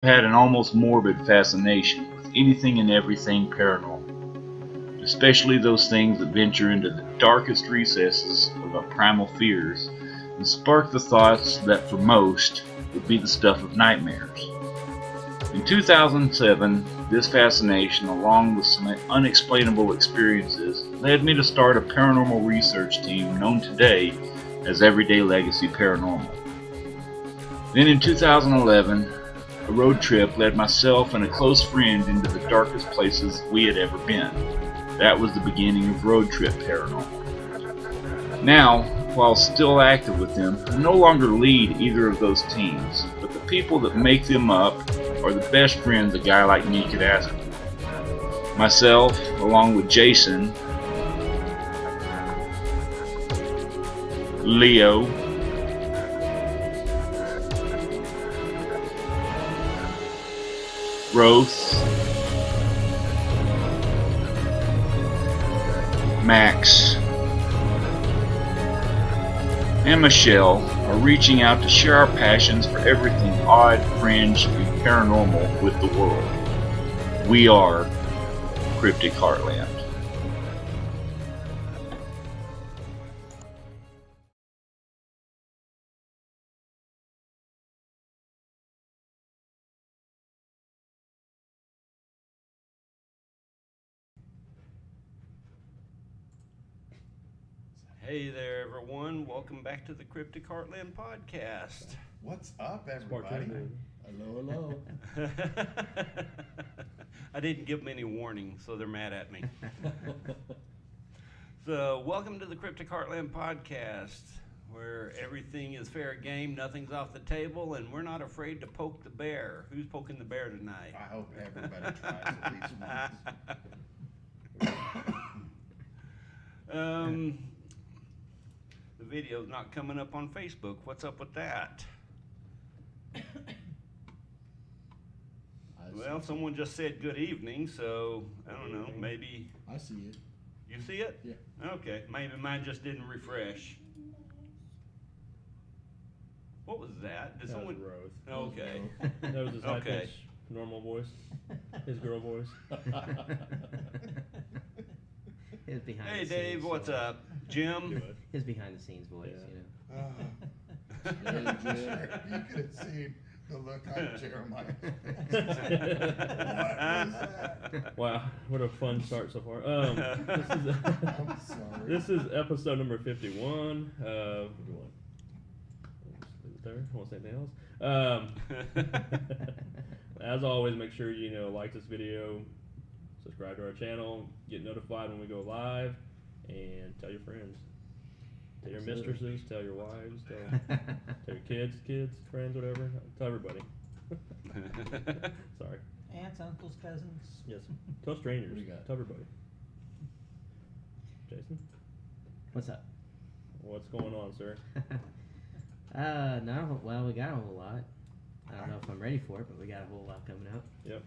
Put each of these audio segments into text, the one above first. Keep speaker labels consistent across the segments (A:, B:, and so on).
A: Had an almost morbid fascination with anything and everything paranormal, especially those things that venture into the darkest recesses of our primal fears and spark the thoughts that for most would be the stuff of nightmares. In 2007, this fascination, along with some unexplainable experiences, led me to start a paranormal research team known today as Everyday Legacy Paranormal. Then in 2011, a road trip led myself and a close friend into the darkest places we had ever been. That was the beginning of Road Trip Paranormal. Now, while still active with them, I no longer lead either of those teams, but the people that make them up are the best friends a guy like me could ask for. Myself, along with Jason, Leo, Roth, Max, and Michelle are reaching out to share our passions for everything odd, fringe, and paranormal with the world. We are Cryptic Heartland.
B: Hey there, everyone. Welcome back to the Cryptic Heartland podcast.
C: What's up, everybody?
D: Hello, hello.
B: I didn't give them any warning, so they're mad at me. So, welcome to the Cryptic Heartland podcast, where everything is fair game, nothing's off the table, and we're not afraid to poke the bear. Who's poking the bear tonight?
C: I hope everybody tries at least once.
B: The video's not coming up on Facebook. What's up with that? Well, someone just said good evening, so I don't know. Maybe
D: I see it.
B: you see it?
D: Yeah.
B: Okay, maybe mine just didn't refresh. What was that? Did
E: That
B: someone?
E: was Roth.
B: Okay.
E: That was his high
B: Okay.
E: pitched normal voice, his girl voice.
F: His behind
B: Hey,
F: the
B: Dave,
F: scenes
B: what's
F: voice.
B: up? Jim?
E: Good.
F: His behind the scenes voice,
E: Yeah.
F: you know.
C: You could have seen the look on Jeremiah's face. that?
E: Wow, what a fun start so far.
C: I'm sorry.
E: This is episode number 51. Let's leave it there. I won't say anything else. As always, make sure you like this video, subscribe to our channel, get notified when we go live, and tell your friends. Tell your
F: Absolutely.
E: mistresses, tell your wives, tell your kids, friends, whatever. Tell everybody. Sorry.
G: Aunts, uncles, cousins.
E: Yes. Tell strangers.
D: What do you got?
E: Tell everybody. Jason,
F: What's up?
E: what's going on, sir?
F: Well, we got a whole lot. I don't know if I'm ready for it, but we got a whole lot coming up.
E: Yep.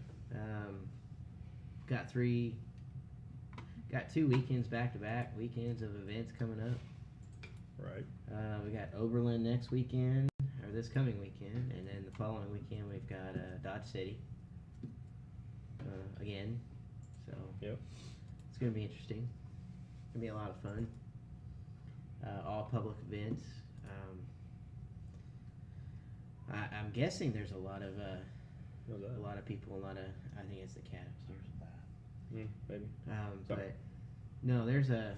F: Got 2 weekends back-to-back weekends of events coming up.
E: Right.
F: We got Oberlin next weekend, or this coming weekend, and then the following weekend we've got Dodge City again. So
E: Yep.
F: it's gonna be interesting. It's gonna be a lot of fun. All public events. I'm guessing there's a lot of
E: How's that?
F: people. I think it's the cat upstairs.
E: Maybe. Sorry.
F: But no, there's a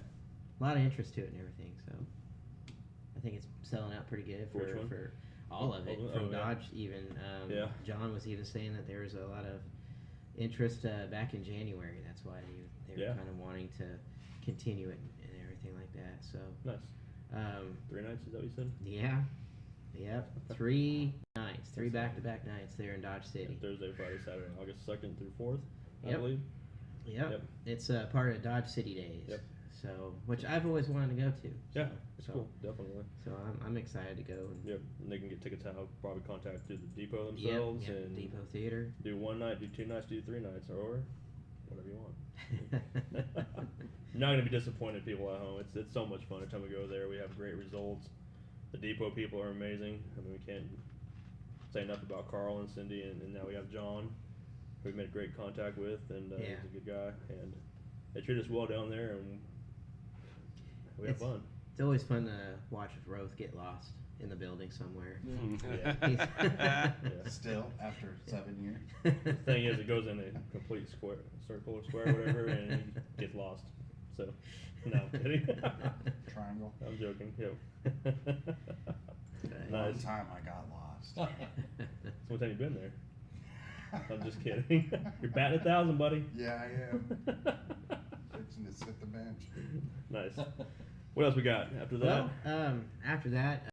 F: lot of interest to it and everything. So I think it's selling out pretty good
E: For which one?
F: for all of it.
E: Oh,
F: From
E: yeah.
F: Dodge even.
E: Yeah.
F: John was even saying that there was a lot of interest back in January. That's why they were
E: Yeah.
F: kind of wanting to continue it and everything like that. So
E: Nice. 3 nights, is that what you said?
F: yeah. Yep, 3 nights, 3 back-to-back nights there in Dodge City.
E: Thursday, Friday, Saturday, August 2nd through 4th, I
F: Yep.
E: believe.
F: Yep. It's part of Dodge City Days.
E: Yep.
F: So, which I've always wanted to go to.
E: Yeah,
F: So,
E: it's
F: so,
E: cool, definitely.
F: So I'm excited to go. And,
E: Yep, and they can get tickets out. Probably contact through the depot
F: Yep,
E: themselves
F: yep,
E: and
F: Depot Theater.
E: do 1 night, do 2 nights, do 3 nights, or whatever you want. You're not gonna be disappointed, people at home. It's so much fun every time we go there. We have great results. The depot people are amazing. I mean, we can't say enough about Carl and Cindy, and now we have John, who we made great contact with, and
F: Yeah.
E: he's a good guy, and they treat us well down there, and we have fun.
F: It's always fun to watch Roth get lost in the building somewhere.
E: Yeah.
C: Still, after 7 years.
E: The thing is, it goes in a complete circle or square, whatever, and he gets lost. So, no, I'm kidding.
C: Triangle.
E: I'm joking. Yep.
C: One
E: Nice.
C: time I got lost.
E: So what time you been there? I'm just kidding. You're batting 1,000, buddy.
C: Yeah, I am. Fixing to sit the bench.
E: Nice. What else we got after that?
F: Well, after that,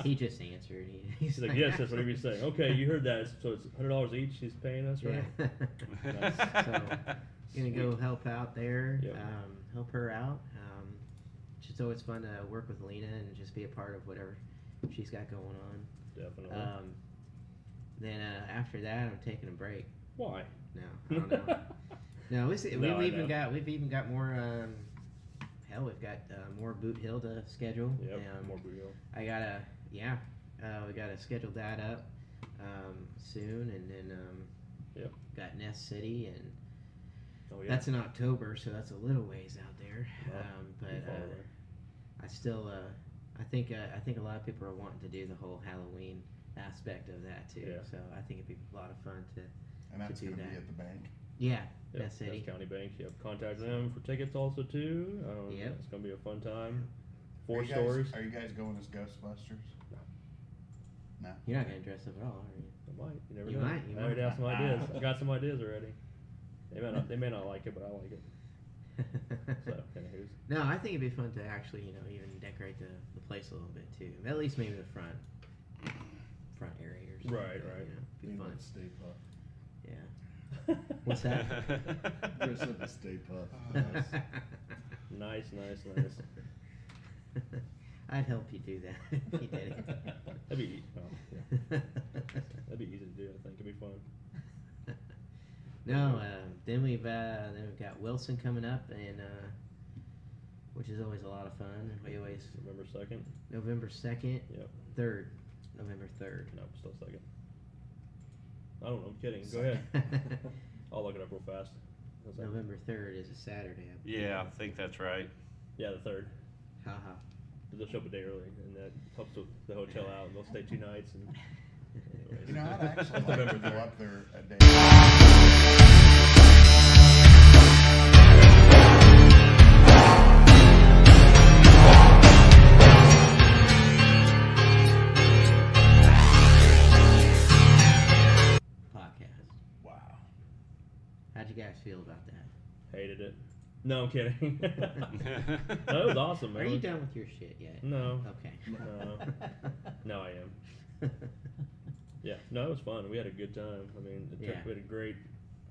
F: he just answered.
E: He's like, yes, that's what he was saying. Okay, you heard that. So it's $100 each. He's paying us, right?
F: Yeah.
E: Nice.
F: So, gonna go help out there.
E: Yep.
F: Help her out. It's just always fun to work with Lena and just be a part of whatever she's got going on.
E: Definitely.
F: Then after that, I'm taking a break.
E: Why?
F: No, I don't know. No, we've
E: No, I
F: even
E: know.
F: got more. Hell, we've got more Boot Hill to schedule.
E: Yep. More Booyah.
F: I gotta, we gotta schedule that up soon, and then
E: Yep.
F: got Nest City, and
E: Oh yeah.
F: that's in October, so that's a little ways out there.
E: Wow.
F: But
E: You follow there.
F: I still, I think a lot of people are wanting to do the whole Halloween aspect of that too.
E: Yeah.
F: So I think it'd be a lot of fun to.
C: And that's
F: do
C: going to be
F: that.
C: at the bank.
F: Yeah,
E: Yep,
F: Nest City.
E: That's County Bank. Yep. Contact them for tickets also too.
F: Yep.
E: It's gonna be a fun time.
C: Are
E: 4
C: you guys-
E: stories.
C: Are you guys going as Ghostbusters? No.
F: You're not gonna dress up at all, are you?
E: I might. You never
F: You
E: know.
F: might, you
E: I already
F: might.
E: have some ideas. I got some ideas already. They may not like it, but I like it. So, kinda who's.
F: No, I think it'd be fun to actually, even decorate the place a little bit too. At least maybe the front area or something.
E: Right, right.
F: Be
D: You
F: fun.
D: might Stay Puft.
F: Yeah. What's that?
D: Dress up as Stay Puft.
E: Nice.
F: I'd help you do that if you did it.
E: That'd be that'd be easy to do. I think it'd be fun.
F: No, then we've got Wilson coming up, and which is always a lot of fun. We always
E: November 2nd.
F: November 2nd,
E: Yep.
F: 3rd, November 3rd.
E: No, still 2nd. I don't know. I'm kidding. Go ahead. I'll look it up real fast. What's that?
F: November 3rd is a Saturday. I believe.
B: Yeah, I think that's right.
E: Yeah, the 3rd.
F: Haha.
E: They'll show up a day early, and that helps the hotel out. And they'll stay 2 nights. And anyways.
C: You know, I'd actually
E: That's
C: like to
E: November
C: go
E: 3rd.
C: up there a day.
F: Podcast.
C: Wow.
F: How'd you guys feel about that?
E: Hated it. No, I'm kidding. No, it was awesome, man.
F: Are you done with your shit yet?
E: No.
F: Okay.
E: No. No, I am. Yeah, no, it was fun. We had a good time. I mean,
F: Yeah.
E: we had a great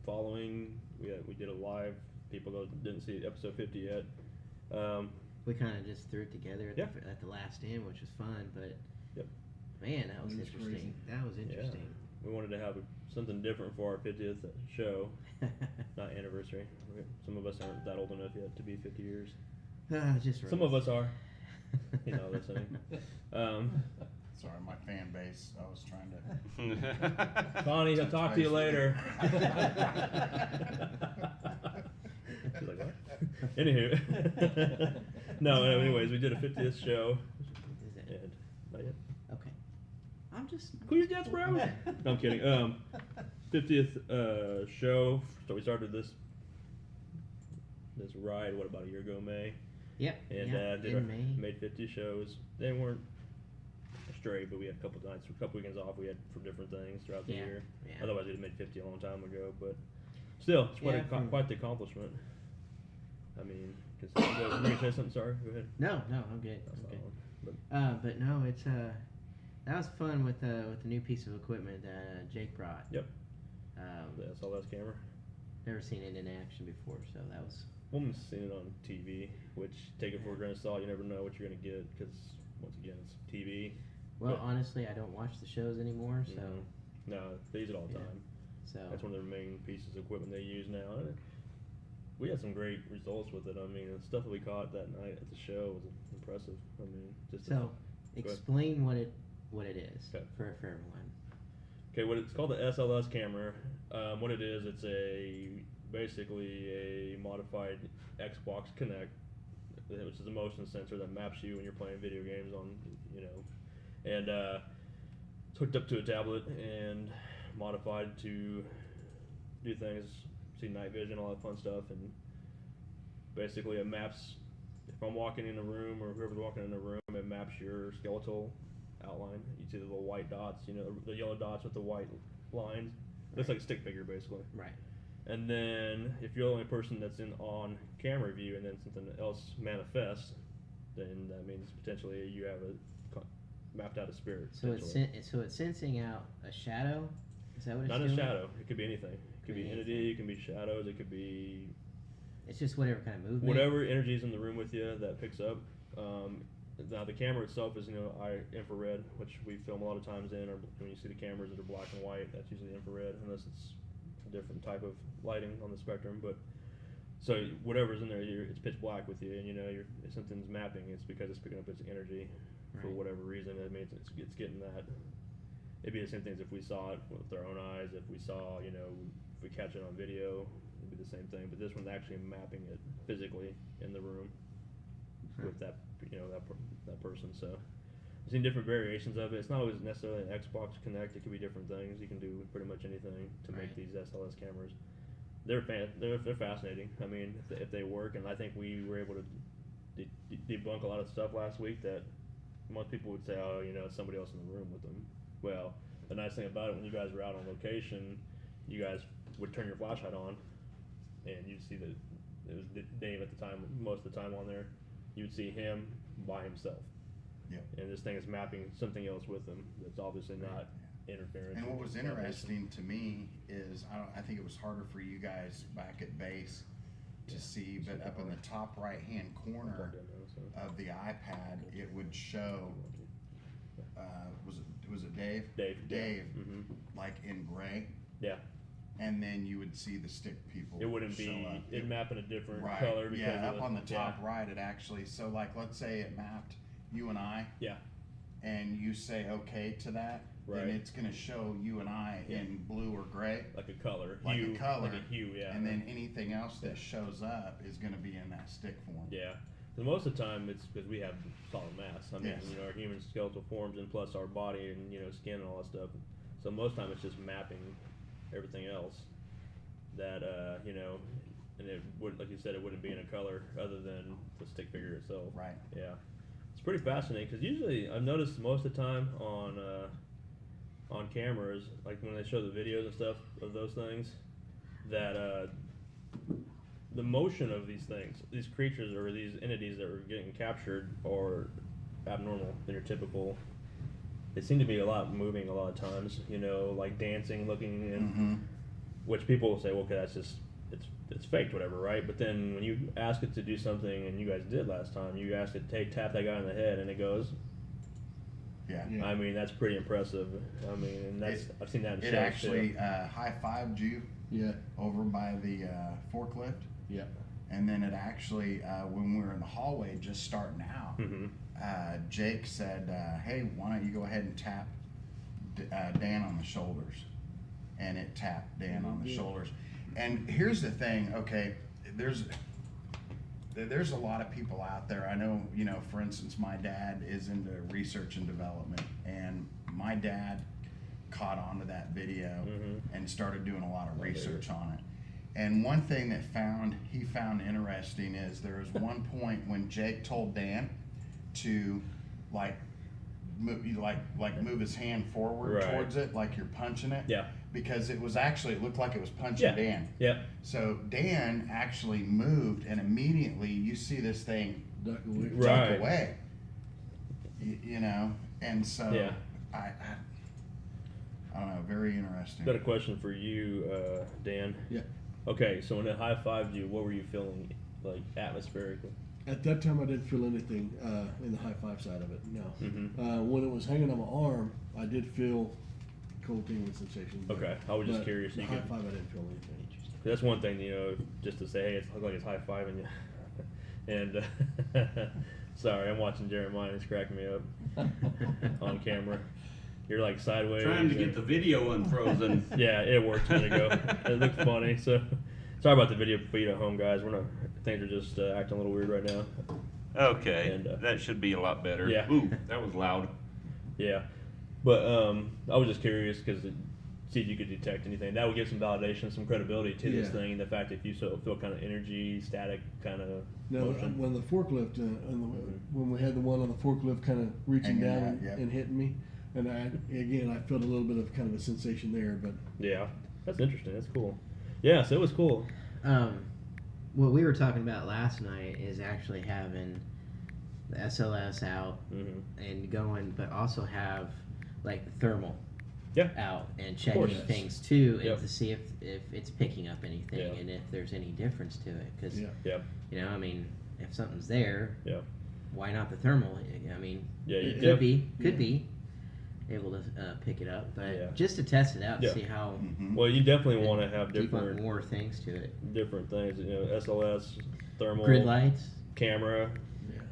E: following. We did a live. People that didn't see episode 50 yet.
F: We kind of just threw it together at,
E: Yeah.
F: at the last end, which was fun. But
E: Yep.
F: man, that was
D: It was
F: interesting.
D: crazy.
F: That was interesting.
E: We wanted to have something different for our 50th show, not anniversary. Some of us aren't that old enough yet to be 50 years.
F: Just
E: Some of us are. Listening.
C: Sorry, my fan base. I was trying to.
E: Connie, I'll talk to you later. She's like, what? Anywho. No, anyways, we did a 50th show.
F: Is that-
E: And not yet.
F: okay. I'm just.
E: Queen's Jets, bro. No, I'm kidding. 50th show. So we started this ride, what, about a year ago, May?
F: Yep.
E: And
F: yeah,
E: did
F: in May.
E: made 50 shows. They weren't straight, but we had a couple nights, a couple weekends off. We had for different things throughout the
F: Yeah,
E: year.
F: yeah.
E: Otherwise, we'd have made 50 a long time ago. But still, it's quite,
F: Yeah, from-
E: quite the accomplishment. I mean, cause you gonna say something? Sorry, go ahead.
F: No, I'm good.
E: That's
F: I'm
E: not
F: good.
E: on.
F: But no, it's that was fun with the new piece of equipment that Jake brought.
E: Yep.
F: Um,
E: That's all that's camera.
F: never seen it in action before, so that was.
E: Woman's seen it on TV, which take it for a grain of salt. You never know what you're gonna get because once again, it's TV.
F: Well,
E: But-
F: honestly, I don't watch the shows anymore, so
E: Mhm. No, they use it all the
F: Yeah.
E: time.
F: so.
E: That's one of their main pieces of equipment they use now. And we had some great results with it. I mean, the stuff that we caught that night at the show was impressive. I mean, just
F: So, explain what it is
E: Okay.
F: for everyone.
E: okay, what it's called the SLS camera. What it is, it's basically a modified Xbox Kinect, which is a motion sensor that maps you when you're playing video games on, and it's hooked up to a tablet and modified to do things, see night vision, all that fun stuff, and basically it maps. If I'm walking in a room or whoever's walking in a room, it maps your skeletal outline. You see the little white dots, the yellow dots with the white lines. Looks like a stick figure basically.
F: Right.
E: And then if you're the only person that's on camera view and then something else manifests, then that means potentially you have mapped out a spirit.
F: So it's sensing out a shadow. Is that what it's
E: Not
F: doing?
E: a shadow. It could be anything. It could be entity. It can be shadows. It could be
F: It's just whatever kind of movement.
E: whatever energy is in the room with you that picks up. Now the camera itself is infrared, which we film a lot of times in. Or when you see the cameras that are black and white, that's usually infrared, unless it's a different type of lighting on the spectrum. But so whatever's in there, it's pitch black with you, and if something's mapping, it's because it's picking up its energy for
F: Right.
E: whatever reason. It means it's getting that. It'd be the same things if we saw it with our own eyes. If we saw, if we catch it on video, it'd be the same thing. But this one's actually mapping it physically in the room with that, that person. So I've seen different variations of it. It's not always necessarily an Xbox Kinect. It could be different things. You can do pretty much anything to make
F: Right.
E: these SLS cameras. They're fascinating. I mean, if they work, and I think we were able to debunk a lot of stuff last week that most people would say, oh, it's somebody else in the room with them. Well, the nice thing about it, when you guys were out on location, you guys would turn your flashlight on, and you'd see that it was Dave at the time, most of the time on there. You'd see him by himself.
C: Yep.
E: And this thing is mapping something else with him that's obviously not interference.
C: And what was interesting to me is, I think it was harder for you guys back at base to see, but up in the top right-hand corner of the iPad, it would show, was it Dave?
E: Dave.
C: Dave,
E: Mm-hmm.
C: like in gray,
E: Yeah.
C: and then you would see the stick people
E: It wouldn't
C: show
E: be,
C: up.
E: it'd map in a different
C: Right,
E: color. Because
C: yeah,
E: of
C: up on the top
E: yeah.
C: right, it actually, so like, let's say it mapped you and I,
E: Yeah.
C: and you say okay to that,
E: Right.
C: then it's gonna show you and I in blue or gray,
E: Like a color.
C: like
E: hue,
C: a color,
E: Like a hue, yeah.
C: and then anything else that shows up is gonna be in that stick form.
E: Yeah. And most of the time, it's because we have solid mass. I mean,
C: Yes.
E: our human skeletal forms, and plus our body and skin and all that stuff. So most of the time, it's just mapping everything else. That and it would, like you said, it wouldn't be in a color other than the stick figure itself.
C: Right.
E: Yeah. It's pretty fascinating because usually I've noticed most of the time on cameras, like when they show the videos and stuff of those things, that the motion of these things, these creatures or these entities that were getting captured are abnormal than your typical. They seem to be moving a lot of times, like dancing, looking, and
C: Mm-hmm.
E: which people will say, well, okay, that's just it's faked, whatever, right? But then when you ask it to do something, and you guys did last time, you asked it to tap that guy on the head, and it goes.
C: Yeah.
D: Yeah.
E: I mean, that's pretty impressive. I mean, and that's I've seen that in
C: It
E: shows
C: actually
E: too.
C: high-fived you
D: Yeah.
C: over by the forklift,
D: Yeah.
C: and then it actually, when we were in the hallway just starting out,
E: Mm-hmm.
C: Jake said, hey, why don't you go ahead and tap Dan on the shoulders? And it tapped Dan on the
D: Yeah.
C: shoulders. And here's the thing, okay, there's a lot of people out there. I know, for instance, my dad is into research and development, and my dad caught onto that video
E: Mhm.
C: and started doing a lot of research on it. And one thing that he found interesting is there was one point when Jake told Dan to move his hand forward
E: Right.
C: towards it, like you're punching it.
E: Yeah.
C: Because it looked like it was punching
E: Yeah.
C: Dan.
E: Yep.
C: So Dan actually moved, and immediately you see this thing
D: Duck away.
E: Right.
C: duck away. And so
E: Yeah.
C: I don't know, very interesting.
E: Got a question for you, Dan.
D: Yeah.
E: Okay, so when it high-fived you, what were you feeling, like, atmospherically?
D: At that time, I didn't feel anything in the high five side of it. No.
E: Mhm.
D: When it was hanging on my arm, I did feel cold tingling sensation.
E: Okay, I was just
D: but
E: curious.
D: The
E: You
D: high
E: could-
D: five, I didn't feel anything.
E: That's one thing, just to say, hey, it's look like it's high-fiving you. And sorry, I'm watching Jeremiah. He's cracking me up on camera. You're like sideways.
B: Trying to get the video unfrozen.
E: Yeah, it worked a minute ago. It looked funny. So sorry about the video feed at home, guys. Things are just acting a little weird right now.
B: Okay,
E: And,
B: that should be a lot better.
E: yeah.
B: Ooh, that was loud.
E: Yeah, but I was just curious because see if you could detect anything. That would give some validation, some credibility to this
D: Yeah.
E: thing. The fact that you feel kind of energy, static kind of
D: Now,
E: motion.
D: when the forklift, when we had the one on the forklift kind of reaching
C: Hanging
D: down
C: out, yep.
D: and hitting me, and I felt a little bit of kind of a sensation there, but
E: Yeah, that's interesting. That's cool. Yeah, so it was cool.
F: What we were talking about last night is actually having the SLS out
E: Hmm.
F: and going, but also have like the thermal
E: Yeah.
F: out and
E: course.
F: checking things too, and
E: Yep.
F: to see if it's picking up anything
E: Yeah.
F: and if there's any difference to it. Because
D: yeah.
E: Yeah,
F: I mean, if something's there,
E: yeah,
F: why not the thermal? I mean,
E: yeah. You
F: could
E: def-
F: be able to pick it up, but
E: Yeah.
F: just to test it out to
E: Yeah.
F: see how
C: Mhm.
E: Well, you definitely want to have
F: keep on
E: different
F: more things to it.
E: different things. SLS, thermal,
F: Grid lights.
E: camera.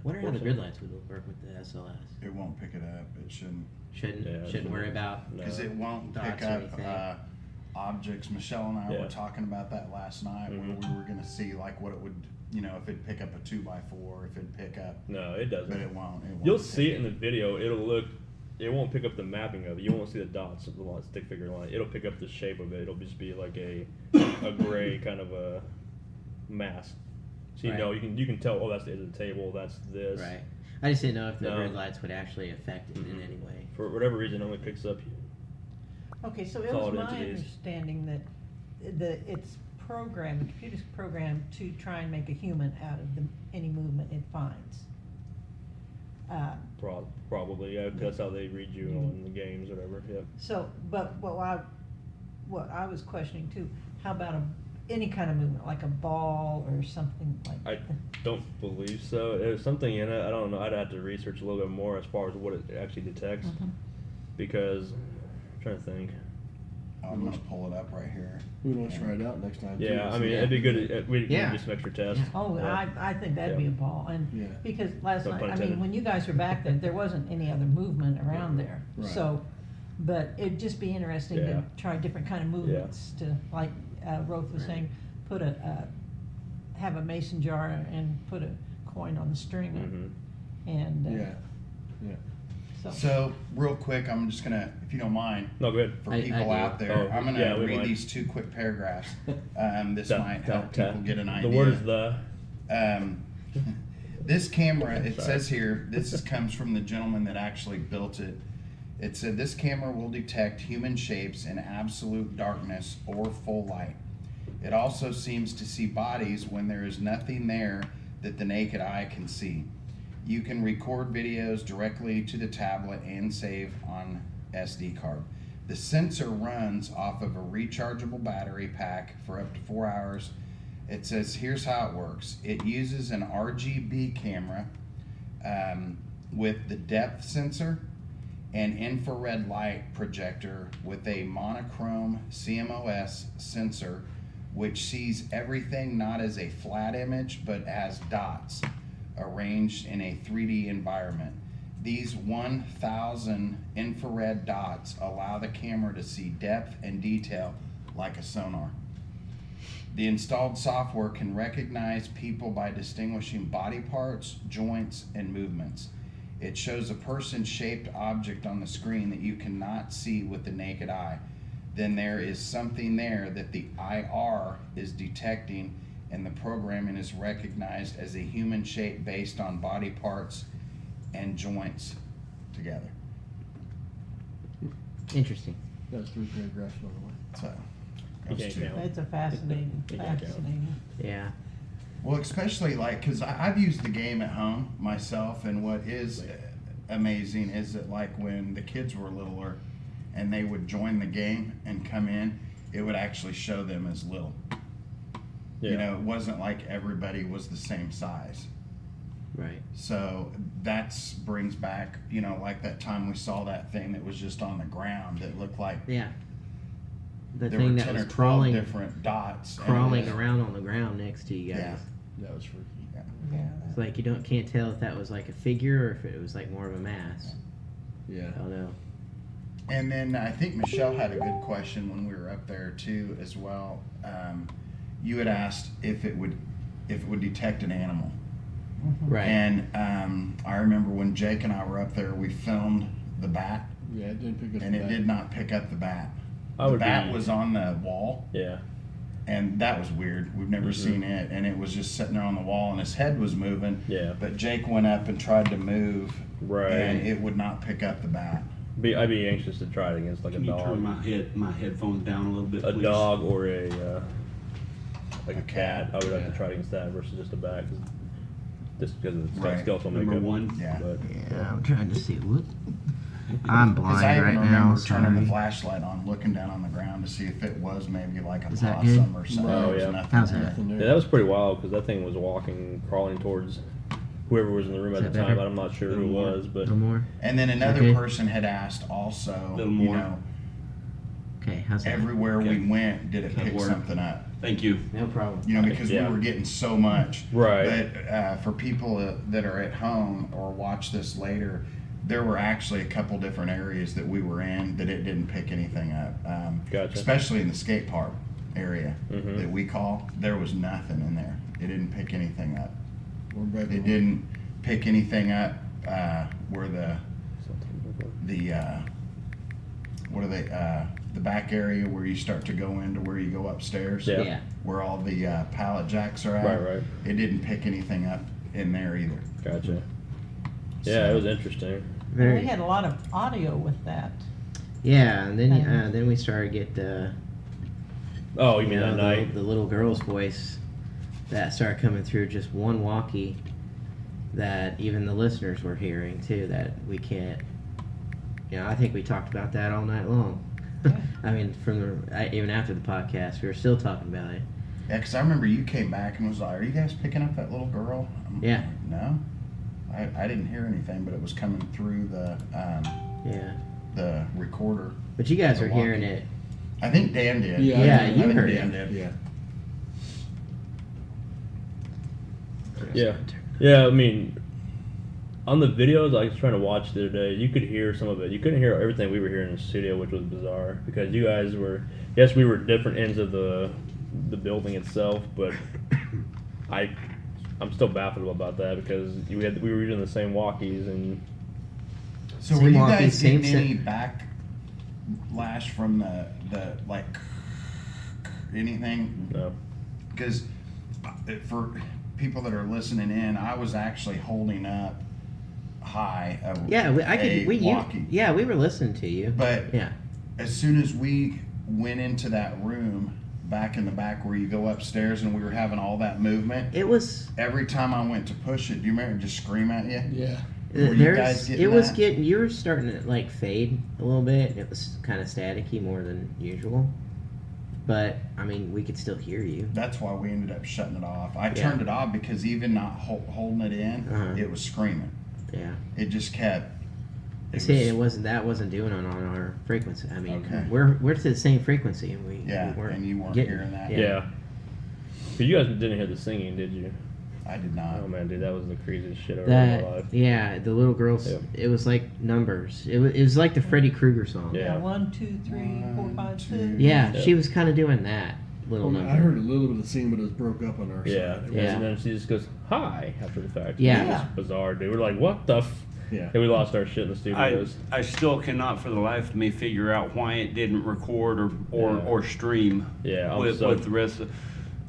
F: Wonder how the
E: Awesome.
F: grid lights would work with the SLS.
C: It won't pick it up. It shouldn't.
F: Shouldn't worry about.
E: No.
C: Because it won't
F: Dots
C: pick
F: or
C: up
F: anything.
C: objects. Michelle and I
E: Yeah.
C: were talking about that last night,
E: Mhm.
C: where we were going to see like what it would, if it'd pick up a 2x4, if it'd pick up,
E: No, it doesn't.
C: but it won't.
E: You'll see it in the video. It won't pick up the mapping of it. You won't see the dots of the stick figure line. It'll pick up the shape of it. It'll just be like a gray kind of a mass. So
F: Right.
E: you can tell. Oh, that's the edge of the table. That's this.
F: Right. I just didn't know if the
E: No.
F: grid lights would actually affect it in
E: Mhm.
F: any way.
E: For whatever reason, it only picks up.
G: Okay, so it
E: Solid
G: was my
E: entities.
G: understanding that it's programmed, the computer's programmed to try and make a human out of any movement it finds.
E: Probably. Yeah, 'cause that's how they read you on the games, whatever. Yep.
G: So, but what I was questioning too, how about any kind of movement, like a ball or something like
E: I
G: that?
E: don't believe so. There's something in it. I don't know. I'd have to research a little bit more as far as what it actually detects,
G: Mhm.
E: because I'm trying to think.
C: I'm going to pull it up right here.
D: we want to try it out next time. too.
E: Yeah, I mean,
F: Yeah.
E: it'd be good. We can
F: Yeah.
E: do some extra tests.
G: Oh,
E: Yeah.
G: I think that'd be
E: Yeah.
G: a ball, and
D: Yeah.
G: because last
E: No
G: night,
E: pun
G: I mean,
E: intended.
G: when you guys were back there wasn't any other movement around there,
D: Right.
G: so, but it'd just be interesting to
E: Yeah.
G: try different kind of movements to, like, Roth was saying, have a mason jar and put a coin on the string,
E: Hmm.
G: and,
D: Yeah.
C: So, real quick, I'm just going to, if you don't mind,
E: No, good.
C: for
F: I
C: people
F: do.
C: out there,
E: Oh,
C: I'm going to
E: yeah, we
C: read
E: might.
C: these 2 quick paragraphs. This
E: Ta-
C: might
E: ta-
C: help
E: ta.
C: people get an idea.
E: The word is the.
C: This camera, it
E: Sorry.
C: says here, comes from the gentleman that actually built it. It said this camera will detect human shapes in absolute darkness or full light. It also seems to see bodies when there is nothing there that the naked eye can see. You can record videos directly to the tablet and save on SD card. The sensor runs off of a rechargeable battery pack for up to 4 hours. It says here's how it works. It uses an RGB camera with the depth sensor and infrared light projector with a monochrome CMOS sensor, which sees everything not as a flat image but as dots arranged in a 3D environment. These 1,000 infrared dots allow the camera to see depth and detail like a sonar. The installed software can recognize people by distinguishing body parts, joints, and movements. It shows a person-shaped object on the screen that you cannot see with the naked eye. Then there is something there that the IR is detecting, and the programming is recognized as a human shape based on body parts and joints together.
F: Interesting.
D: That's 3 paragraphs by the way.
C: So,
E: You
C: those
E: can't
C: 2.
E: count.
G: it's a fascinating,
E: You can't count.
G: fascinating.
F: Yeah.
C: Well, especially like, because I've used the game at home myself, and what is amazing is that like when the kids were littler and they would join the game and come in, it would actually show them as little.
E: Yeah.
C: You know, it wasn't like everybody was the same size.
F: Right.
C: So that's brings back, like that time we saw that thing that was just on the ground that looked like
F: Yeah. the
C: there
F: thing
C: were
F: that
C: 10
F: was
C: or 12
F: crawling
C: different dots. and it
F: crawling
C: was-
F: around on the ground next to you guys.
C: Yeah.
D: That was freaky.
G: Yeah.
F: It's like you can't tell if that was like a figure or if it was like more of a mass.
D: Yeah.
F: I don't know.
C: And then I think Michelle had a good question when we were up there too, as well. You had asked if it would detect an animal.
F: Right.
C: And I remember when Jake and I were up there, we filmed the bat,
D: Yeah, it didn't pick up
C: and
D: the
C: it
D: bat.
C: did not pick up the bat.
E: I
C: The
E: would
C: bat
E: be-
C: was on the wall,
E: Yeah.
C: and that was weird. We've never
E: Mhm.
C: seen it, and it was just sitting there on the wall, and his head was moving.
E: Yeah.
C: But Jake went up and tried to move,
E: Right.
C: and it would not pick up the bat.
E: I'd be anxious to try it against like
B: Can
E: a
B: you
E: dog,
B: turn my headphones down a little bit,
E: a
B: please?
E: dog or a like a
C: A
E: cat. I would have
D: Yeah.
E: to try it against that versus just a bat, just because it's got
C: Right.
E: skeletal
B: Number
E: makeup.
B: one.
C: Yeah.
E: But
F: Yeah, I'm trying to see. What? I'm
C: Because
F: blind
C: I even
F: right now.
C: remember turning the
F: Sorry.
C: flashlight on, looking down on the ground to see if it was maybe like a
F: Is that
C: possum
F: good?
C: or something.
D: Oh,
C: There was
E: yeah.
C: nothing
F: How's
C: there.
F: that?
D: Nothing there.
E: yeah, that was pretty wild because that thing was walking, crawling towards whoever was in the room
F: Is
E: at
F: that
E: the time.
F: better?
E: I'm not sure who
B: Little
E: it
B: more.
E: was, but
F: No more.
C: And then another
F: Okay.
C: person had asked also,
B: Little
C: you
B: more.
C: know,
F: Okay, how's that?
C: everywhere
B: Okay.
C: we went, did it
B: That
C: pick
B: work?
C: something up?
B: Thank you.
F: No problem.
C: You know, because
E: Yeah.
C: we were getting so much.
E: Right.
C: But for people that are at home or watch this later, there were actually a couple different areas that we were in that it didn't pick anything up.
E: Gotcha.
C: Especially in the skate park area
E: Mhm.
C: that we call, there was nothing in there. It didn't pick anything up.
D: Or maybe
C: It didn't pick anything up where the what are they the back area where you start to go into where you go upstairs,
E: Yeah.
F: Yeah.
C: where all the pallet jacks are at.
E: right.
C: It didn't pick anything up in there either.
E: Gotcha. Yeah, it was interesting.
F: Very.
G: We had a lot of audio with that.
F: Yeah, and then we started to get
E: Oh, you mean that
F: the,
E: night?
F: the little girl's voice that started coming through just one walkie that even the listeners were hearing too, that we can't. I think we talked about that all night long.
G: Yeah.
F: I mean, even after the podcast, we were still talking about it.
C: Yeah, because I remember you came back and was like, "Are you guys picking up that little girl?" I'm
F: Yeah.
C: like, no, I didn't hear anything, but it was coming through
F: Yeah,
C: the recorder.
F: but you guys
C: The
F: are hearing
C: walkie.
F: it.
C: I think Dan did.
D: Yeah,
F: Yeah,
C: I
F: you
C: think
F: heard
C: Dan
F: it.
C: did.
D: Yeah.
E: Yeah. Yeah, I mean, on the videos I was trying to watch the other day, you could hear some of it. You couldn't hear everything we were hearing in the studio, which was bizarre because you guys were. Yes, we were different ends of the building itself, but I'm still baffled about that because we were using the same walkies and
C: So
F: Same
C: were you
F: walkie,
C: guys
F: same
C: getting any
F: set.
C: backlash from the like anything?
E: no.
C: Because for people that are listening in, I was actually holding up high
F: Yeah, we
C: walkie.
F: yeah, we were listening to you.
C: But
F: Yeah,
C: as soon as we went into that room back in the back where you go upstairs and we were having all that movement,
F: it was.
C: every time I went to push it, do you remember it just scream at you?
D: Yeah.
C: Were you guys getting
F: It was
C: that?
F: getting. You were starting to like fade a little bit. It was kind of staticky more than usual. But I mean, we could still hear you.
C: That's why we ended up shutting it off. I
F: Yeah.
C: turned it off because even not holding it in,
F: Uh-huh.
C: it was screaming.
F: Yeah.
C: It just kept.
F: It wasn't doing it on our frequency. I mean,
C: Okay.
F: we're to the same frequency, and we weren't
C: and you weren't
F: getting-
C: hearing that.
E: Yeah. But you guys didn't hear the singing, did you?
C: I did not.
E: Oh man, dude, that was the craziest shit I've ever heard in my life.
F: Yeah, the little girls.
E: Yeah.
F: It was like numbers. It was like the Freddy Krueger song.
E: Yeah.
G: 1, 2, 3, 4, 5, 6.
F: Yeah,
E: Yeah.
F: she was kind of doing that little number.
D: I heard a little bit of the singing, but it was broke up on our
E: Yeah.
D: side.
F: Yeah.
E: And then she just goes, "Hi," after the fact.
F: Yeah.
E: It was bizarre, dude. We're like, "What the?"
D: Yeah.
E: And we lost our shit in the studios.
B: I still cannot for the life of me figure out why it didn't record
E: Yeah.
B: or stream
E: Yeah, I'm
B: with
E: so-
B: the rest of.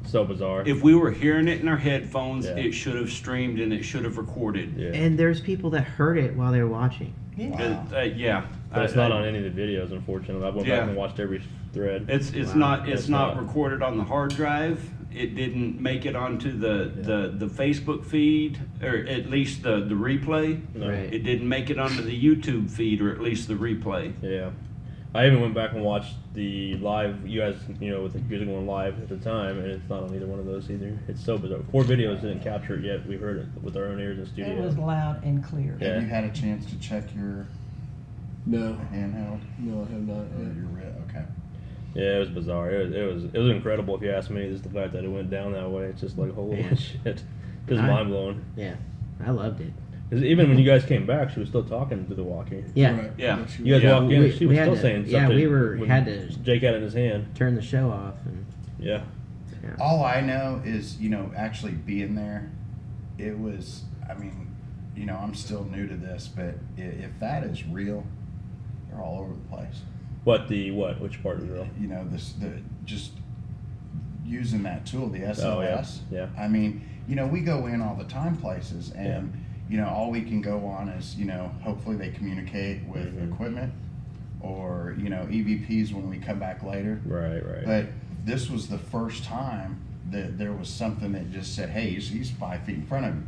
E: So bizarre.
B: If we were hearing it in our headphones,
E: Yeah.
B: it should have streamed and it should have recorded.
E: Yeah.
F: And there's people that heard it while they were watching.
G: Yeah.
C: Wow.
B: Yeah.
E: But it's not on any of the videos, unfortunately. I went
B: Yeah.
E: back and watched every thread.
B: It's
F: Wow.
B: not
E: It's
B: not
E: not.
B: recorded on the hard drive. It didn't make it onto the Facebook feed, or at least the replay.
E: No.
F: Right.
B: It didn't make it onto the YouTube feed, or at least the replay.
E: Yeah. I even went back and watched the live, you guys, with the music going live at the time, and it's not on either one of those either. It's so bizarre. 4 videos didn't capture it yet. We heard it with our own ears in the studio.
G: It was loud and clear.
E: Yeah.
C: Have you had a chance to check your
D: No,
C: handheld
D: no, I have not.
C: or
D: Yet.
C: your okay?
E: Yeah, it was bizarre. It was incredible if you ask me. Just the fact that it went down that way, it's just like holy
F: Yeah.
E: shit, just
F: I-
E: mind blowing.
F: Yeah, I loved it.
E: Because even when you guys came back, she was still talking to the walkie.
F: Yeah,
D: Right.
A: Yeah.
D: She
E: You guys
D: was-
E: walked in,
F: We-
E: and she
F: we
E: was
F: had
E: still
F: to-
E: saying
F: yeah,
E: something.
F: we were-
E: when
F: had to-
E: Jake had it in his hand.
F: turn the show off, and
E: Yeah.
C: All I know is, actually being there, it was, I mean, I'm still new to this, but if that is real, they're all over the place.
E: Which part of the drill?
C: Just using that tool, the SLS.
E: Oh, yeah.
C: I mean, we go in all the time places, and all we can go on is, hopefully they communicate with
E: Mhm.
C: equipment, or EVPs when we come back later.
E: Right.
C: But this was the first time that there was something that just said, "Hey, he's 5 feet in front of you."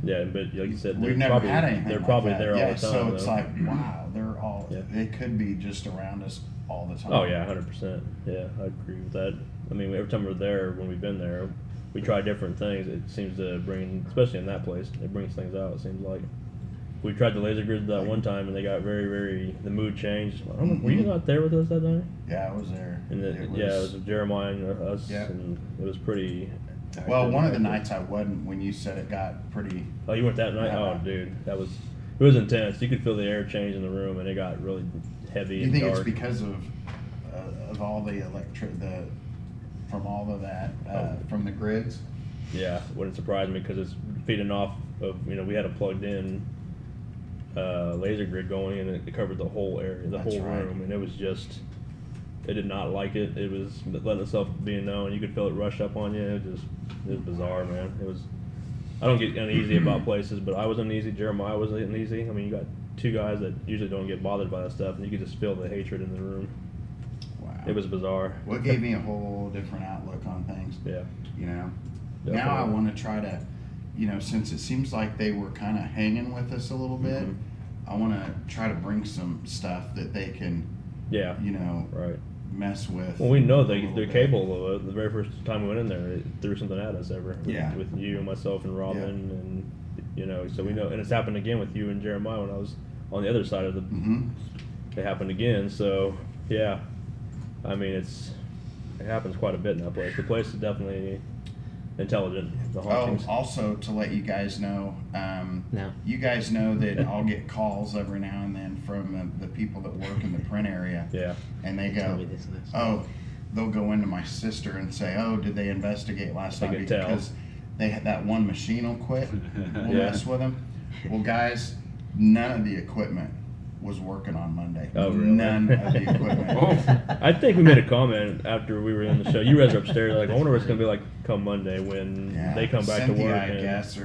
E: Yeah, but like you said,
C: We've never had anything.
E: They're
C: like
E: probably
C: that.
E: there all
C: Yeah,
E: the time.
C: so it's
E: though.
C: like, wow, they're all.
E: Yeah.
C: They could be just around us all the time.
E: Oh yeah, 100%. Yeah, I agree with that. I mean, every time we're there, when we've been there, we try different things. It seems to bring, especially in that place, it brings things out. It seems like we tried the laser grid that one time, and they got very, the mood changed. I don't know, were you not there with us that night?
C: Yeah, I was there.
E: And it was Jeremiah and us,
C: Yeah.
E: and it was pretty.
C: Well, one of the
E: active.
C: nights I wasn't, when you said it got pretty.
E: Oh, you went that night?
C: Yeah.
E: Oh, dude, it was intense. You could feel the air change in the room, and it got really heavy
C: You
E: and
C: think
E: dark.
C: it's because of all the from all of that from the grids?
E: Yeah, wouldn't surprise me because it's feeding off of, we had a plugged in laser grid going, and it covered the whole area, the
C: That's
E: whole
C: right.
E: room, and it did not like it. It was letting itself be known. You could feel it rush up on you. It was bizarre, man. I don't get uneasy about places, but I was uneasy. Jeremiah was uneasy. I mean, you got two guys that usually don't get bothered by that stuff, and you could just feel the hatred in the room.
C: Wow.
E: It was bizarre.
C: Well, it gave me a whole different outlook on things.
E: Yeah.
C: Now I
E: Definitely.
C: want to try to, since it seems like they were kind of hanging with us a little bit,
E: Mhm.
C: I want to try to bring some stuff that they can,
E: Yeah. Right.
C: mess with.
E: Well, we know
C: a
E: they're
C: little bit.
E: capable of it. The very first time we went in there, it threw something at us with
C: Yeah.
E: you and myself and Robin, and so we know, and it's happened again with you and Jeremiah when I was on the other side of the.
C: Mhm.
E: It happened again, so yeah. I mean, it happens quite a bit in that place. The place is definitely intelligent. The
C: Oh,
E: hauntings.
C: also to let you guys know,
F: no.
C: you guys know that I'll get calls every now and then from the people that work in the print area,
E: Yeah.
C: and they
F: Tell
C: go,
F: me this last
C: "Oh," they'll go into my sister and say, "Oh, did they investigate last
E: They
C: night
E: can tell.
C: because they had that one machine will quit? We'll
E: Yeah.
C: mess with them." Well, guys, none of the equipment was working on Monday.
E: Oh, really?
C: None of the equipment.
A: Oh.
E: I think we made a comment after we were in the show. You guys were upstairs, like, I wonder what it's gonna be like come Monday when
C: Yeah,
E: they come back
C: Cynthia,
E: to work.
C: I
E: and-
C: guess,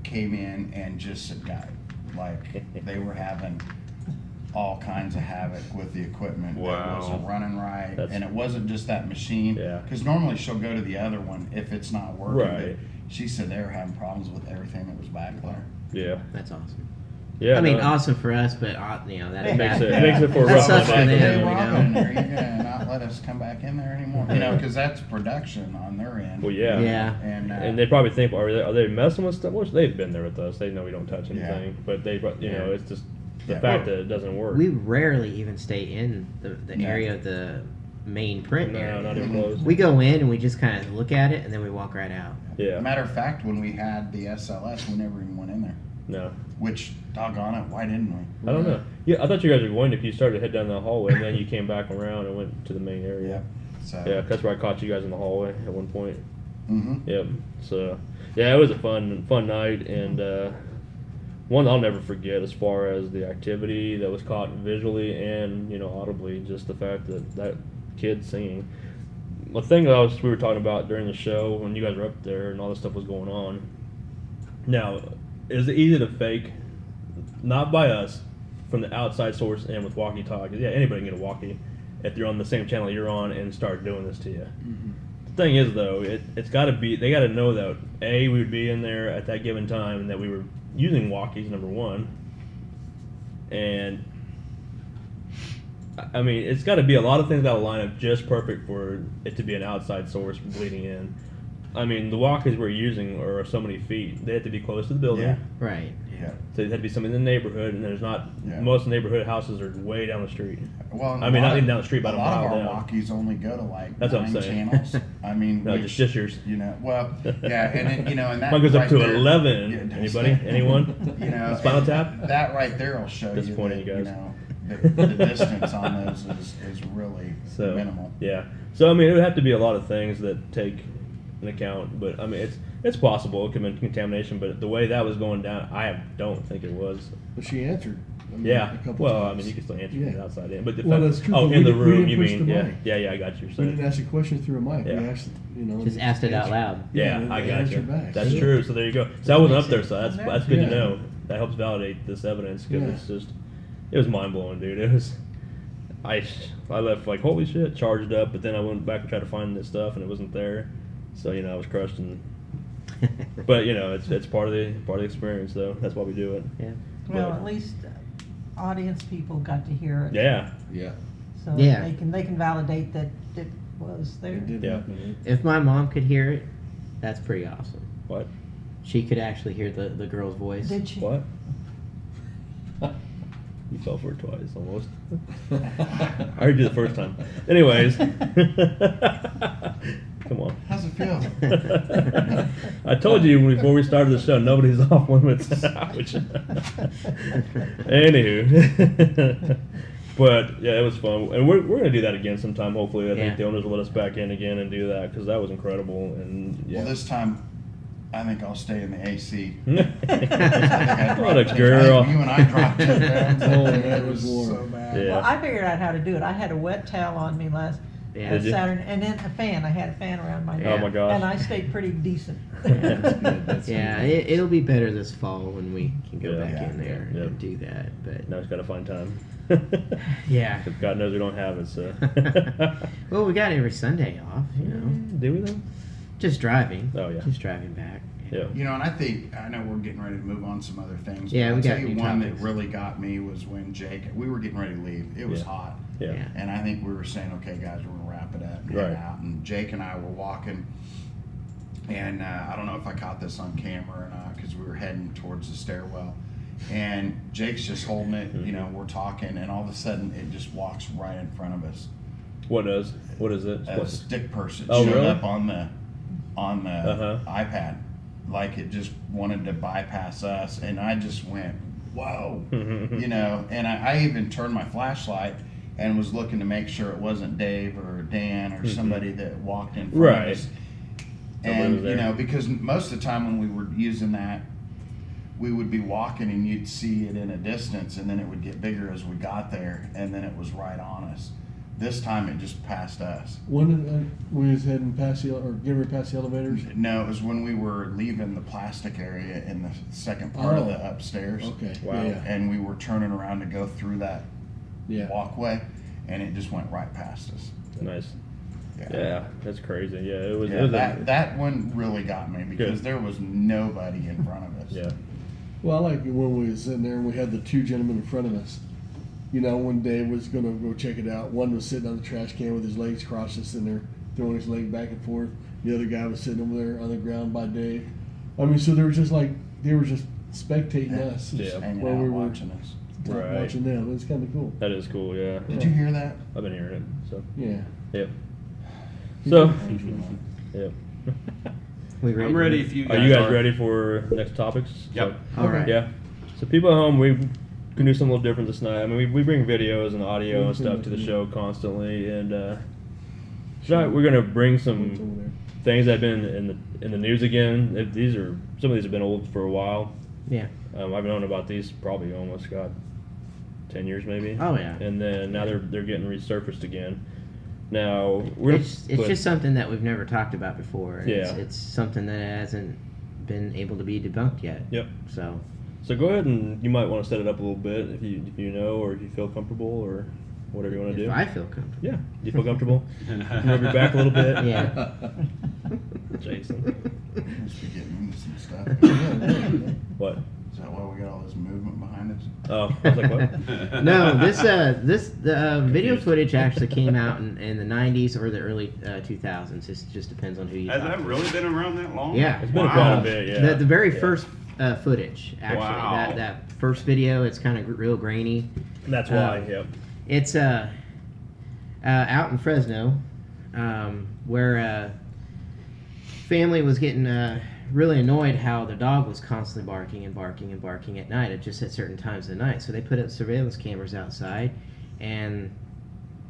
C: came in and just got like they were having all kinds of havoc with the equipment.
A: Wow.
C: It wasn't running right,
E: That's-
C: and it wasn't just that machine.
E: Yeah.
C: Because normally she'll go to the other one if it's not working. but
E: Right.
C: She said they were having problems with everything that was back there.
E: Yeah.
F: That's awesome.
E: Yeah.
F: I mean,
E: no,
F: awesome for us, but that
E: It makes
F: bad.
E: it makes it for a
F: That
E: rough
F: sucks for
E: Monday.
F: them,
C: Hey,
F: you
C: Robin,
F: know.
C: are you gonna not let us come back in there anymore? Because that's production on their end.
E: Well, yeah.
F: Yeah.
C: And
E: they probably think, are they messing with stuff? Well, they've been there with us. They know we don't touch
C: Yeah.
E: anything. But it's just the
C: Yeah.
E: fact that it doesn't work.
F: We rarely even stay in the
C: No.
F: area of the main print
E: No,
F: area.
E: not even
C: Mhm.
E: close.
F: We go in and we just kind of look at it and then we walk right out.
E: Yeah.
C: matter of fact, when we had the SLS, we never even went in there.
E: No.
C: Which, doggone it, why didn't we?
E: I don't know. Yeah, I thought you guys were going to. You started to head down the hallway, and then you came back around and went to the main area.
C: So.
E: Yeah, that's where I caught you guys in the hallway at one point.
C: Mm-hmm.
E: Yep. So, yeah, it was a fun night, and one I'll never forget as far as the activity that was caught visually and audibly. Just the fact that kid singing. The thing that we were talking about during the show when you guys were up there and all this stuff was going on. Now, is it easy to fake? Not by us, from the outside source and with walkie-talkies. Yeah, anybody can get a walkie if you're on the same channel you're on and start doing this to you. The thing is, though, it's got to be, they got to know that, A, we would be in there at that given time and that we were using walkies, number one. And, I mean, it's got to be a lot of things that will line up just perfect for it to be an outside source bleeding in. I mean, the walkways we're using are so many feet. They have to be close to the building.
C: Yeah.
F: Right.
C: Yeah.
E: So it had to be something in the neighborhood, and there's not.
C: Yeah.
E: Most neighborhood houses are way down the street.
C: Well,
E: I mean, not even down the street, but
C: a
E: a
C: lot of
E: mile
C: our
E: down.
C: walkies only go to like
E: That's what I'm
C: 9
E: saying.
C: channels. I mean,
E: No,
C: which,
E: just yours.
C: you know, well, yeah, and then, you know, and that
E: Mine goes up
C: right
E: to
C: there-
E: 11.
C: Yeah,
E: Anybody? Anyone?
C: You know,
E: Spinal
C: and
E: Tap?
C: That right there will show you that,
E: Disappointing, you
C: you
E: guys.
C: know, the distance on those is really
E: So
C: minimal.
E: yeah. So I mean, it would have to be a lot of things that take an account, but I mean, it's possible it could have been contamination, but the way that was going down, I don't think it was.
D: But she answered. I mean,
E: Yeah.
D: a couple
E: Well, I
D: times.
E: mean, you can still answer
D: Yeah.
E: it outside in, but the
D: Well,
E: fact-
D: that's true,
E: oh,
D: but
E: in
D: we
E: the
D: didn't- we
E: room,
D: didn't
E: you
D: push
E: mean?
D: the
E: Yeah.
D: mic.
E: Yeah. I got you.
D: We didn't ask a question through a mic.
E: Yeah.
D: We asked, you know.
F: Just asked it out loud.
E: Yeah,
D: and
E: I
D: they
E: got you.
D: answered back.
E: That's
D: So-
E: true. So there you go. So I wasn't up there, so
G: Yeah.
E: that's good
D: Yeah.
E: to know. That helps validate this evidence because
D: Yeah.
E: it's just, it was mind blowing, dude. It was, I left like holy shit, charged up, but then I went back and tried to find this stuff and it wasn't there, so you know I was crushed and. But you know it's part of the experience though. That's why we do it.
F: Yeah.
G: Well,
E: But-
G: at least audience people got to hear it.
E: Yeah.
D: Yeah.
G: So
F: Yeah.
G: they can validate that it was there.
D: It did
E: Yeah.
D: happen.
F: If my mom could hear it, that's pretty awesome.
E: What?
F: She could actually hear the girl's voice.
G: Did she?
E: What? You fell for it twice almost. I heard you the first time. Anyways. Come on.
C: How's it feel?
E: I told you before we started the show, nobody's off limits. Ouch. Anywho. But yeah, it was fun, and we're gonna do that again sometime. Hopefully, I
F: Yeah.
E: think the owners will let us back in again and do that because that was incredible. And yeah,
C: Well, this time, I think I'll stay in the AC.
E: what a
C: You
E: girl.
C: and I dropped it down.
D: Oh,
C: It
D: that
C: was
D: was warm.
C: so bad.
E: Yeah.
G: Well, I figured out how to do it. I had a wet towel on me last
F: Yeah.
E: Did you?
G: Saturday, and then a fan. I had a fan around my neck.
E: Oh my gosh.
G: And I stayed pretty decent.
F: Yeah, it'll be better this fall when we can go
E: Yeah.
F: back
C: Yeah.
F: in there
E: Yeah.
F: and do that. But
E: Now it's gotta find time.
F: yeah.
E: God knows we don't have it, so.
F: Well, we got every Sunday off, you know.
E: Do we though?
F: Just driving.
E: Oh, yeah.
F: Just driving back.
E: Yeah.
C: You know, and I know we're getting ready to move on to some other things.
F: Yeah,
C: but
F: we
C: I'll
F: got
C: tell you
F: new
C: one
F: topics.
C: that really got me was when Jake, we were getting ready to leave. It was
E: Yeah.
C: hot.
E: Yeah.
F: Yeah.
C: And I think we were saying, okay, guys, we're gonna wrap it up and
E: Right.
C: head out. And Jake and I were walking, and I don't know if I caught this on camera or not because we were heading towards the stairwell. And Jake's just holding it, you know, we're talking, and all of a sudden it just walks right in front of us.
E: What is it?
C: A
E: What's-
C: stick person
E: Oh,
C: showed
E: really?
C: up on the
E: Uh-huh.
C: iPad, like it just wanted to bypass us, and I just went, whoa, you know. And I even turned my flashlight and was looking to make sure it wasn't Dave or Dan or somebody that walked in front
E: Right.
C: of us.
E: Somebody
C: And
E: was
C: you
E: there.
C: know, because most of the time when we were using that, we would be walking and you'd see it in a distance, and then it would get bigger as we got there, and then it was right on us. This time it just passed us.
D: When we was heading past or getting ready past the elevators.
C: No, it was when we were leaving the plastic area in the second part of
D: Oh.
C: the upstairs.
D: Okay.
E: Wow.
D: Yeah.
C: And we were turning around to go through that
D: Yeah.
C: walkway, and it just went right past us.
E: Nice. Yeah, that's crazy. Yeah, it was.
C: Yeah,
E: it was
C: that one really got me because
E: Good.
C: there was nobody in front of us.
E: yeah.
D: Well, I like it when we was sitting there and we had the two gentlemen in front of us. You know, when Dave was gonna go check it out, one was sitting on the trash can with his legs crossed, just sitting there throwing his leg back and forth. The other guy was sitting over there on the ground by Dave. I mean, so they were just like they were just spectating us.
E: Yeah.
C: Just hanging
D: While
C: out
D: we were
C: watching us.
E: Right.
D: watching them. It was kind of cool.
E: That is cool. Yeah.
C: Did you hear that?
E: I've been hearing it. So.
D: Yeah.
E: Yep. So. Yep.
F: We ready?
B: I'm ready if you
E: Are
B: guys
E: you guys ready for next topics?
B: Yep.
E: So-
F: All right.
E: Yeah. So people at home, we can do something a little different this night. I mean, we bring videos and audio and stuff to the show constantly, and tonight we're gonna bring
D: It's
E: some
D: over there.
E: things that have been in the news again. These are some of these have been old for a while.
F: Yeah.
E: I've known about these probably almost 10 years maybe.
F: Oh, yeah.
E: And then now they're getting resurfaced again. Now we're gonna
F: It's
E: put-
F: just something that we've never talked about before.
E: Yeah.
F: It's something that hasn't been able to be debunked yet.
E: Yep.
F: So
E: So go ahead and you might want to set it up a little bit if you know or if you feel comfortable or whatever you want to
F: if
E: do.
F: I feel comfortable.
E: Yeah. Do you feel comfortable? Rub your back a little bit.
F: Yeah.
E: Jason.
C: Must be getting into some stuff.
E: What?
C: Is that why we got all this movement behind us?
E: Oh, I was like, what?
F: No, this video footage actually came out in the 90s or the early 2000s. It just depends on who you
B: Has
F: talk
B: that
F: to.
B: really been around that long?
F: Yeah.
E: It's been
B: Wow.
E: quite a bit, yeah.
F: The very
E: Yeah.
F: first footage, actually,
B: Wow.
F: that first video, it's kind of real grainy.
E: That's why,
F: Um,
E: yep.
F: It's out in Fresno, where family was getting really annoyed how the dog was constantly barking and barking and barking at night, at just at certain times of the night. So they put up surveillance cameras outside, and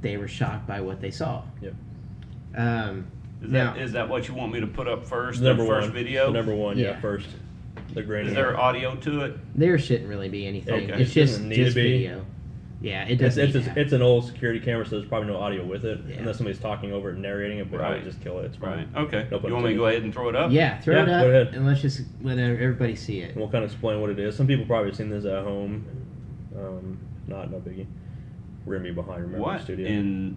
F: they were shocked by what they saw.
E: Yep.
F: Now,
B: Is that what you want me to put up first?
E: Number
B: the first
E: one.
B: video?
E: The number one, yeah,
F: Yeah.
E: first. The grainy.
B: Is there audio to it?
F: there shouldn't really be anything.
B: Okay.
F: It's
E: It
F: just
E: doesn't need to be.
F: video. Yeah, it
E: It's,
F: doesn't.
E: it's,
F: need to have-
E: it's an old security camera, so there's probably no audio with it,
F: Yeah.
E: unless somebody's talking over it and narrating it, but I
B: Right.
E: would just kill it. It's fine.
B: Right. Okay.
E: No pun
B: You want me to
E: intended.
B: go ahead and throw it up?
F: Yeah, throw
E: Yeah,
F: it up,
E: go ahead.
F: and let's just let everybody see it.
E: And we'll kind of explain what it is. Some people probably have seen this at home. No biggie. We're going to be behind, remember, the
B: What?
E: studio.
B: And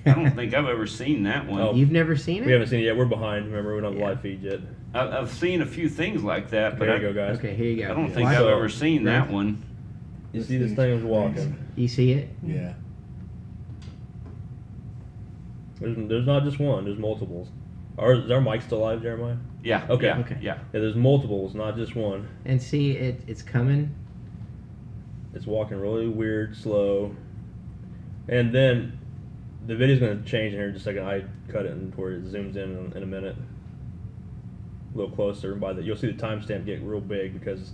B: I don't think I've ever seen that one.
E: Oh.
F: You've never seen it?
E: We haven't seen it yet. We're behind. Remember, we don't have
F: Yeah.
E: live feed yet.
B: I've seen a few things like that, but
E: There
B: I,
E: you go, guys.
F: Okay, here you go.
B: I don't think
F: Watch
B: I've
F: it.
B: ever seen that one.
E: You see this thing was walking.
F: You see it?
C: Yeah.
E: There's not just one. There's multiples. Is our mic still live, Jeremiah?
B: Yeah.
E: Okay.
B: Yeah.
F: Okay.
B: Yeah.
E: Yeah, there's multiples, not just one.
F: And see, it's coming.
E: It's walking really weird, slow. And then the video's going to change in here in just a second. I cut it and where it zooms in a minute. A little closer. And you'll see the timestamp get real big because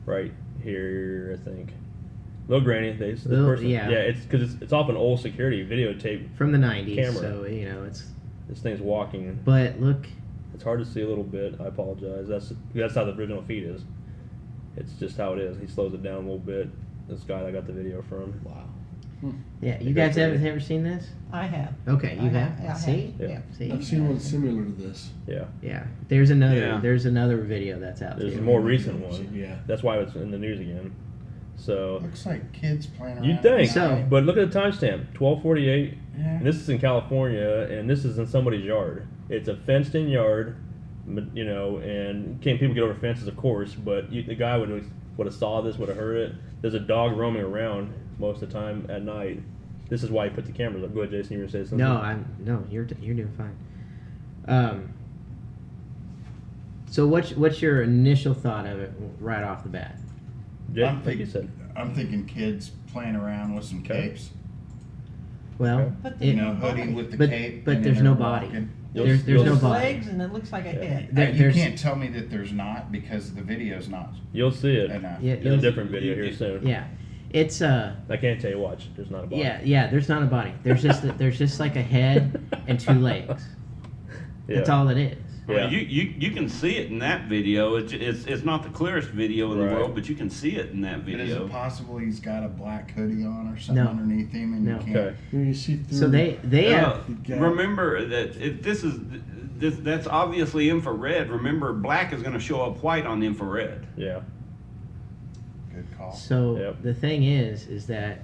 E: right here, I think. A little grainy.
F: Yeah.
E: Yeah, it's because it's off an old security videotape.
F: From the 90s,
E: Camera.
F: so, you know, it's...
E: This thing's walking.
F: But look,
E: It's hard to see a little bit. I apologize. That's how the original feed is. It's just how it is. He slows it down a little bit. This guy I got the video from.
C: Wow.
F: yeah, you
E: It
F: guys
E: goes
F: ever,
E: crazy.
F: ever seen this?
G: I have.
F: Okay, you
G: I
F: have?
G: have, I
F: See?
E: have, yeah.
F: See?
D: I've seen one similar to this.
E: Yeah.
F: Yeah. There's another
B: Yeah.
F: There's another video that's out
E: There's
F: there.
E: a more recent one.
D: Yeah.
E: That's why it's in the news again. So
C: Looks like kids playing around.
E: you'd think,
F: So-
C: at night.
E: but look at the timestamp, 12:48.
C: Yeah.
E: And this is in California, and this is in somebody's yard. It's a fenced-in yard, you know, and people get over fences, of course, but the guy would have saw this, would have heard it. There's a dog roaming around most of the time at night. This is why he put the cameras up. Go ahead, Jason. You were saying something.
F: No, you're doing fine. So what's your initial thought of it right off the bat?
E: Jake,
C: I'm
E: like you said.
C: I'm thinking kids playing around with some
E: Okay.
C: capes.
F: Well,
E: Okay.
G: But
F: it-
C: You know, hoodie with the
F: But-
C: cape.
F: but
C: and
F: there's
C: then
F: no
C: they're
F: body.
C: walking.
F: there's
E: You'll-
F: no
G: There's
F: body.
G: legs and it looks like a head.
F: There-
C: You
F: there's-
C: can't tell me that there's not because the video's not
E: You'll see it
C: enough.
F: Yeah,
E: in a different video here soon.
F: Yeah, it's
E: I can't tell you. Watch. There's not a body.
F: yeah. There's not a body. There's just like a head and two legs.
E: Yeah.
F: That's all it is.
B: I
E: Yeah.
B: mean, you can see it in that video. It's not the clearest video in
E: Right.
B: the world, but you can see it in that
C: But is
B: video.
C: it possible he's got a black hoodie on or something
F: No.
C: underneath him and
F: No.
C: you can't?
E: Okay.
D: You see through.
F: So they
B: Yeah,
F: have
B: remember that that's obviously infrared. Remember, black is going to show up white on infrared.
E: Yeah.
C: Good call.
F: so
E: Yep.
F: the thing is that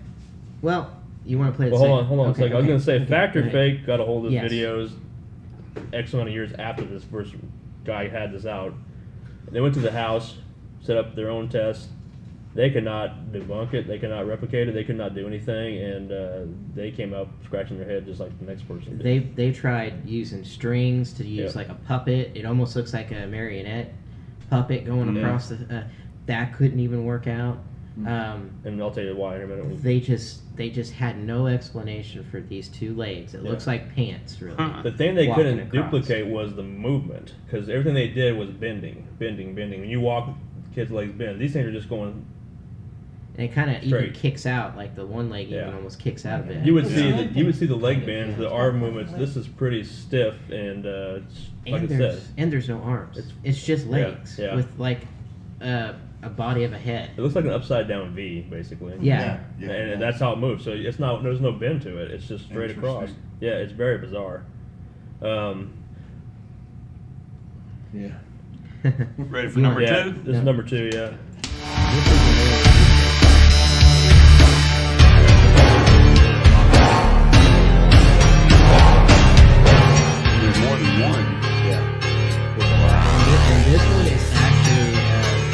F: well, you want to play the
E: Well, hold on a
F: Okay,
E: second. I was
F: okay,
E: going to say,
F: okay,
E: Factor
F: go ahead.
E: Fake got a hold of this
F: Yes.
E: videos X amount of years after this first guy had this out. They went to the house, set up their own test. They could not debunk it. They could not replicate it. They could not do anything, and they came up scratching their head just like the next person did.
F: They tried using strings to use
E: Yeah.
F: like a puppet. It almost looks like a marionette puppet going
B: Yeah.
F: across the. That couldn't even work out.
E: And I'll tell you why in a minute.
F: They just had no explanation for these two legs. It looks like pants, really.
B: Huh.
E: The thing they
F: Walking
E: couldn't
F: across.
E: duplicate was the movement, because everything they did was bending. When you walk, kids' legs bend. These things are just going.
F: And it kind of even
E: Straight.
F: kicks out, like the one leg
E: Yeah.
F: even almost kicks out a bit.
E: You would
G: Yeah.
E: see the leg
F: Yeah.
E: bends, the arm movements. This is pretty stiff, and like I said,
F: and there's no arms. It's just
E: Yeah,
F: legs
E: yeah.
F: with like a body of a head.
E: it looks like an upside down V, basically.
F: Yeah.
E: And that's how it moves. So it's not. There's no bend to it. It's just straight across.
C: Interesting.
E: Yeah, it's very bizarre.
D: Yeah.
B: Ready for
F: You
B: number
F: want-
E: Yeah,
B: two?
E: this is number 2. Yeah.
B: There's more than one.
E: Yeah.
F: And this one is actually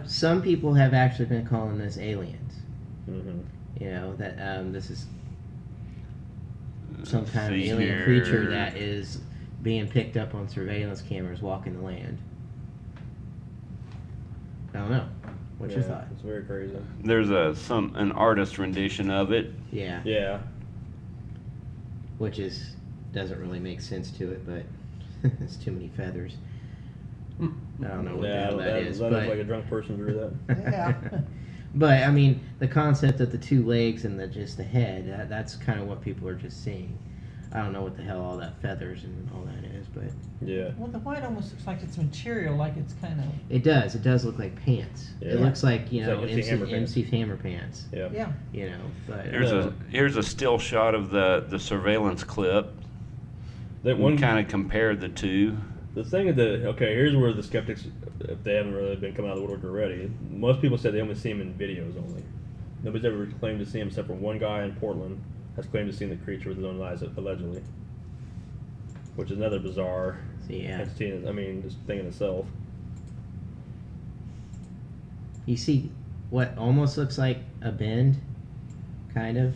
F: some people have actually been calling this aliens.
E: Mm-hmm.
F: You know that this is some kind of
B: See
F: alien
B: here.
F: creature that is being picked up on surveillance cameras walking the land. I don't know. What's your thought?
E: It's very crazy.
B: There's an artist rendition of it.
F: Yeah,
E: Yeah.
F: which doesn't really make sense to it, but it's too many feathers. I don't know what the
E: Yeah,
F: hell that is,
E: that
F: but
E: looks like a drunk person drew that.
G: Yeah.
F: but I mean, the concept of the two legs and just the head, that's kind of what people are just seeing. I don't know what the hell all that feathers and all that is, but
E: Yeah.
G: Well, the white almost looks like it's material, like it's kind of,
F: it does look like pants. It
E: Yeah.
F: looks like,
E: It's like MC Hammer pants.
F: MC Hammer pants,
E: Yeah.
G: yeah.
F: you know, but
B: Here's a still shot of the surveillance clip.
E: That
B: One
E: one
B: kind of compared the two.
E: The thing that okay, here's where the skeptics, if they haven't really been coming out of the woodwork already, most people say they only see him in videos only. Nobody's ever claimed to see him except for one guy in Portland has claimed to see the creature with his own eyes, allegedly. Which is another bizarre
F: yeah.
E: entity. I mean, just thing in itself.
F: You see what almost looks like a bend, kind of.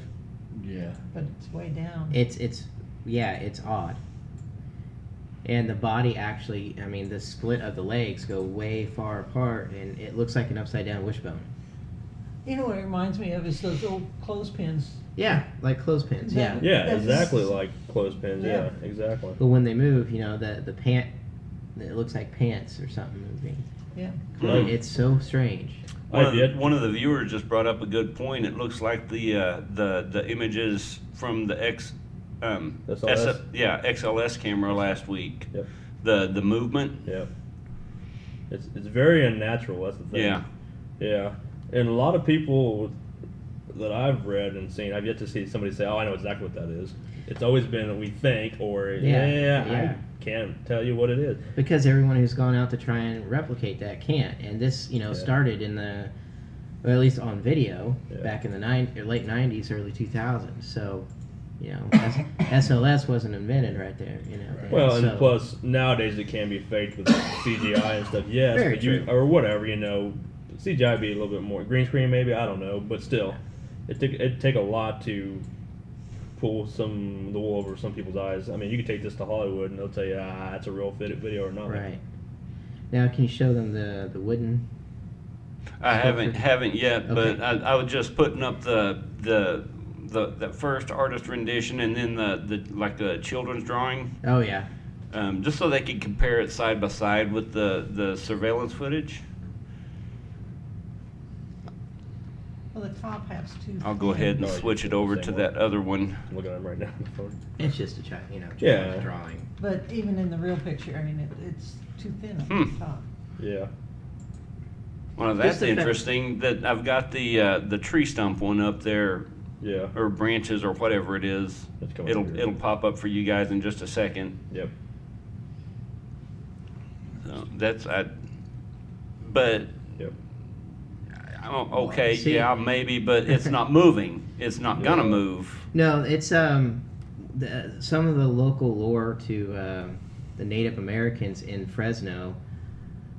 D: Yeah.
G: But it's way down.
F: It's odd. And the body actually, I mean, the split of the legs go way far apart, and it looks like an upside down wishbone.
G: You know what it reminds me of is those old clothespins.
F: Yeah, like clothespins. Yeah.
G: That-
E: Yeah,
G: That's-
E: exactly like clothespins.
G: Yeah.
E: Yeah, exactly.
F: But when they move, you know, the pant, it looks like pants or something moving.
G: Yeah.
B: Hmm.
F: It's so strange.
B: One of the viewers just brought up a good point. It looks like the images from the
E: SLS?
B: XLS camera last week.
E: Yep.
B: The movement.
E: Yeah. It's very unnatural. That's the thing.
B: Yeah.
E: Yeah, and a lot of people that I've read and seen, I've yet to see somebody say, "Oh, I know exactly what that is." It's always been we think, or
F: Yeah.
E: I can't tell you what it is.
F: Because everyone who's gone out to try and replicate that can't. And this, you know,
E: Yeah.
F: started in or at least on video,
E: Yeah.
F: back in the late 90s, early 2000s. So, you know, SLS wasn't invented right there, you know. then.
E: Well, and
F: So-
E: plus nowadays it can be faked with CGI and stuff. Yes,
F: Very
E: but you
F: true.
E: or whatever, you know, CGI would be a little bit more green screen maybe. I don't know, but still, it'd take a lot to pull the wool over some people's eyes. I mean, you could take this to Hollywood and they'll tell you, it's a real video or not.
F: Right. Now, can you show them the wooden?
B: I haven't yet, but
F: Okay.
B: I was just putting up the first artist rendition and then the children's drawing,
F: Oh, yeah.
B: just so they could compare it side by side with the surveillance footage.
G: Well, the top half's too.
B: I'll go ahead and
E: No,
B: switch it
E: the
B: over
E: same
B: to
E: one.
B: that other one.
E: I'm looking at them right now on the phone.
F: It's just a
E: Yeah.
F: children's drawing.
G: But even in the real picture, I mean, it's too thin at
B: Hmm.
G: the top.
E: Yeah.
B: Well,
F: Just
B: that's
F: the fact-
B: interesting. That I've got the tree stump one up there,
E: Yeah.
B: or branches or whatever it is.
E: That's coming
B: It'll
E: through.
B: it'll pop up for you guys in just a second.
E: Yep.
B: So but
E: Yep.
B: okay,
F: See-
B: yeah, maybe, but it's not moving. It's not gonna
E: Yeah.
B: move.
F: No, it's some of the local lore to the Native Americans in Fresno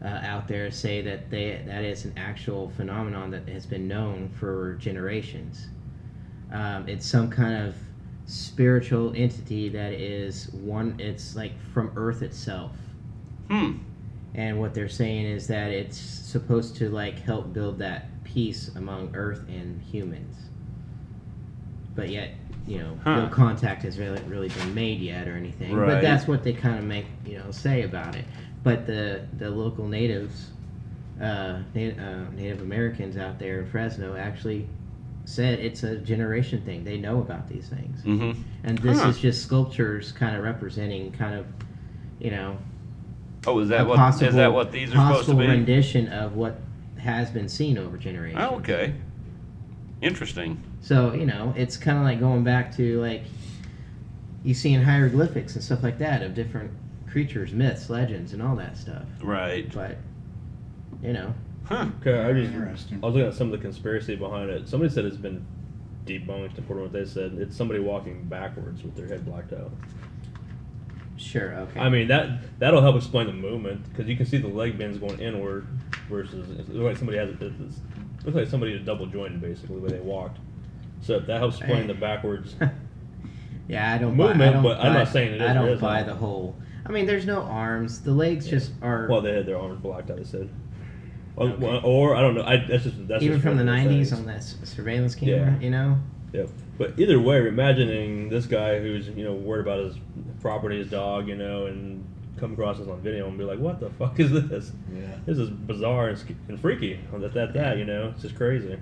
F: out there say that that is an actual phenomenon that has been known for generations. It's some kind of spiritual entity that is it's like from Earth itself. And what they're saying is that it's supposed to like help build that peace among Earth and humans. But yet, you know, no contact has really been made yet or anything. But
B: Right.
F: that's what they kind of say about it. But the local natives, Native Americans out there in Fresno actually said it's a generation thing. They know about these things.
B: Mm-hmm.
F: And this is just sculptures kind of representing you know,
B: Oh, is
F: a
B: that what these are supposed to
F: possible
B: be?
F: rendition of what has been seen over generations.
B: Oh, okay. Interesting.
F: So, you know, it's kind of like going back to like you seeing hieroglyphics and stuff like that of different creatures, myths, legends, and all that stuff.
B: Right.
F: But, you know,
B: Huh.
E: Okay, I was
C: Interesting.
E: looking at some of the conspiracy behind it. Somebody said it's been debunked according to what they said. It's somebody walking backwards with their head blacked out.
F: sure, okay.
E: I mean that'll help explain the movement because you can see the leg bends going inward, versus it looks like somebody has it looks like somebody is double jointed basically the way they walked. So that helps explain the backwards.
F: Yeah, I don't
E: movement,
F: buy, I don't
E: but I'm
F: buy-
E: not saying it is
F: I
E: or
F: don't
E: isn't.
F: buy the whole. I mean, there's no arms. The legs just are.
E: Well, they had their arms blacked out. They said, well,
F: Okay.
E: or I don't know. That's
F: even
E: just
F: from the
E: one of
F: '90s
E: things.
F: on that surveillance camera,
E: Yeah.
F: you know.
E: Yep. But either way, imagining this guy who's worried about his property, his dog, and come across this on video and be like, "What the fuck is this?
D: Yeah.
E: This is bizarre and freaky." It's just crazy.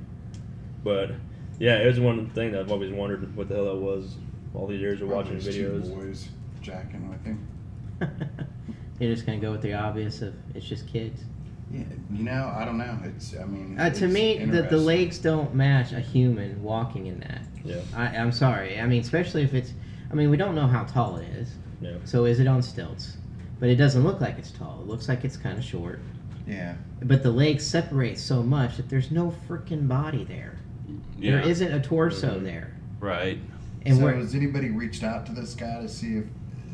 E: But yeah, it was one thing that I've always wondered what the hell that was. All these years of watching
C: Those
E: videos.
C: Two boys jacking with him.
F: You're just gonna go with the obvious of it's just kids.
C: Yeah, I don't know. I mean,
F: To
C: it's
F: me, the
C: interesting.
F: legs don't match a human walking in that.
E: Yeah.
F: I'm sorry. I mean, especially if it's. I mean, we don't know how tall it is.
E: Yeah.
F: So is it on stilts? But it doesn't look like it's tall. It looks like it's kind of short.
C: Yeah.
F: But the legs separate so much that there's no freaking body there.
B: Yeah.
F: There isn't a torso
E: Mhm.
F: there.
B: Right.
F: And
C: so
F: we're,
C: has anybody reached out to this guy to see if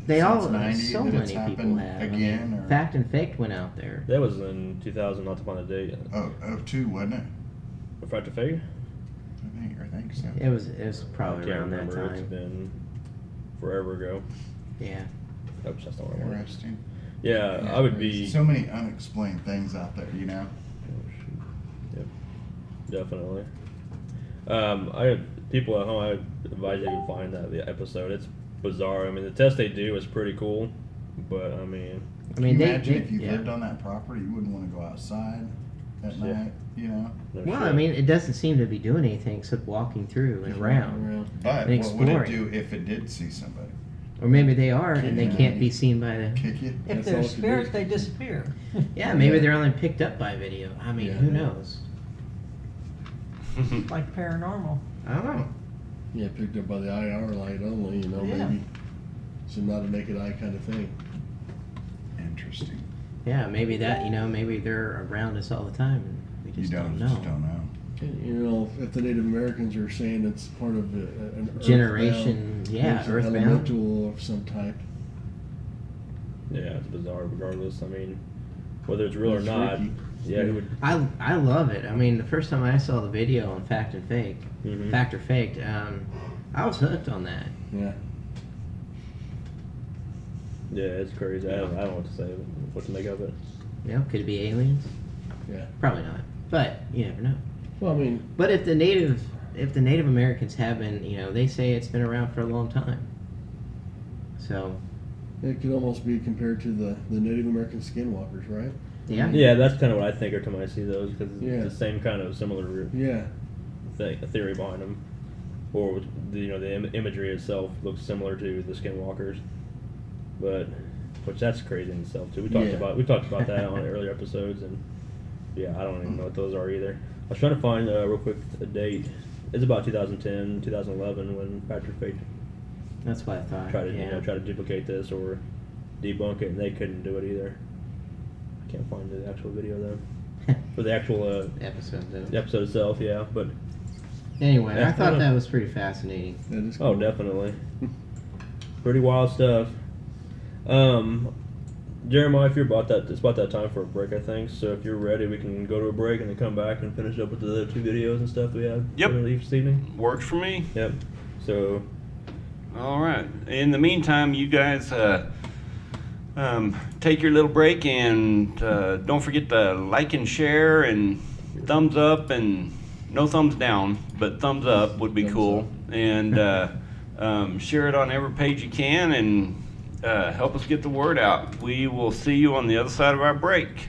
F: they
C: since
F: all
C: 90
F: so
C: that
F: many
C: it's
F: people
C: happened
F: have. I
C: again?
F: mean,
C: Or
F: Fact and Faked went out there.
E: That was in 2000, not to find a date.
C: oh, 02, wasn't it?
E: A Fact or Fake?
C: I think so.
F: It was
E: I
F: probably
E: can't
F: around that
E: remember. It's
F: time.
E: been forever ago.
F: Yeah.
E: Oops, that's not what I wanted.
C: Interesting.
E: Yeah,
C: Yeah,
E: I would be.
C: so many unexplained things out there,
E: Oh, shoot. Yep, definitely. I have people at home. I advise you to find the episode. It's bizarre. I mean, the test they do is pretty cool, but I mean,
F: I mean,
C: Can you
F: they,
C: imagine
F: they
C: if you
F: yeah.
C: lived on that property, you wouldn't want to go outside at
E: Yeah.
C: night,
E: no
F: Well,
E: shit.
F: I mean, it doesn't seem to be doing anything except walking through and around.
C: But
F: And
C: what would it
F: exploring.
C: do if it did see somebody?
F: Or maybe they are and they
C: Yeah.
F: can't be seen by the.
C: Kick you?
G: If
D: That's
G: they're
D: all it could
G: spirits,
D: be.
G: they disappear.
F: Yeah, maybe they're only picked up by video. I mean,
D: Yeah.
F: who knows?
G: Like paranormal.
F: I don't know.
D: Yeah, picked up by the IR light only,
G: Yeah.
D: maybe. So not a naked eye kind of thing.
C: Interesting.
F: Yeah, maybe that, maybe they're around us all the time and we
C: You
F: just don't know.
C: just don't know.
D: If the Native Americans are saying it's part of an
F: Generation,
D: earthbound,
F: yeah,
D: there's an
F: earthbound.
D: elemental of some type.
E: yeah, it's bizarre. Regardless, I mean, whether it's real or
D: It's
E: not,
D: freaky.
E: yeah, who would?
F: I love it. I mean, the first time I saw the video on Fact and Fake,
E: Mhm.
F: Fact or Faked, I was hooked on that.
D: Yeah.
E: Yeah, it's crazy. I don't know what to say, what to make of it.
F: Could it be aliens?
D: Yeah.
F: Probably not. But you never know.
D: Well, I mean,
F: But if the Native Americans have been, they say it's been around for a long time. So,
D: it could almost be compared to the Native American skinwalkers, right?
F: yeah.
E: Yeah, that's kind of what I think every time I see those because
D: Yeah.
E: it's the same kind of similar
D: Yeah.
E: theory behind them, or the imagery itself looks similar to the skinwalkers, but which that's crazy in itself too. We talked about that on earlier episodes, and yeah, I don't even know what those are either. I was trying to find real quick a date. It's about 2010, 2011 when Patrick Fate
F: That's what I thought.
E: tried to
F: yeah.
E: try to duplicate this or debunk it, and they couldn't do it either. I can't find the actual video though, for the actual
F: Episode though.
E: the episode itself. Yeah, but
F: Anyway,
E: Yeah,
F: I thought
E: I
F: that was pretty fascinating.
D: That is
E: oh,
D: cool.
E: definitely. Pretty wild stuff. Jeremiah, if you're it's about that time for a break, I think. So if you're ready, we can go to a break and then come back and finish up with the other two videos and stuff we have.
B: Yep.
E: for this evening.
B: Works for me.
E: Yep. So
B: All right. In the meantime, you guys take your little break and don't forget to like and share and thumbs up and no thumbs down, but thumbs up would be
D: Thumbs
B: cool.
D: up.
B: And share it on every page you can and help us get the word out. We will see you on the other side of our break.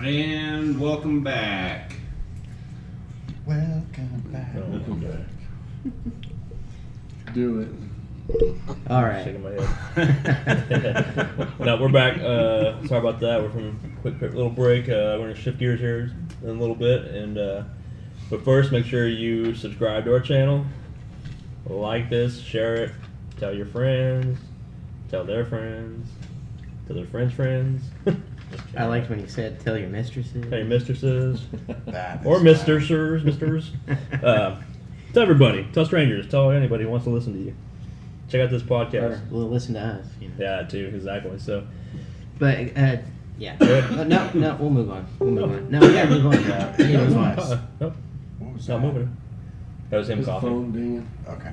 B: And welcome back.
C: Welcome back.
E: Oh,
D: Do it.
F: All right.
E: Shaking my head. No, we're back. Sorry about that. We're from a quick little break. We're gonna shift gears here in a little bit, and but first, make sure you subscribe to our channel, like this, share it, tell your friends, tell their friends, tell their friends' friends.
F: I liked when you said, "Tell your mistresses."
E: Tell your mistresses
C: That is
E: or
C: bad.
E: misters. Tell everybody. Tell strangers. Tell anybody who wants to listen to you. Check out this podcast.
F: Or, well, listen to us. You know.
E: Yeah, too. Exactly. So.
F: But yeah. No, we'll move on. We'll move on. No, we gotta move on. We gotta move on.
E: Nope.
C: What was
E: Not
C: that?
E: moving. That was him
D: His
E: coughing.
D: phone dinging.
C: Okay.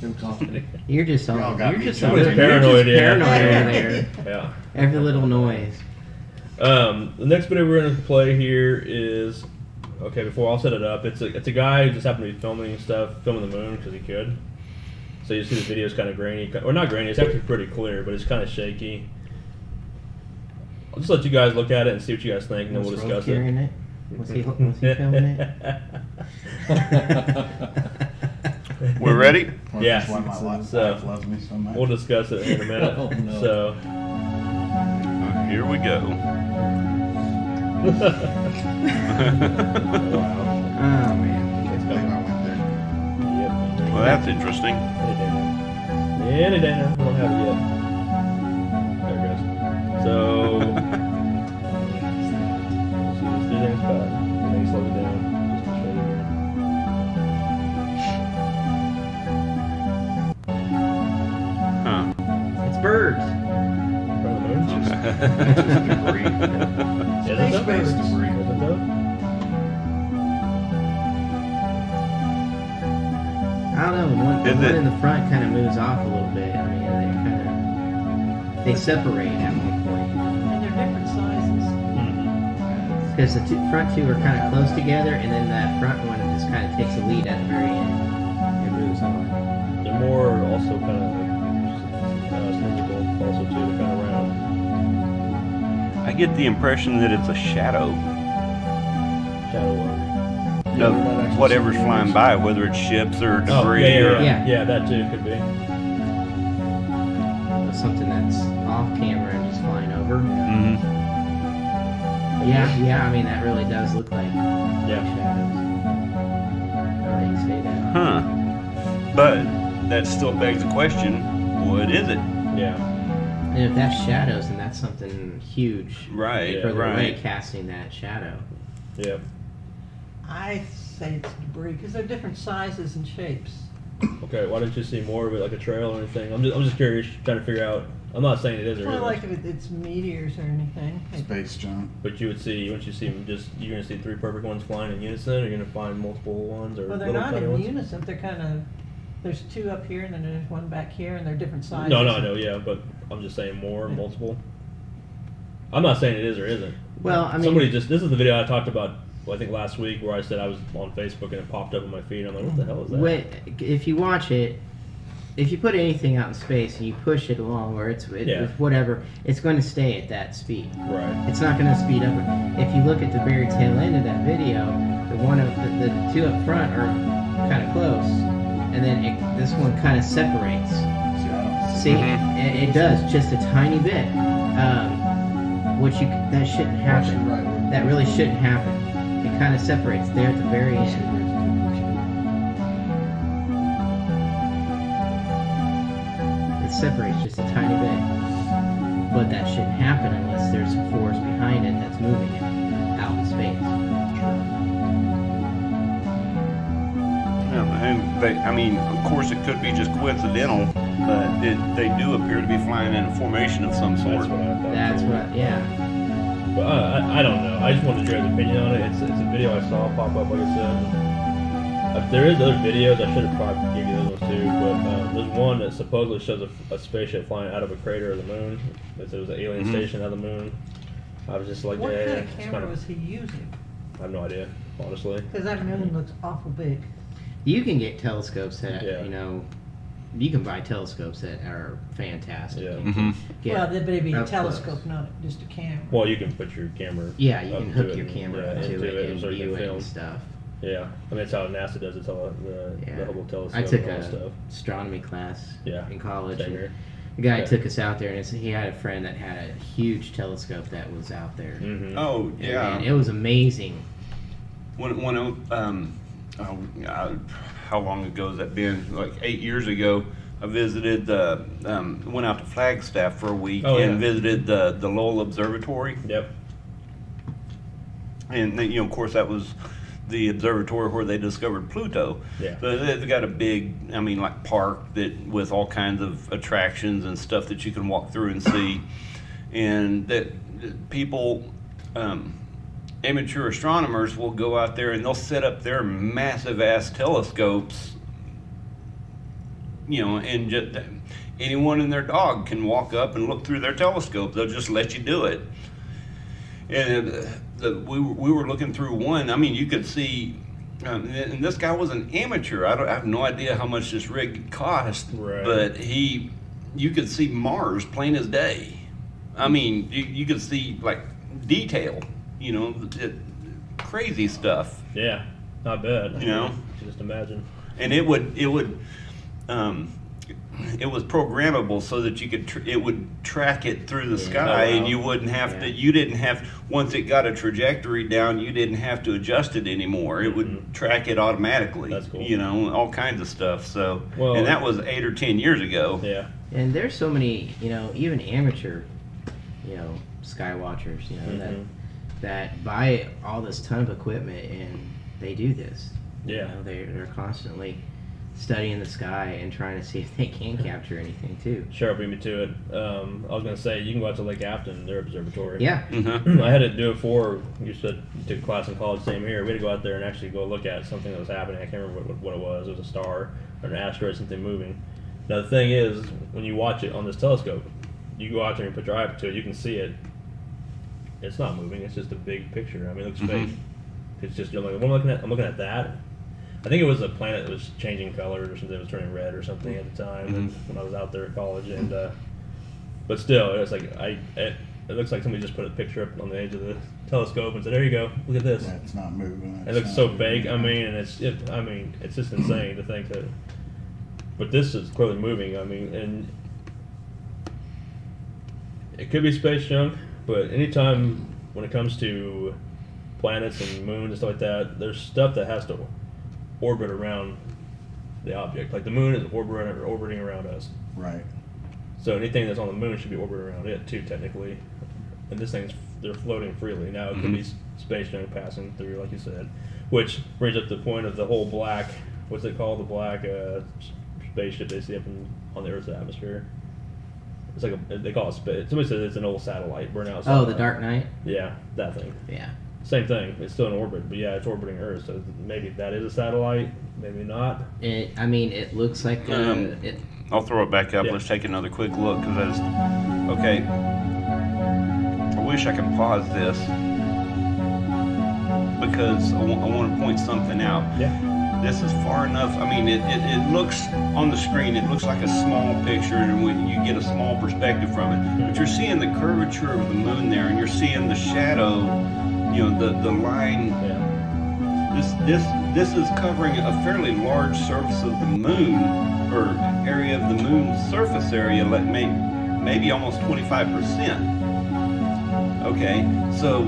D: Him coughing.
F: You're just on.
C: Y'all got
F: You're
C: me
F: just
C: jumping.
F: on.
E: Paranoid, yeah.
F: Paranoid over there.
E: Yeah.
F: Every little noise.
E: The next video we're gonna play here is okay. Before I'll set it up, it's a guy who just happened to be filming the moon because he could. So you see the video is kind of grainy, or not grainy. It's actually pretty clear, but it's kind of shaky. I'll just let you guys look at it and see what you guys think, and then we'll
F: Was
E: discuss
F: Rolf carrying
E: it.
F: Was he filming it?
A: We're ready?
E: Yeah.
C: That's why my wife
E: So,
C: loves me so much.
E: We'll discuss it in a minute.
D: Oh, no.
E: So.
A: Here we go.
F: Oh man.
C: Can't believe I went there.
E: Yep.
A: Well, that's interesting.
E: Any day now. We don't have it yet. There it goes. So. See these two things back. And then you slow it down just to show you here.
A: Huh.
F: It's birds.
E: From the moon.
C: Debris.
E: Is it though?
C: Space debris.
E: Is it though?
F: I don't know. The one
A: Is it?
F: in the front kind of moves off a little bit. I mean, they separate at one point
G: And they're different sizes.
F: because the front two are kind of close together, and then that front one just kind of takes a lead at the very end. It moves on.
E: They're more also kind of cylindrical also too. They're kind of round.
A: I get the impression that it's a shadow
E: Shadow one.
D: Yeah,
A: of
D: they're not actually
A: whatever's
D: seeing
A: flying
D: us.
A: by, whether it's ships or
E: Oh,
A: debris
E: yeah,
A: or.
F: Yeah.
E: yeah, that too could be.
F: Something that's off camera and just flying over.
A: Mhm.
F: Yeah. I mean, that really does look like
E: Yeah.
F: shadows. Now that you say that.
A: Huh. But that still begs the question: what is it?
E: Yeah.
F: And if that's shadows, then that's something huge.
A: Right.
E: Yeah,
F: Further away,
A: right.
F: casting that shadow.
E: Yep.
G: I say it's debris because they're different sizes and shapes.
E: Okay. Why didn't you see more of it, like a trail or anything? I'm just curious, trying to figure out. I'm not saying it is or
G: Kind of
E: isn't,
G: like if it's meteors or anything.
C: Space junk.
E: but you would see once you see them, you're gonna see three perfect ones flying in unison, or you're gonna find multiple ones or
G: Well, they're
E: little
G: not
E: tiny
G: in
E: ones.
G: unison. They're kind of. There's two up here and then there's one back here, and they're different sizes.
E: No, I know, yeah, but I'm just saying more, multiple. I'm not saying it is or isn't.
F: Well, I mean,
E: Somebody this is the video I talked about, I think last week, where I said I was on Facebook and it popped up on my feed. I'm like, what the hell is that?
F: if you watch it, if you put anything out in space and you push it along, or
E: Yeah.
F: with whatever, it's going to stay at that speed.
E: Right.
F: It's not going to speed up. If you look at the very tail end of that video, the two up front are kind of close, and then this one kind of separates.
C: See, I don't
F: See, it does just a tiny bit, that shouldn't
D: Actually,
F: happen.
D: right.
F: That really shouldn't happen. It kind of separates there at the very end. It separates just a tiny bit, but that shouldn't happen unless there's a force behind it that's moving it out in space.
A: I mean, of course, it could be just coincidental, but they do appear to be flying in a formation of some sort.
E: That's what I thought.
F: That's
E: too.
F: what, yeah.
E: But I don't know. I just wanted to hear his opinion on it. It's a video I saw pop up, like I said. There is other videos. I should have probably gave you those ones too. But there's one that supposedly shows a spaceship flying out of a crater of the moon. It was an alien station out of the moon. I was just like,
G: What
E: yeah,
G: kind of
E: it's
G: camera was he using?
E: I have no idea, honestly.
G: Because that moon looks awful big.
F: You can get telescopes that,
E: Yeah.
F: you can buy telescopes that are fantastic.
E: Yeah.
F: You can get
G: Well, that'd be a
F: up
G: telescope,
F: close.
G: not just a camera.
E: Well, you can put your camera.
F: Yeah, you
E: up
F: can
E: to
F: hook
E: it
F: your
E: and-
F: camera
E: yeah,
F: up to
E: into
F: it
E: it
F: and
E: so you
F: view
E: can
F: it
E: film.
F: and stuff.
E: Yeah, I mean that's how NASA does it.
F: Yeah.
E: The Hubble telescope.
F: I took
E: and all that
F: a
E: stuff.
F: astronomy class
E: Yeah,
F: in college.
E: same
F: And
E: here.
F: the guy
E: Yeah.
F: took us out there, and he had a friend that had a huge telescope that was out there.
E: Mm-hmm.
B: Oh,
F: And,
B: yeah.
F: man, it was amazing.
B: When how long ago has that been? Like 8 years ago, I visited went out to Flagstaff for a week
E: Oh,
B: and
E: yeah.
B: visited the Lowell Observatory.
E: Yep.
B: And then, of course, that was the observatory where they discovered Pluto.
E: Yeah.
B: So they've got a big, like park that with all kinds of attractions and stuff that you can walk through and see, and that people, amateur astronomers will go out there and they'll set up their massive ass telescopes, and just anyone and their dog can walk up and look through their telescope. They'll just let you do it. And we were looking through one. I mean, you could see, and this guy was an amateur. I have no idea how much this rig cost,
E: Right.
B: but you could see Mars plain as day. I mean, you could see like detail, crazy stuff,
E: Yeah. Not bad. Just imagine.
B: and it was programmable so that you could it would track it through the
F: Yeah.
B: sky,
E: Oh,
B: and
E: wow.
B: you wouldn't have to.
F: Yeah.
B: You didn't have, once it got a trajectory down, you didn't have to adjust it anymore. It would
E: Mhm.
B: track it automatically.
E: That's cool.
B: All kinds of stuff. So,
E: Well-
B: and that was 8 or 10 years ago.
E: Yeah.
F: And there's so many, even amateur, sky watchers,
E: Mhm.
F: that buy all this ton of equipment and they do this.
E: Yeah.
F: They're constantly studying the sky and trying to see if they can capture anything too.
E: Sure, beat me to it. I was gonna say you can go out to Lake Afton, their observatory.
F: Yeah.
B: Mhm.
E: I had to do it for you said you took a class in college. Same here. We had to go out there and actually go look at something that was happening. I can't remember what it was. It was a star or an asteroid, something moving. Now the thing is, when you watch it on this telescope, you go out there and put your eye up to it. You can see it. It's not moving. It's just a big picture. I mean, it looks fake. It's just you're like, what am I looking at? I'm looking at that. I think it was a planet that was changing colors or something. It was turning red or something at the time when I was out there at college. And but still, it was like it looks like somebody just put a picture up on the edge of the telescope and said, "There you go. Look at this."
C: That's not moving.
E: It
C: that's
E: looks
C: not
E: so
C: moving.
E: fake. I mean, and it's just insane to think that. But this is clearly moving. I mean, and it could be space junk, but anytime when it comes to planets and moons and stuff like that, there's stuff that has to orbit around the object. Like the moon is orbiting around us.
C: Right.
E: So anything that's on the moon should be orbiting around it too, technically. And this they're floating freely. Now it could be space junk passing through, like you said, which brings up the point of the whole black. What's it called? The black spaceship they see up on the Earth's atmosphere. It's like they call it space. Somebody says it's an old satellite, burnout
F: Oh,
E: satellite.
F: the Dark Knight.
E: Yeah, that thing.
F: Yeah.
E: Same thing. It's still in orbit, but yeah, it's orbiting Earth. So maybe that is a satellite. Maybe not.
F: It looks like it.
B: I'll throw it back up.
E: Yeah.
B: Let's take another quick look because okay. I wish I could pause this because I want to point something out.
E: Yeah.
B: This is far enough. I mean, it looks on the screen, it looks like a small picture, and when you get a small perspective from it, but you're seeing the curvature of the moon there, and you're seeing the shadow, the line.
E: Yeah.
B: This is covering a fairly large surface of the moon, or area of the moon's surface area, like maybe almost 25%. Okay, so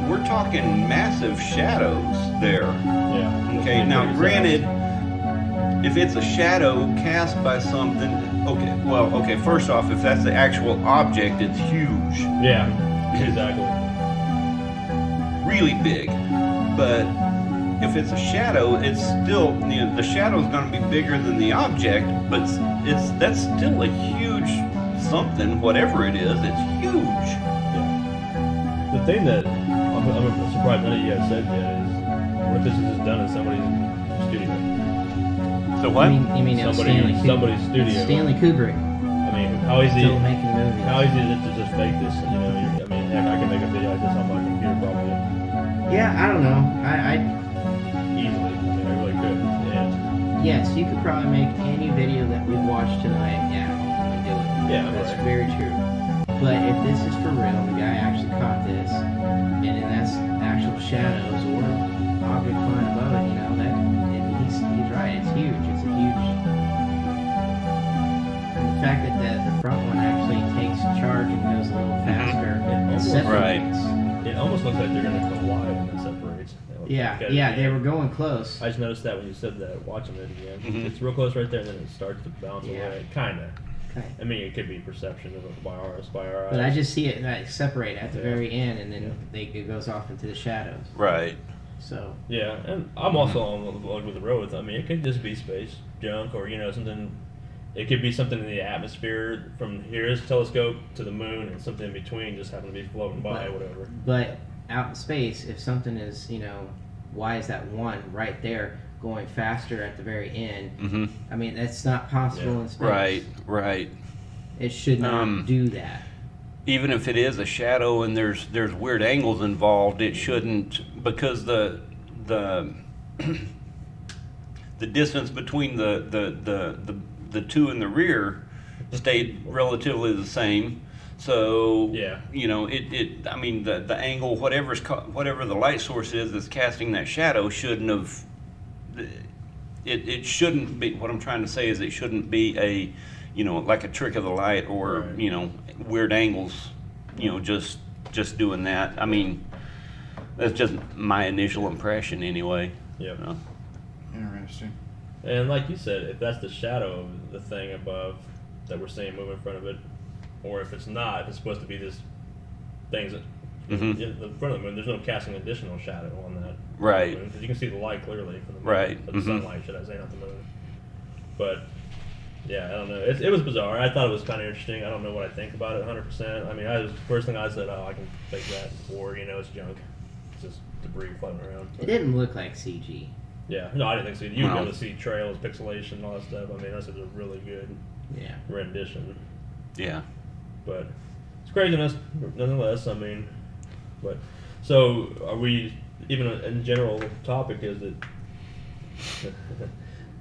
B: we're talking massive shadows there.
E: Yeah.
B: Okay, now granted, if it's a shadow cast by something, okay, first off, if that's the actual object, it's huge,
E: Yeah. Exactly.
B: really big. But if it's a shadow, it's still, the shadow is going to be bigger than the object, but that's still a huge something, whatever it is, it's huge.
E: Yeah. The thing that I'm surprised none of you guys said yet is, what if this is just done in somebody's studio?
B: So what?
F: You mean
E: Somebody's studio.
F: Stanley Kubrick
E: I mean, how easy?
F: still making movies.
E: How easy is it to just fake this? I mean, heck, I can make a video like this on my computer probably
F: Yeah, I don't know. I
E: easily. I mean, I really could. And
F: yes, you could probably make any video that we've watched tonight at home and do it.
E: Yeah,
F: That's
E: right.
F: very true. But if this is for real, the guy actually caught this, and that's actual shadows or object flying above it, he's right. It's huge. It's a huge. And the fact that the front one actually takes charge and goes a little faster and
E: almost-
F: separates.
E: It almost looks like they're gonna collide when it separates.
F: Yeah,
E: Okay,
F: yeah, they were going close.
E: I just noticed that when you said that, watching it again.
B: Mhm.
E: It's real close right there, and then it starts to bounce
F: Yeah.
E: away. Kinda.
F: Okay.
E: I mean, it could be perception by our eyes.
F: But I just see it like separate at the
E: Yeah.
F: very end, and then
E: Yeah.
F: it goes off into the shadows.
B: Right.
F: So
E: Yeah, and I'm also on with the road. I mean, it could just be space junk, or something. It could be something in the atmosphere from here's telescope to the moon, and something in between just happen to be floating by,
F: But-
E: whatever.
F: But out in space, if something is, why is that one right there going faster at the very end?
B: Mm-hmm.
F: I mean, that's not possible
E: Yeah.
F: in space.
B: Right. Right.
F: It should not do that.
B: Even if it is a shadow and there's weird angles involved, it shouldn't, because the the distance between the two in the rear stayed relatively the same. So
E: Yeah.
B: I mean the angle, whatever the light source is that's casting that shadow shouldn't have. It shouldn't be. What I'm trying to say is it shouldn't be a, like a trick of the light or
E: Right.
B: weird angles. Just doing that. I mean, that's just my initial impression anyway.
E: Yep.
C: Interesting.
E: And like you said, if that's the shadow of the thing above that we're seeing move in front of it, or if it's not, if it's supposed to be this things that
B: Mhm.
E: in the front of the moon, there's no casting additional shadow on that.
B: Right.
E: Because you can see the light clearly from the moon,
B: Right.
E: or the
B: Mhm.
E: sunlight, should I say, not the moon. But yeah, I don't know. It was bizarre. I thought it was kind of interesting. I don't know what I think about it 100%. I mean, first thing I said, oh, I can fake that, or it's junk. It's just debris floating around.
F: It didn't look like CG.
E: Yeah, no, I didn't think so. You would be
B: No.
E: able to see trails, pixelation, and all that stuff. I mean, that's a really good
F: Yeah.
E: rendition.
B: Yeah.
E: But it's craziness, nonetheless. I mean, but so are we? Even in general topic, is it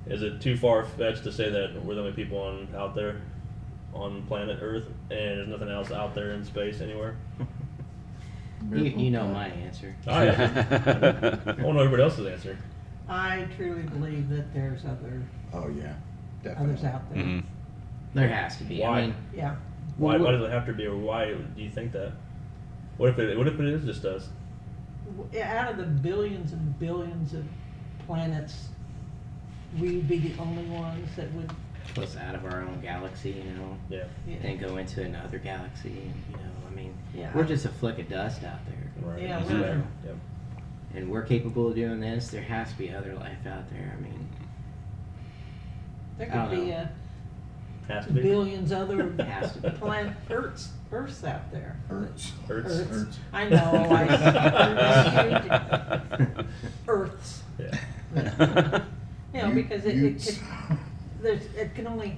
E: is it too far fetched to say that we're the only people out there on planet Earth, and there's nothing else out there in space anywhere?
F: You know my answer.
E: I want to know everybody else's answer.
G: I truly believe that there's
C: Oh, yeah,
G: others
C: definitely.
G: out there.
B: Mhm.
F: There has to be.
E: Why?
F: I mean,
G: Yeah.
E: Why
F: well,
E: does it have to be, or why do you think that? What if it is just us?
G: Out of the billions and billions of planets, we'd be the only ones that would.
F: us out of our own galaxy,
E: Yeah.
F: and go into another galaxy. I mean,
G: Yeah.
F: we're just a flick of dust out there.
E: Right.
G: Yeah,
E: Exactly.
G: we're-
E: Yep.
F: And we're capable of doing this. There has to be other life out there. I mean,
G: There
F: I
G: could
F: don't
G: be
F: know.
E: Has to be.
G: billions other
F: Has to be.
G: planet Earths out there.
C: Hurts.
E: Hurts.
G: Earths. I know. Earths.
E: Yeah.
G: Because
C: Utes.
G: it can only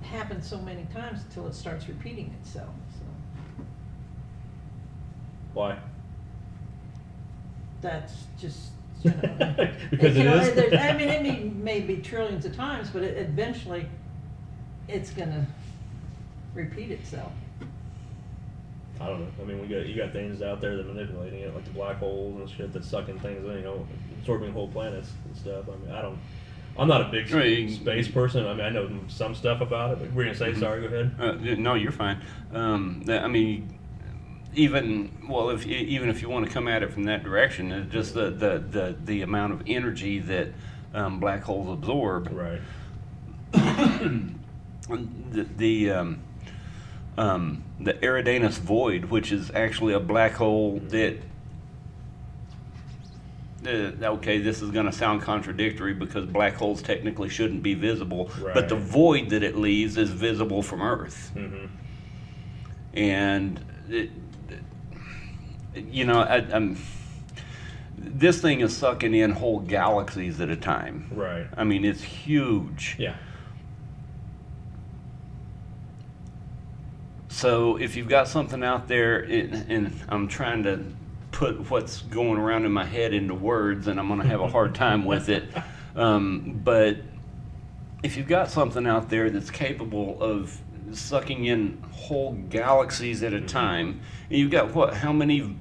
G: happen so many times until it starts repeating itself. So
E: Why?
G: that's just
E: Because it is.
G: I mean, it may be trillions of times, but eventually, it's gonna repeat itself.
E: I don't know. I mean, you got things out there that are manipulating it, like the black holes and shit that's sucking things in, absorbing whole planets and stuff. I mean, I'm not a big
B: Right.
E: space person. I mean, I know some stuff about it, but we're gonna say, sorry, go ahead.
B: No, you're fine. I mean, even if you want to come at it from that direction, it's just the amount of energy that black holes absorb.
E: Right.
B: The Eridanus void, which is actually a black hole that. Okay, this is going to sound contradictory because black holes technically shouldn't be visible, but the
E: Right.
B: void that it leaves is visible from Earth.
E: Mm-hmm.
B: And this thing is sucking in whole galaxies at a time.
E: Right.
B: I mean, it's huge.
E: Yeah.
B: So if you've got something out there, and I'm trying to put what's going around in my head into words, and I'm going to have a hard time with it. But if you've got something out there that's capable of sucking in whole galaxies at a time, and you've got how many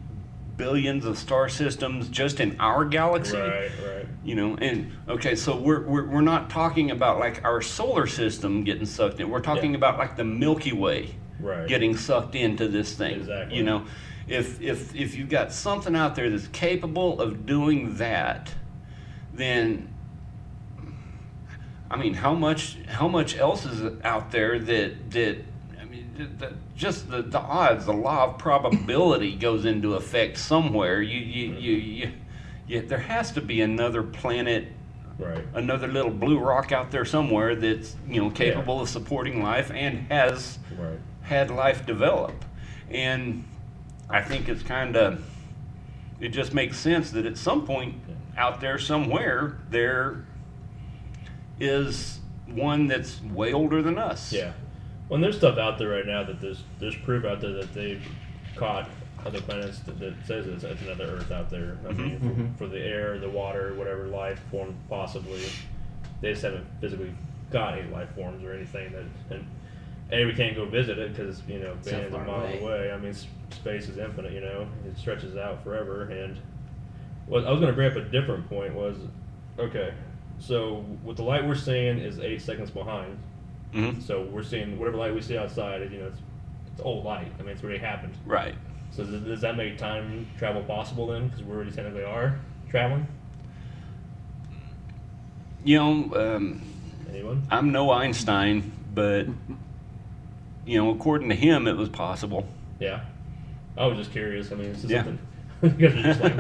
B: billions of star systems just in our galaxy?
E: Right.
B: You know, and okay, so we're not talking about like our solar system getting sucked in. We're talking about like the Milky Way
E: Right.
B: getting sucked into this thing.
E: Exactly.
B: You know, if you've got something out there that's capable of doing that, then I mean, how much else is out there that I mean, just the odds, the law of probability goes into effect somewhere. You there has to be another planet,
E: Right.
B: another little blue rock out there somewhere that's, you know, capable of supporting life and has
E: Right.
B: had life develop. And I think it's it just makes sense that at some point out there somewhere there is one that's way older than us.
E: Yeah. Well, and there's stuff out there right now that there's proof out there that they've caught other planets that says it's another Earth out there. I mean, for the air, the water, whatever life form possibly, they just haven't physically got any life forms or anything that. And we can't go visit it because, you know,
F: So
E: billions of
F: far
E: miles
F: away.
E: away. I mean, space is infinite, you know. It stretches out forever. And what I was going to bring up a different point was, okay, so what the light we're seeing is 8 seconds behind.
B: Mhm.
E: So we're seeing whatever light we see outside, you know, it's old light. I mean, it's already happened.
B: Right.
E: So does that make time travel possible then? Because we already technically are traveling?
B: You know,
E: Anyone?
B: I'm no Einstein, but you know, according to him, it was possible.
E: Yeah. I was just curious. I mean, it's just
B: Yeah.
E: something. You guys are just like,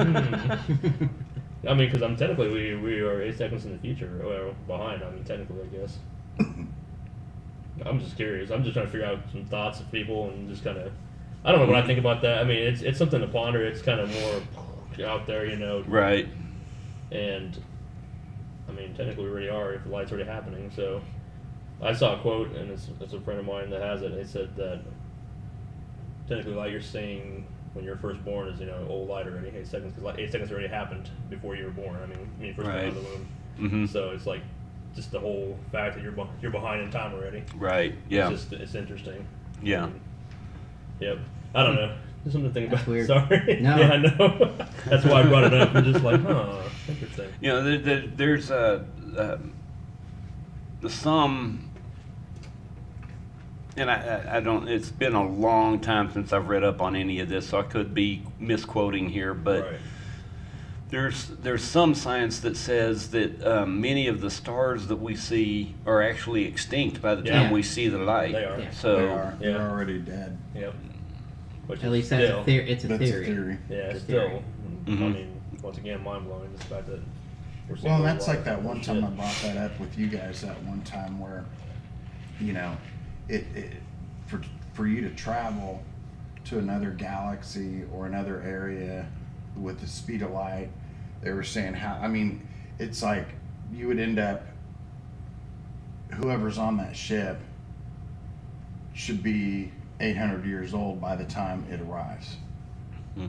E: I mean, because technically we are 8 seconds in the future, or behind. I mean, technically, I guess. I'm just curious. I'm just trying to figure out some thoughts of people and just kind of. I don't know what I think about that. I mean, it's something to ponder. It's kind of more out there, you know.
B: Right.
E: And I mean, technically, we already are if the light's already happening. So I saw a quote, and it's a friend of mine that has it. They said that technically, light you're seeing when you're first born is, you know, old light already 8 seconds, because like 8 seconds already happened before you were born. I mean, when you first got out of the womb.
B: Mm-hmm.
E: So it's like just the whole fact that you're behind in time already.
B: Right. Yeah.
E: It's interesting.
B: Yeah.
E: Yep. I don't know. Just something to think
F: That's
E: about.
F: weird.
E: Sorry.
F: No.
E: Yeah, I know. That's why I brought it up. I'm just like, interesting.
B: You know, there's some, and I don't. It's been a long time since I've read up on any of this, so I could be misquoting here, but.
E: Right.
B: There's some science that says that many of the stars that we see are actually extinct by the time
F: Yeah.
B: we see the light.
E: They are.
F: Yeah.
B: So
C: They are.
E: Yeah.
C: They're already dead.
E: Yep. Which
F: At
E: is
F: least that's
E: still,
F: a theory. It's a
C: That's
F: theory.
C: a theory.
E: Yeah,
F: It's a
E: still.
F: theory.
E: I
B: Mhm.
E: mean, once again, mind blowing. The fact that we're seeing
C: Well,
E: those
C: that's like
E: lights
C: that
E: and
C: one
E: shit.
C: time I brought that up with you guys that one time where, you know, it for you to travel to another galaxy or another area with the speed of light, they were saying it's like you would end up, whoever's on that ship should be 800 years old by the time it arrives.
B: Hmm.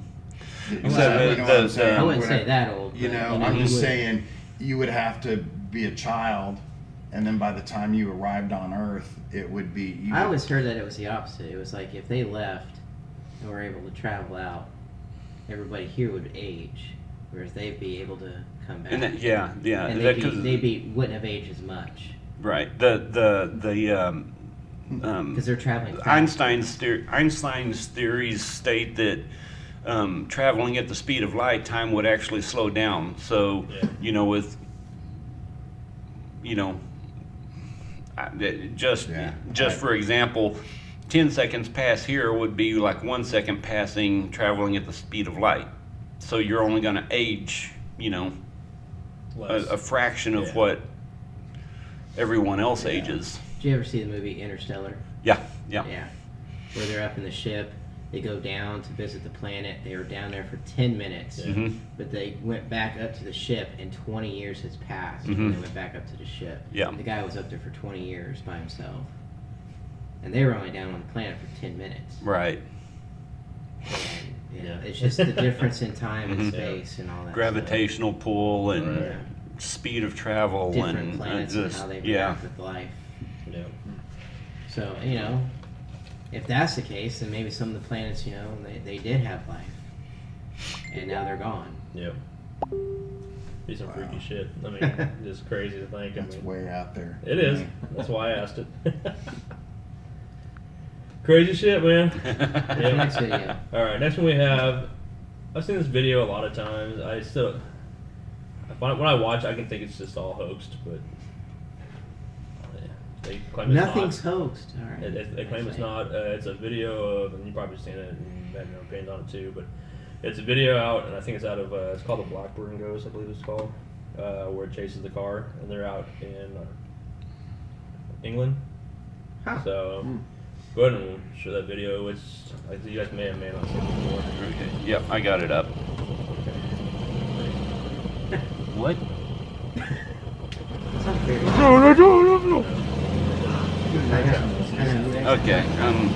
C: You
B: So
C: know
B: the-
C: what I'm
B: the-
C: saying?
F: I wouldn't
C: When
F: say that old.
C: You
F: but,
C: know, I'm
F: you
C: just
F: would-
C: saying you would have to be a child, and then by the time you arrived on Earth, it would be.
F: I always heard that it was the opposite. It was like if they left and were able to travel out, everybody here would age, whereas they'd be able to come back.
B: and
F: And wouldn't have aged as much
B: right.
F: because they're traveling fast.
B: Einstein's theories state that traveling at the speed of light, time would actually slow down. So,
E: Yeah.
B: you know, with, you know, just for example, 10 seconds pass here would be like 1 second passing traveling at the speed of light. So you're only going to age, you know,
E: Less.
B: a fraction of
E: Yeah.
B: what everyone else ages.
F: Did you ever see the movie Interstellar?
B: Yeah.
F: Yeah. Where they're up in the ship, they go down to visit the planet. They were down there for 10 minutes,
E: Yeah.
B: Mhm.
F: but they went back up to the ship, and 20 years has passed
B: Mhm.
F: when they went back up to the ship.
B: Yeah.
F: The guy was up there for 20 years by himself, and they were only down on the planet for 10 minutes.
B: Right.
F: And, you know,
E: Yeah.
F: it's just the difference in time and
B: Mhm.
F: space and all that.
B: Gravitational pull and
E: Right.
F: Stuff.
B: speed of travel
F: different
B: and
F: planets and how they
B: yeah.
F: react with life.
E: Yeah.
F: So, you know, if that's the case, then maybe some of the planets, you know, they did have life. And now they're gone.
E: Yep. Be some freaky shit. I mean, just crazy to think. I
C: That's
E: mean,
C: way out there.
E: it is. That's why I asked it. Crazy shit, man. Yeah.
F: Next video.
E: All right, next one we have. I've seen this video a lot of times. I find when I watch, I can think it's just all hoaxed, but they claim it's
F: Nothing's
E: not.
F: hoaxed. All right.
E: They claim
F: That's
E: it's
F: right.
E: not. It's a video of, and you've probably seen it and had your opinion on it too, but it's a video out, and I think it's out of. It's called the Blackburn Ghost, I believe it's called, where it chases the car, and they're out in England.
F: Huh.
E: So go ahead and show that video. It's you guys may have not seen it before.
B: Okay. Yep, I got it up. What?
F: It's not very
B: Okay. I'm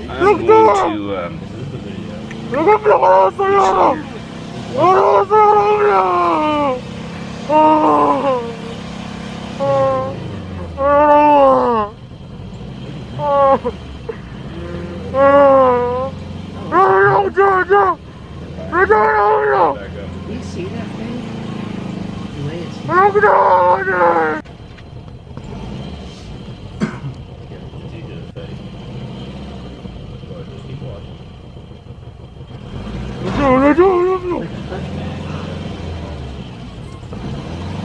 E: This
B: going to.
E: is the video. Back up.
F: Do you see that thing? The way it's
E: Yeah, it's easy to fake. But just keep watching.
F: like a hunchback.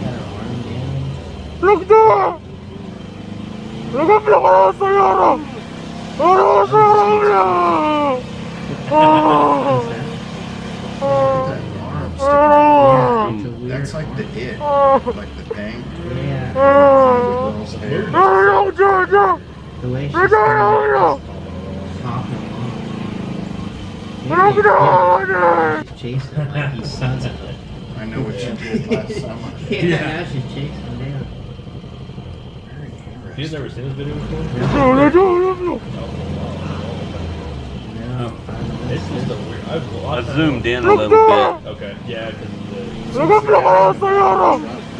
F: Got her arm down. Yeah, it's a weird
C: That's like
F: arm.
C: the it, like the thing.
F: Yeah.
C: Girl's hair.
F: The way she's kind of hopping along. She's chasing him like he's sons of him.
C: I know what you did last summer.
F: Yeah, now she's chasing him down.
C: Very
E: You've
C: interesting.
E: never seen this video before?
F: No,
E: It's just a weird. I've
B: I
E: watched
B: zoomed in a little bit.
E: Okay, yeah, because
C: No.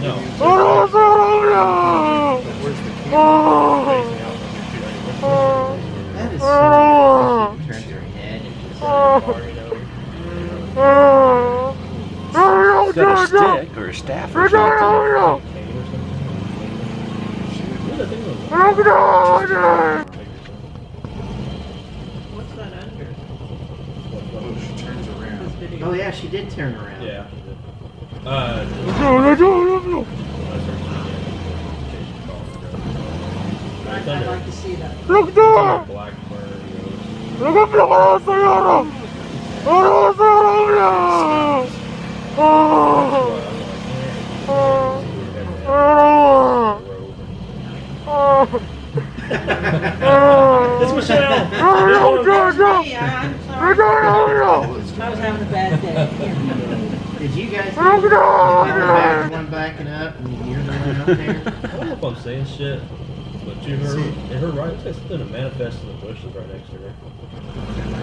E: no.
C: But where's the camera?
E: Facing out from your feet.
F: that is so weird. She turns her head and just
B: Is that a stick or a staff or something?
E: Cane or something. What the thing was?
F: What's that under?
C: Oh, she turns around.
F: Oh yeah, she did turn around.
E: Yeah.
G: I'd like to see that.
E: Black It's Michelle!
G: Me, I'm sorry. I was having a bad day.
F: Did you guys do one backing up and you're the one up there?
E: I don't know if I'm saying shit, but to her, in her right, it's got something to manifest in the bushes right next to her.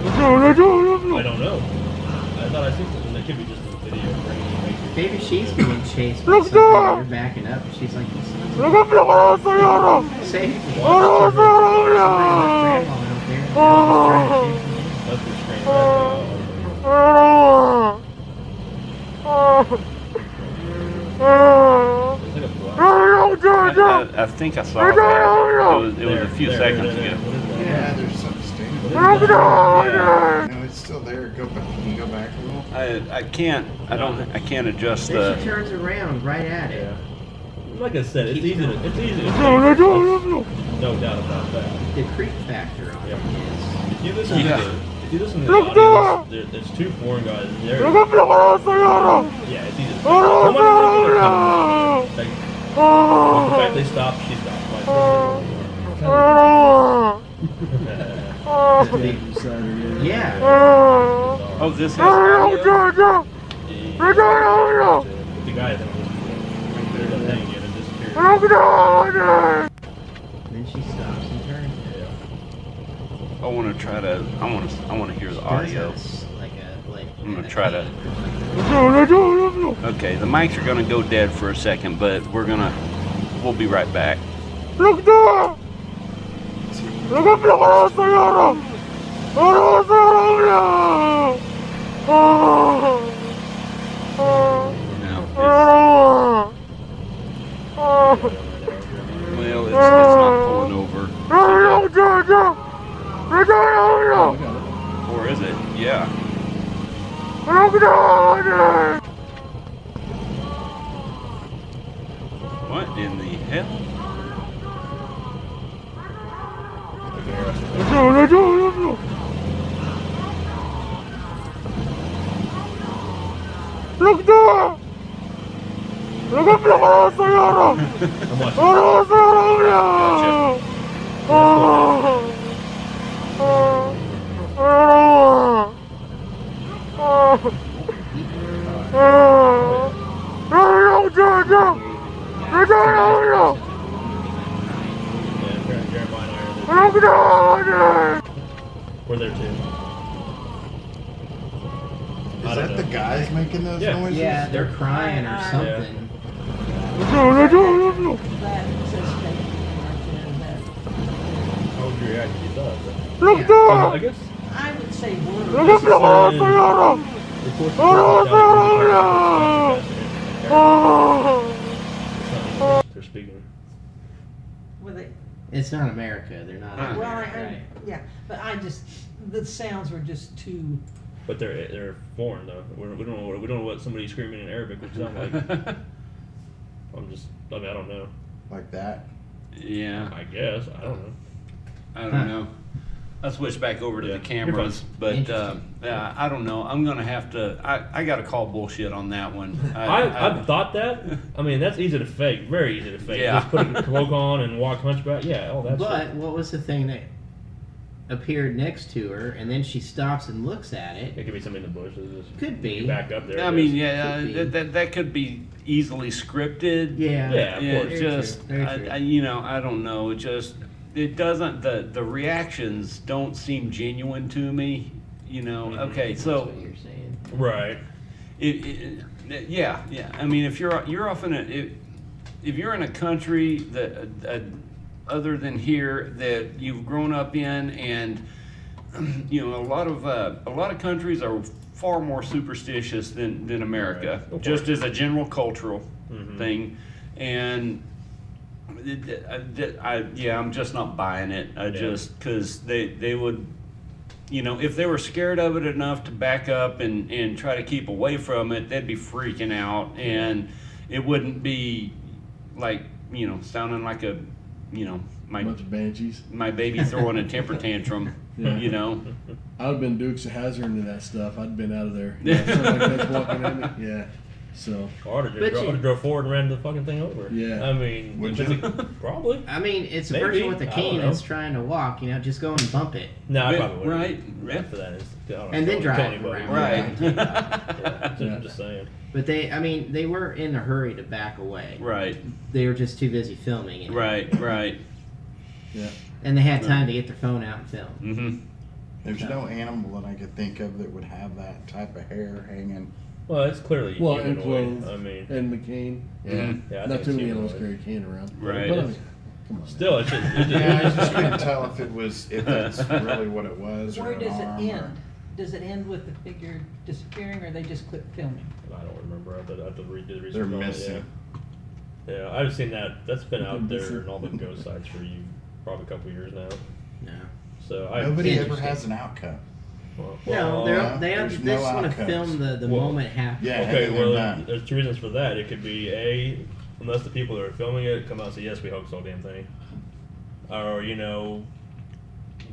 E: I don't know. I thought I seen something that could be just a video bringing you pictures.
F: Maybe she's being chased by something and you're backing up and she's like, "You son of a safe." Somebody left grandma out there. And
E: That's the strange It's like a black.
B: I think I saw that. It was a few seconds ago.
C: Yeah, there's some stain.
B: Yeah.
C: No, it's still there. Go back. Can you go back a little?
B: I can't adjust
F: then she
B: the.
F: turns around right at it.
E: Yeah. Like I said, it's
F: Keep
E: easy to
F: going.
E: fake. No doubt about that.
F: The creep factor on
E: Yeah.
F: it
E: If you listen
B: Yeah.
E: to the audio, there's two foreign guys. And they're, yeah, it's easy to fake. Like, the fact they stopped, she stopped.
F: is. Yeah.
B: Oh, this has audio?
E: The guy that was there, that thing again, and disappeared.
F: Then she stops and turns.
B: I want to try to. I want to hear the
F: Does
B: audio.
F: this like a
B: I'm gonna try to-
F: or something.
B: Okay, the mics are gonna go dead for a second, but we'll be right back. Well, it's not pulling over. Or is it? Yeah. What in the hell?
E: We're there too.
C: Is that the guys making those
E: Yeah.
C: noises?
F: Yeah, they're crying or
G: Yeah.
F: something.
G: That says fake right there,
E: How would you react if you saw it?
F: Yeah.
E: I guess.
G: that. I would say word.
E: They're speaking.
G: With it.
F: It's not America. They're not.
B: Huh.
G: Well,
F: Right.
G: yeah, but the sounds were just too.
E: But they're foreign though. We don't know what somebody screaming in Arabic would sound like. I don't know.
C: Like that?
B: Yeah,
E: I guess I don't know.
B: I don't know. I'll switch back over to
E: Yeah,
B: the
E: you're
B: cameras,
E: fine.
B: but
F: Interesting.
B: yeah, I don't know. I'm gonna have to. I gotta call bullshit on that one.
E: I've thought that. I mean, that's easy to fake. Very easy to fake.
B: Yeah.
E: Just put a cloak on and walk hunchback. Yeah, all that
F: But
E: shit.
F: what was the thing that appeared next to her, and then she stops and looks at it?
E: It could be something in the bushes. Just
F: Could be.
E: you back up there.
B: I mean,
E: guess.
B: yeah,
F: Could be.
B: that could be easily scripted.
F: Yeah.
E: Yeah, of
B: Yeah,
E: course.
F: Very
B: just
F: true, very true.
B: I don't know. It doesn't. The reactions don't seem genuine to me. Okay,
F: That's
B: so
F: what you're saying.
E: Right.
B: yeah. I mean, if you're off in if you're in a country that other than here that you've grown up in, and a lot of countries are far more superstitious than America,
E: Right.
B: just as a general cultural
E: Mhm.
B: thing, and. I'm just not buying it. Because they would, if they were scared of it enough to back up and try to keep away from it, they'd be freaking out, and it wouldn't be like, sounding like a, my
D: bunch of banshees.
B: my baby throwing a temper tantrum.
D: Yeah. I'd have been Dukes of Hazzard into that stuff. I'd been out of there. Something like that's walking at me. Yeah. So
E: I would
F: But
E: have
F: you-
E: drove forward and ran the fucking thing over.
D: Yeah.
E: I mean,
C: Would
E: if
C: you?
E: it's probably.
F: I mean, it's a
E: Maybe.
F: person with a
E: I don't
F: cane
E: know.
F: that's trying to walk. Just go and bump it.
E: No, I
B: Yeah,
E: probably wouldn't.
B: right, yeah.
E: After that is, I don't know,
F: And then
E: don't
F: drive
E: kill anybody.
F: around.
B: Right.
E: Yeah,
D: Yeah.
E: I'm just saying.
F: But they were in a hurry to back away.
B: Right.
F: They were just too busy filming it.
B: Right.
D: yeah.
F: And they had time to get their phone out and film.
B: Mm-hmm.
C: There's no animal that I could think of that would have that type of hair hanging.
E: Well, it's clearly
D: Well, and
E: humanoid.
D: clothes.
E: I mean,
D: And McCain. Yeah.
B: Mhm.
E: Yeah, I
D: Not
E: think
D: too
E: it's
D: many animals
E: humanoid.
D: carry a cane around.
B: Right.
D: But I mean, come on.
E: still, it's just,
C: Yeah, I just couldn't tell if that's really what it was or
G: Where
C: an
G: does it
C: arm
G: end?
C: or-
G: Does it end with the figure disappearing, or they just quit filming?
E: I don't remember. I have to redo the research.
C: They're
E: on it,
C: missing.
E: Yeah, I've seen that. That's been out there in all the ghost sites for probably a couple years now.
F: No.
E: So I
C: Nobody ever
F: Interesting.
C: has an outcut.
F: No,
C: yeah,
F: they
C: there's
F: just
C: no
F: want to
C: outcomes.
F: film the
E: Well,
F: moment happen.
C: Yeah.
E: Okay,
C: and they're
E: well,
C: done.
E: there's two reasons for that. It could be unless the people that are filming it come out and say, yes, we hoaxed the whole damn thing. Or,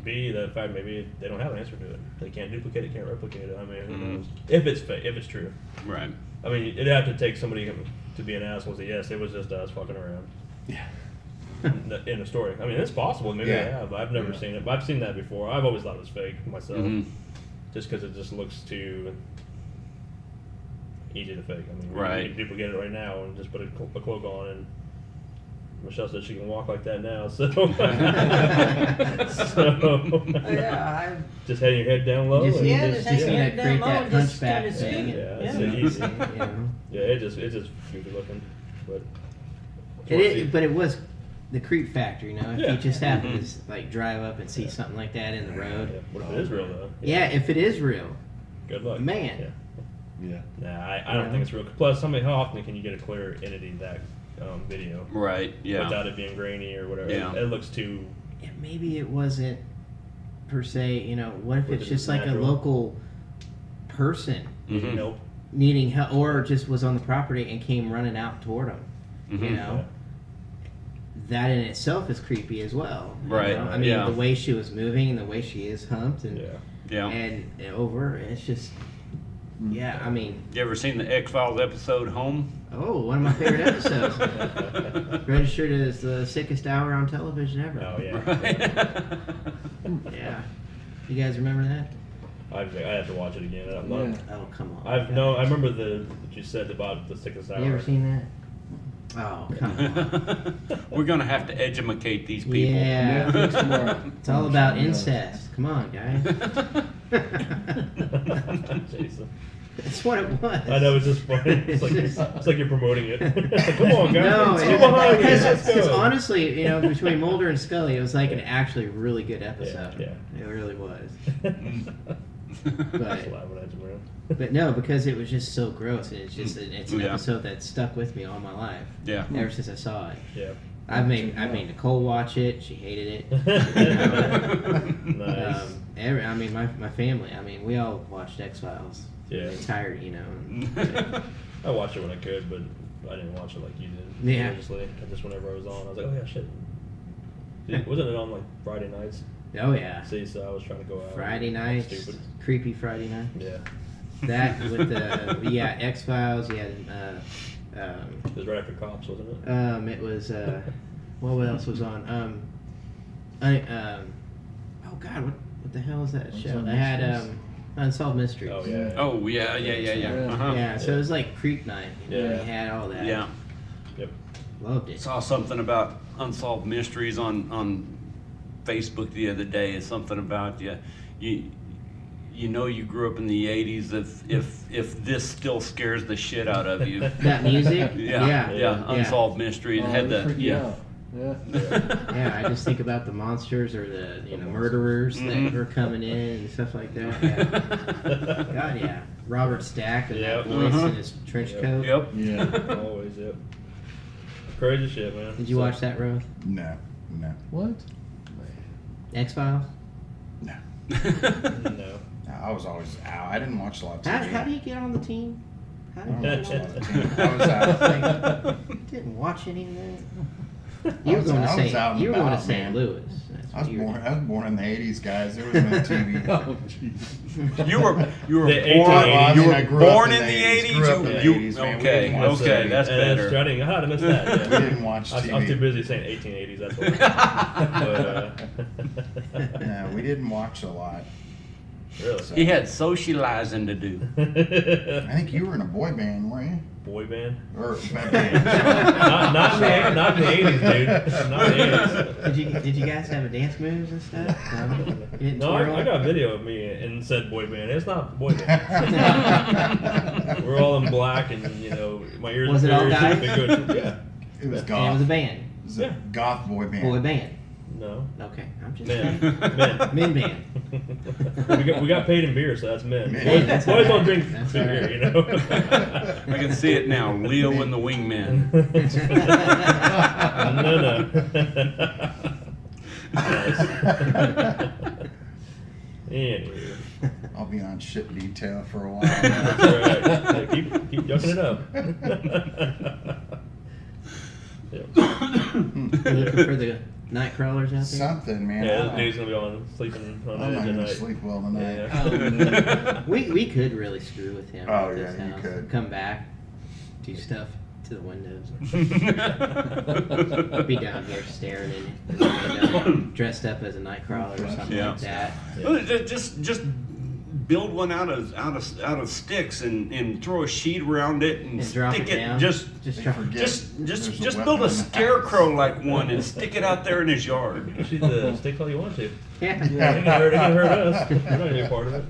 E: B, the fact maybe they don't have an answer to it. They can't duplicate it, can't replicate it. I mean, who knows? If it's fake, if it's true.
B: Right.
E: I mean, it'd have to take somebody to be an asshole and say, yes, it was just us fucking around.
D: Yeah.
E: In a story. I mean, it's possible. Maybe
C: Yeah.
E: they have. I've never
C: Yeah.
E: seen it, but I've seen that before. I've always thought it was fake myself.
B: Mhm.
E: Just because it just looks too easy to fake. I mean,
B: Right.
E: you can duplicate it right now and just put a cloak on and Michelle said she can walk like that now, so.
G: Yeah,
E: Just having your head down low.
F: You just
E: and
F: need,
G: Yeah,
F: to,
G: just
F: just
G: hang
F: need
G: your
F: to
G: head
F: create
G: down low
F: that
G: and just
F: hunchback
G: kinda
F: thing.
G: scoot.
E: Yeah,
G: Yeah.
E: so easy.
F: You know.
E: Yeah, it's just goofy looking, but.
F: But it was the creep factor, you know. If
E: Yeah.
F: you just happen to like drive up and see something like that in the
E: Yeah,
F: road,
E: what if it is real though?
F: yeah, if it is real,
E: Good luck.
F: Man.
E: Yeah.
D: Yeah.
E: Nah, I don't think it's real. Plus, how often can you get a clear entity that video
B: Right. Yeah.
E: without it being grainy or whatever?
B: Yeah.
E: It looks too.
F: and maybe it wasn't per se. You know, what if
E: What
F: it's
E: if
F: just
E: it's
F: like a
E: natural?
F: local person
B: Mhm.
E: Nope.
F: needing help, or just was on the property and came running out toward them? You
B: Mhm.
F: know. That in itself is creepy as well. you
B: Right,
F: know? I mean,
B: yeah.
F: the way she was moving and the way she is humped and
E: Yeah.
B: Yeah.
F: and over, it's just, yeah. I mean,
B: You ever seen the X-Files episode Home?
F: oh, one of my favorite episodes. Registered as the sickest hour on television ever.
E: Oh yeah.
F: Yeah. You guys remember that?
E: I have to watch it again. I'm
D: Yeah.
E: not,
F: Oh, come on.
E: I remember what you said about the sickest hour.
F: You ever seen that? Oh, come on.
B: We're gonna have to educate these people.
F: Yeah.
D: Netflix tomorrow.
F: It's all about
D: Yeah.
F: incest. Come on, guys.
E: Jason.
F: That's what it was.
E: I know, it's just funny. It's like you're promoting it. Come on, guys.
F: No,
E: Let's get behind me. Let's
F: because
E: go.
F: honestly, you know, between Mulder and Scully, it was like an actually really good episode.
E: Yeah.
F: It really was.
E: Just laughing at you, man.
F: But no, because it was just so gross, and it's an
B: Yeah.
F: episode that stuck with me all my life,
B: Yeah.
F: ever since I saw it.
E: Yeah.
F: I made Nicole watch it. She hated it.
E: Nice.
F: I mean, my family. I mean, we all watched X Files.
E: Yeah.
F: The entire, you know.
E: I watched it when I could, but I didn't watch it like you did.
F: Yeah.
E: Religiously. Just whenever I was on, I was like, oh yeah, shit. Wasn't it on like Friday nights?
F: Oh yeah.
E: See, so I was trying to go out.
F: Friday
E: I'm
F: nights,
E: Stupid.
F: creepy Friday night.
E: Yeah.
F: That with the X Files. Yeah.
E: It was right after Cops, wasn't it?
F: It was what else was on? Oh God, what the hell is that show?
D: Unsolved
F: They had
D: Mysteries.
F: Unsolved Mysteries.
E: Oh yeah.
B: Oh yeah. Uh-huh.
F: Yeah, so it was like Creep Night. You know,
E: Yeah.
F: they had all that.
B: Yeah.
E: Yep.
F: Loved it.
B: Saw something about unsolved mysteries on Facebook the other day. It's something about you know you grew up in the '80s if this still scares the shit out of you.
F: That music?
B: Yeah. Unsolved mysteries. It
D: Oh,
B: had
D: they
B: the
D: freak you out. Yeah.
F: Yeah, I just think about the monsters or the murderers
B: Mhm.
F: that are coming in and stuff like that. Yeah. God, yeah. Robert Stack and
E: Yep.
F: that voice
B: Uh-huh.
F: in his trench
E: Yep.
F: coat.
B: Yep.
D: Yeah.
E: Always, yep. Crazy shit, man.
F: Did you
E: So-
F: watch that, Rose?
C: No, no,
D: What?
F: X Files?
C: no.
E: No.
C: I was always out. I didn't watch a lot of
F: How
C: TV.
F: do you get on the team? How
C: I
F: did
C: don't
F: you
C: watch
F: get
C: a
F: on
C: lot
F: the
C: of
F: team?
C: TV. I was out.
F: Didn't watch any of that.
C: I
F: You were
C: was-
F: going to
C: I was out and
F: you were going to
C: about,
F: St.
C: man.
F: Louis. That's
C: I was
F: what you were
C: born. I was born in the '80s, guys. There was no TV.
D: Oh, jeez.
B: You were
E: The
B: born.
E: 1880s.
B: You
C: I
B: were
C: grew up
B: born
C: in
B: in
C: the
B: the
C: 80s.
B: '80s.
C: Grew up in the
B: You
C: 80s, man. We
B: okay?
C: didn't watch
B: Okay,
C: TV.
B: that's
E: And
B: better.
E: I didn't miss that. Yeah.
C: We didn't watch
E: I was
C: TV.
E: too busy saying 1880s. That's what.
C: No, we didn't watch a lot.
E: Really?
B: He had socializing to do.
C: I think you were in a boy band, weren't you?
E: Boy band?
C: Or band.
E: not in the 80s, dude. Not in the 80s.
F: Did you guys have a dance moves and stuff? No, you didn't
E: No,
F: twirl?
E: I got a video of me and said boy band. It's not boy band. We're all in black, and my ears.
F: Was it all
E: ears
F: guys?
E: big good. Yeah.
C: It was
F: And
C: goth.
F: it was a band.
C: It was a goth boy band.
F: Boy band.
E: No.
F: Okay, I'm just
E: Men.
F: saying.
E: Men.
F: Men band.
E: we got paid in beer, so that's men.
C: Men.
E: Boys,
F: That's
E: boys
F: all
E: don't
F: right.
E: drink
F: That's
E: beer,
F: all right.
B: I can see it now. Leo and the Wingman.
E: No. Anyway,
C: I'll be on ship detail for a while.
E: that's all right. Yeah, keep yucking it up. Yeah.
F: You looking for the night crawlers out there?
C: Something, man.
E: Yeah,
C: I
E: this
C: don't-
E: dude's gonna be on sleeping on
C: I'm
E: edge
C: not
E: at
C: gonna
E: night.
C: sleep well tonight.
E: Yeah.
F: We could really screw with him.
C: Oh,
F: at this
C: yeah, you
F: house.
C: could.
F: Come back, do stuff to the windows. Be down here staring in the window, dressed up as a night crawler or something
B: Yeah.
F: like that.
B: Well, just build one out of sticks and throw a sheet around it and,
F: And drop
B: stick
F: it down.
B: just
F: Just
C: They
F: drop.
C: forget there's a
B: just
C: weapon
B: build a
C: in the
B: scarecrow
C: house.
B: like one and stick it out there in his yard.
E: You should stick all you want to.
F: Yeah.
E: It can hurt us. We're not gonna be a part of it.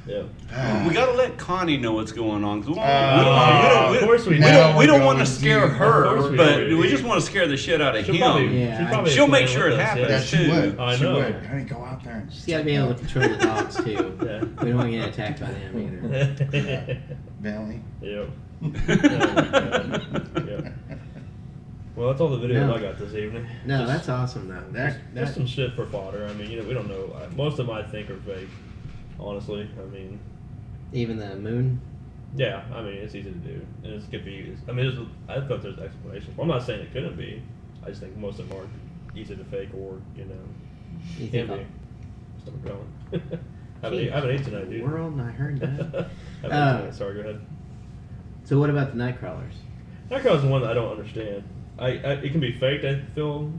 E: Yeah.
B: We gotta let Connie know what's going on. 'Cause
E: Of course we do.
C: Now
B: we don't
C: we're
B: want to
C: going
B: scare
C: deep.
E: Of
B: her,
E: course we
B: but
E: do.
B: we just want to scare the shit out of
E: She'll
B: him.
E: probably,
F: Yeah,
E: she'll probably
B: she'll make
E: explain
B: sure
E: with
B: it
E: us,
B: happens.
C: Yeah, she
B: too.
C: would.
E: I
C: She
E: know.
C: would. Honey, go out there and
F: She's got to be able to control the dogs too.
E: Yeah.
F: We don't want to get attacked by them either.
C: Bentley.
E: Yep. Yep. Well, that's all the videos
F: No.
E: I got this evening.
F: No,
E: Just-
F: that's awesome though.
E: Just
F: That
E: some shit for fodder. I mean, we don't know. Most of them I think are fake. Honestly, I mean,
F: even the moon.
E: yeah. I mean, it's easy to do, and it's confused. I mean, I thought there's explanations. Well, I'm not saying it couldn't be. I just think most of them are easy to fake, or
F: You
E: can
F: think
E: be. Stomach growling. I haven't eaten tonight, dude.
F: world, and I heard that.
E: I haven't eaten tonight. Sorry, go ahead.
F: So what about the night crawlers?
E: Nightcrawler's the one that I don't understand. It can be faked, I feel,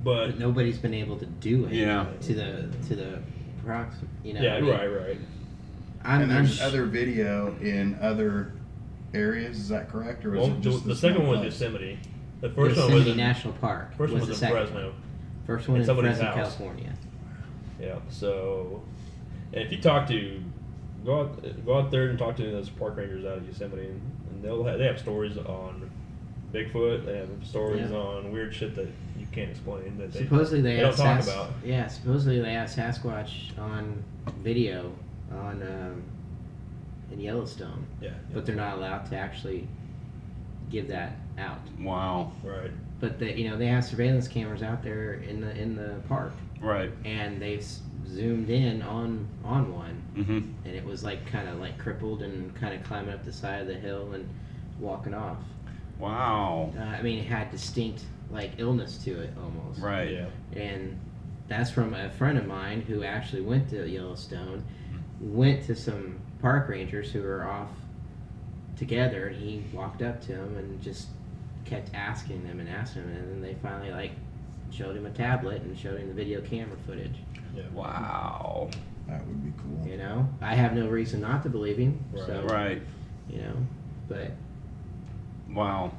E: but
F: But nobody's been able to do it.
B: Yeah.
F: To the prox. You know.
E: yeah,
F: I mean,
E: right.
C: And
F: I'm
C: there's other video in other areas. Is that correct, or is
E: Well,
C: it just
E: the
C: this
E: second one was
C: place?
E: Yosemite. The first one was
F: Yosemite
E: in
F: National Park.
E: First one
F: was
E: was
F: the
E: in
F: second
E: Fresno.
F: one. First one
E: In
F: in
E: somebody's
F: Fresno,
E: house.
F: California.
E: Yeah. So, and if you talk to go out there and talk to those park rangers out of Yosemite, and they have stories on Bigfoot. They have stories
F: Yeah.
E: on weird shit that you can't explain. That they
F: Supposedly they
E: don't
F: have
E: talk about.
F: Yeah, supposedly they have Sasquatch on video on in Yellowstone,
E: Yeah.
F: but they're not allowed to actually give that out.
B: Wow.
E: Right.
F: But they have surveillance cameras out there in the park,
B: Right.
F: and they've zoomed in on one,
B: Mm-hmm.
F: and it was like kind of like crippled and kind of climbing up the side of the hill and walking off.
B: Wow.
F: I mean, it had distinct like illness to it almost.
B: Right.
E: Yeah.
F: And that's from a friend of mine who actually went to Yellowstone, went to some park rangers who were off together, and he walked up to them and just kept asking them, and then they finally like showed him a tablet and showed him the video camera footage.
E: Yeah.
B: Wow.
C: That would be cool.
F: You know, I have no reason not to believe him. So,
B: Right.
F: you know, but
B: Wow.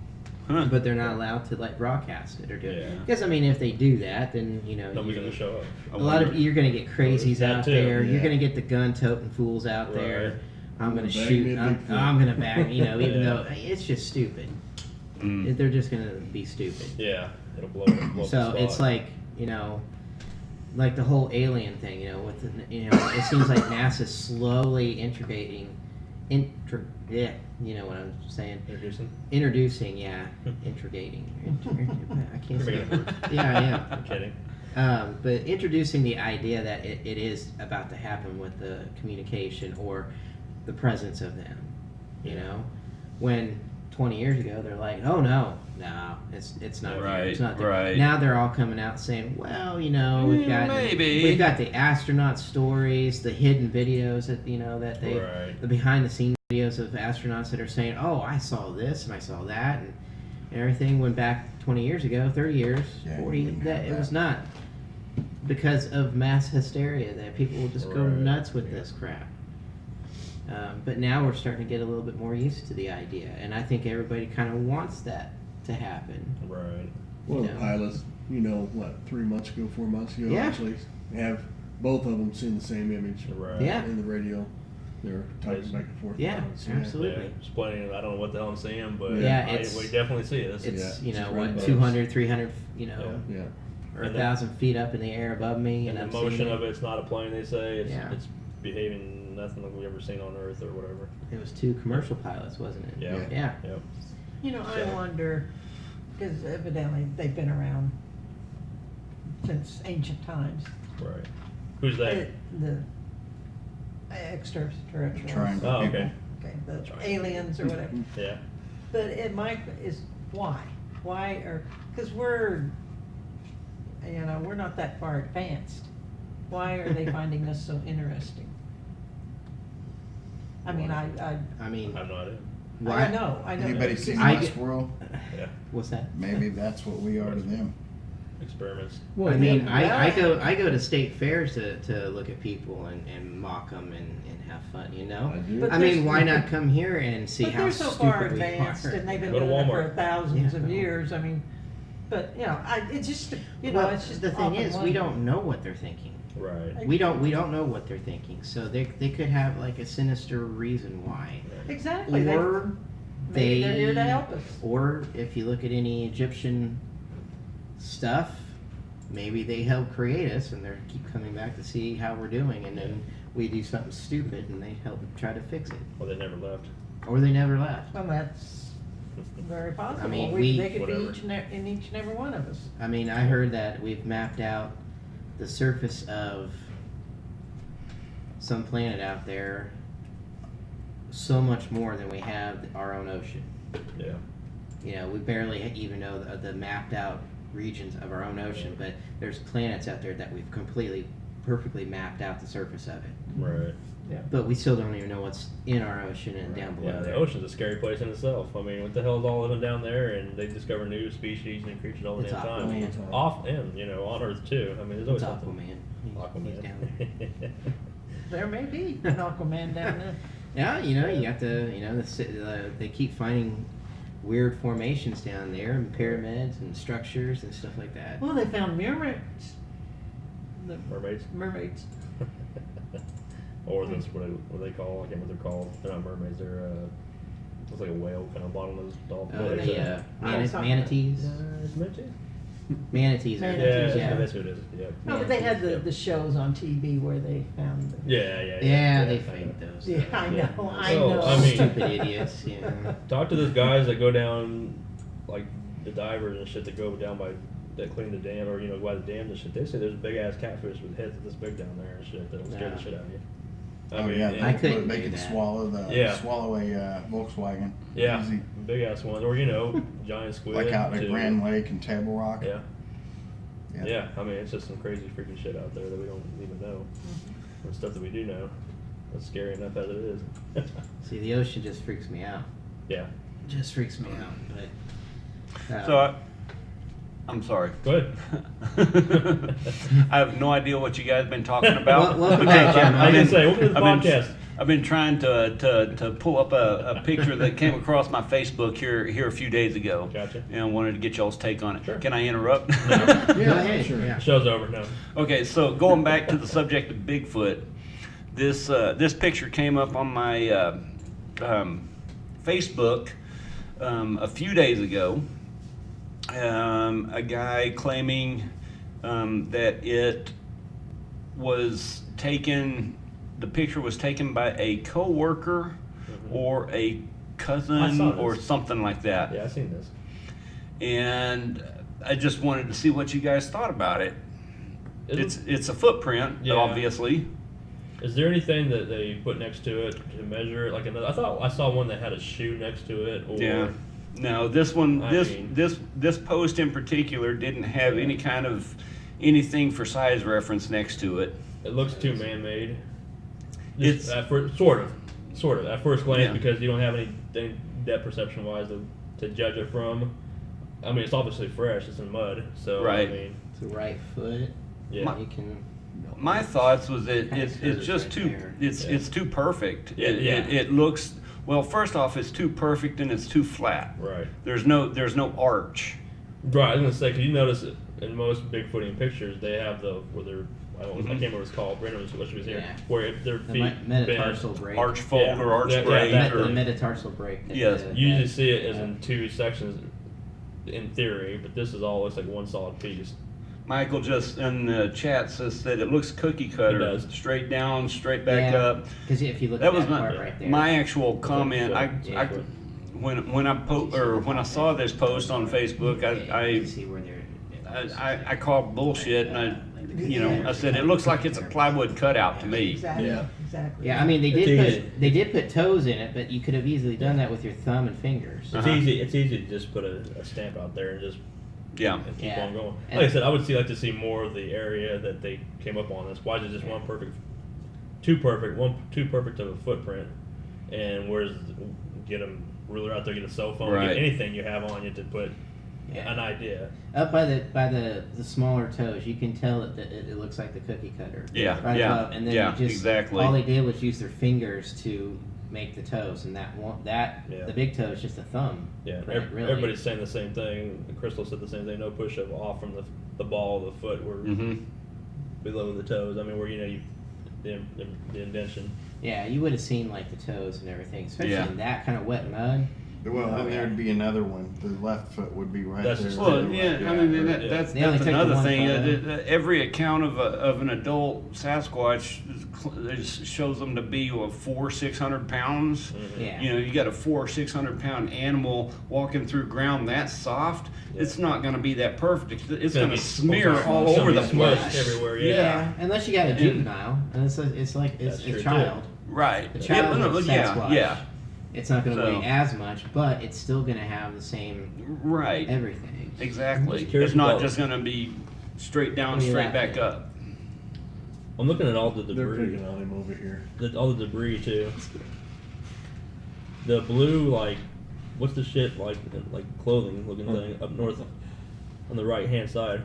B: Huh.
F: but they're not allowed to like broadcast it or do it.
E: Yeah.
F: Because I mean, if they do that, then you know,
E: Nobody's gonna show up.
B: I
F: a lot of
B: wonder-
F: you're gonna get crazies
E: That
F: out
E: too,
F: there.
C: yeah.
F: You're gonna get the gun-toting fools out there.
E: Right.
F: I'm gonna
D: Bag me
F: shoot.
D: a
F: I'm
D: Bigfoot.
F: gonna bag. You know, even
E: Yeah.
F: though it's just stupid.
B: Mm.
F: They're just gonna be stupid.
E: Yeah. It'll blow up the
F: So it's
E: spot.
F: like, you know, like the whole alien thing. You know, with the, it seems like NASA's slowly yeah, you know what I'm saying.
E: Introducing.
F: Yeah, integrating. I can't
E: You're
F: say
E: making it work.
F: Yeah.
E: I'm kidding.
F: But introducing the idea that it is about to happen with the communication or the presence of them, you know, when 20 years ago they're like, oh no, it's not there,
B: Right,
F: it's not there.
B: right.
F: Now they're all coming out saying, well, you know, we've got
B: maybe.
F: we've got the astronaut stories, the hidden videos that that they
E: Right.
F: the behind the scenes videos of astronauts that are saying, oh, I saw this and I saw that and everything. Went back 20 years ago, 30 years,
C: Yeah, you
F: 40,
C: wouldn't
F: that
C: have
F: it
C: that.
F: was not because of mass hysteria that people will just go
E: Right,
F: nuts with
E: yeah.
F: this crap. But now we're starting to get a little bit more used to the idea, and I think everybody kind of wants that to happen.
E: Right.
D: One of
F: Yeah.
D: the pilots, 3 months ago, 4 months ago,
F: Yeah.
D: actually, have both of them seen the same image
E: Right.
F: Yeah.
D: in the radio. They're talking
E: Nice.
D: back and forth.
F: Yeah,
D: about it, so,
F: absolutely.
E: Yeah, explaining. I don't know what the hell I'm saying, but
F: Yeah,
E: we definitely see it.
F: It's
D: Yeah, just
F: what
D: right
F: 200, 300,
D: Yeah.
F: or
E: And
F: 1,000 feet up in the air above me,
E: and
F: and
E: the
F: I'm
E: motion
F: seeing
E: of it's not a plane. They say
F: Yeah.
E: it's behaving nothing like we've ever seen on Earth or whatever.
F: It was 2 commercial pilots, wasn't it?
E: Yeah.
F: Yeah.
E: Yep.
G: You know, I
E: So-
G: wonder, because evidently they've been around since ancient times.
E: Right. Who's they?
G: The extraterrestrials.
C: Triangle
E: Oh,
C: people.
E: okay.
G: Okay, the
E: Triangle.
G: aliens or whatever.
E: Yeah.
G: But is why? Why are, because we're not that far advanced. Why are they finding us so interesting? I mean, I
F: I mean,
E: I have no idea.
F: why?
G: know.
C: Anybody seen
F: I
C: Westworld?
E: Yeah.
F: What's that?
C: Maybe that's what we are to them.
E: experiments.
D: Well,
F: I mean,
G: yeah.
F: I go to state fairs to look at people and mock them and have fun, you know?
D: I do.
G: But
F: I
G: there's-
F: mean, why not come here and see
G: But
F: how
G: they're so
F: stupid
G: far
F: we
G: advanced,
F: are?
G: and they've been
E: Go to
G: doing it for
E: Walmart.
G: thousands of
F: Yeah.
G: years. I mean, but you know, it's just
F: Well,
G: it's just
F: the thing
G: often
F: is, we
G: wondered.
F: don't know what they're thinking.
E: Right.
F: We don't know what they're thinking. So they could have like a sinister reason why.
G: Exactly.
F: Or
G: Maybe
F: they
G: they're here to help us.
F: Or if you look at any Egyptian stuff, maybe they help create us and they keep coming back to see how we're doing, and then we do something stupid and they help try to fix it.
E: Well, they never left.
F: Or they never left.
G: Well, that's very possible.
F: I mean,
G: they could
E: Whatever.
G: be in each and every one of us.
F: I mean, I heard that we've mapped out the surface of some planet out there so much more than we have our own ocean.
E: Yeah.
F: You know, we barely even know the mapped out regions of our own ocean, but there's planets out there that we've perfectly mapped out the surface of it.
E: Right.
F: But we still don't even know what's in our ocean and down below
E: Yeah, the
F: there.
E: ocean's a scary place in itself. I mean, what the hell is all living down there? And they discover new species and creatures all the
F: It's
E: damn time.
F: Aquaman.
E: Off and on Earth too. I mean, there's always
F: It's
E: something.
F: Aquaman. He's down there.
G: There may be an Aquaman down there.
F: Yeah, you got they keep finding weird formations down there and pyramids and structures and stuff like that.
G: Well, they found mermaids. The
E: Mermaids.
G: mermaids.
E: Or this what they call? I can't remember what they're called. They're not mermaids. They're it's like a whale kind of bottlenose dolphin.
F: Oh, the
G: Manatees.
F: manatees.
E: It's manatees.
F: Manatees.
G: Manatees,
E: Yeah,
F: yeah.
E: that's what it is. Yeah.
G: No, but they had
E: Yeah.
G: the shows on TV where they found.
E: Yeah.
F: They
E: I know.
F: faked those.
G: Yeah, I know. I
E: So,
G: know.
E: I mean-
F: Stupid idiots. Yeah.
E: Talk to those guys that go down, like the divers and shit that go down by that clean the dam or by the dam and shit. They say there's big ass catfish with heads this big down there and shit that'll scare
F: Yeah.
E: the shit out of you.
C: Oh yeah,
E: and-
F: I couldn't
C: they
F: do
C: could
F: that.
C: swallow
E: Yeah.
C: a Volkswagen.
E: Yeah,
C: Easy.
E: big ass ones, or giant squid.
C: Like out at
E: too.
C: Grand Lake and Table Rock.
E: Yeah.
C: Yeah.
E: Yeah, I mean it's just some crazy freaking shit out there that we don't even know, and stuff that we do know. That's scary enough as it is.
F: See, the ocean just freaks me out.
E: Yeah.
F: It just freaks me out. But
B: So I'm sorry.
E: Go ahead.
B: I have no idea what you guys have been talking about.
F: Welcome back,
B: because
F: Jim.
E: I was gonna say, welcome to the
B: I've been-
E: podcast.
B: I've been trying to pull up a picture that came across my Facebook here a few days ago.
E: Gotcha.
B: And I wanted to get y'all's take on it.
E: Sure.
B: Can I interrupt?
F: go ahead.
D: sure.
F: Yeah.
E: Show's over. No.
B: Okay, so going back to the subject of Bigfoot, this picture came up on my Facebook a few days ago. A guy claiming that it was taken. The picture was taken by a coworker or a
E: I
B: cousin
E: saw
B: or
E: this.
B: something like that.
E: Yeah, I seen this.
B: And I just wanted to see what you guys thought about it.
E: Is,
B: It's a footprint,
E: Yeah.
B: obviously.
E: is there anything that they put next to it to measure it? Like another, I thought I saw one that had a shoe next to it. Or
B: Yeah. No, this one,
E: I mean-
B: this post in particular didn't have any kind of anything for size reference next to it.
E: it looks too man-made.
B: It's-
E: Just at first, sort of at first glance
B: Yeah.
E: because you don't have anything depth perception-wise to judge it from. I mean, it's obviously fresh. It's in mud, so
B: Right.
E: I mean,
F: The right foot.
E: yeah.
F: You can.
B: My thoughts was that
F: Kinda
B: it's
F: says
B: it's just
F: right
B: too
F: there.
E: Yeah.
B: it's too perfect.
E: Yeah,
B: It,
E: yeah.
B: it looks well. First off, it's too perfect and it's too flat.
E: Right.
B: There's no arch.
E: Right. I was gonna say, 'cause you notice it in most Bigfooting pictures, they have where they're I can't remember what it's called. Brandon was what she was here.
F: Yeah.
E: Where if their
F: The
E: feet
F: metatarsal
E: bend,
F: break.
B: Arch fold
E: Yeah.
B: or arch
E: Yeah,
B: break.
E: that-
F: The
B: or,
F: metatarsal break.
B: Yes.
E: you usually see it as in two sections, in theory, but this is all looks like one solid piece.
B: Michael just in the chat says that it looks cookie cutter,
E: It does.
B: straight down, straight back
F: Yeah.
B: up.
F: Because if you look
B: That
F: at
B: was
F: that
B: my
F: part right there.
B: my actual comment. I
F: Yeah.
B: when I saw this post on Facebook,
F: You
B: I
F: can see where they're.
B: I called bullshit and I said it looks like it's a plywood cutout to me.
G: Exactly.
E: Yeah.
G: Exactly.
F: Yeah, I mean
E: It's easy.
F: they did put toes in it, but you could have easily done that with your thumb and fingers.
E: It's
B: Uh-huh.
E: easy. It's easy to just put a stamp out there and just
B: Yeah.
E: and keep
F: Yeah.
E: on going.
F: And-
E: Like I said, I would like to see more of the area that they came up on this. Why is it just too perfect of a footprint? And where's get them ruler out there, get a cell phone,
B: Right.
E: get anything you have on you to put
F: Yeah.
E: an idea.
F: Up by the smaller toes, you can tell that it looks like the cookie cutter.
B: Yeah,
F: Right
B: yeah,
F: above, and then
B: yeah,
F: you just,
B: exactly.
F: all they did was use their fingers to make the toes, and
E: Yeah.
F: the big toe is just a thumb.
E: Yeah,
F: print, really.
E: everybody's saying the same thing. Crystal said the same thing. No push-up off from the ball of the foot, where
B: Mm-hmm.
E: below the toes. I mean, where the indention.
F: Yeah, you would have seen like the toes and everything, especially
B: Yeah.
F: in that kind of wet mud.
C: Well,
F: Oh,
C: then
F: yeah.
C: there'd be another one. The left foot would be right
E: That's
C: there.
E: just-
B: Well,
C: too.
B: yeah, I mean
C: right.
B: that's
F: They only took the
B: another
F: one
B: thing.
F: photo.
B: Every account of an adult Sasquatch shows them to be 400-600 pounds.
F: Yeah.
B: You know, you got a 400-600 pound animal walking through ground that soft. It's not going to be that perfect. It's going to smear all
E: It's
B: over
E: gonna
B: the
E: be smushed
B: place.
E: everywhere.
B: Yeah.
F: Yeah, unless you got a juvenile, and it's like it's
E: That's
F: a
E: true,
F: child.
B: Right.
F: The child
B: no,
F: of
B: yeah,
F: Sasquatch.
B: yeah.
F: It's not going to
B: So-
F: weigh as much, but it's still going to have the same
B: Right.
F: everything.
B: Exactly.
E: Just curious
B: It's not
E: about-
B: just going to be straight down,
F: What are you
B: straight
F: laughing
B: back
F: at?
B: up.
E: I'm looking at all the
D: They're
E: debris,
D: picking on him over here.
E: all the debris too. The blue, like, what's the shit like clothing looking thing up north on the right hand side?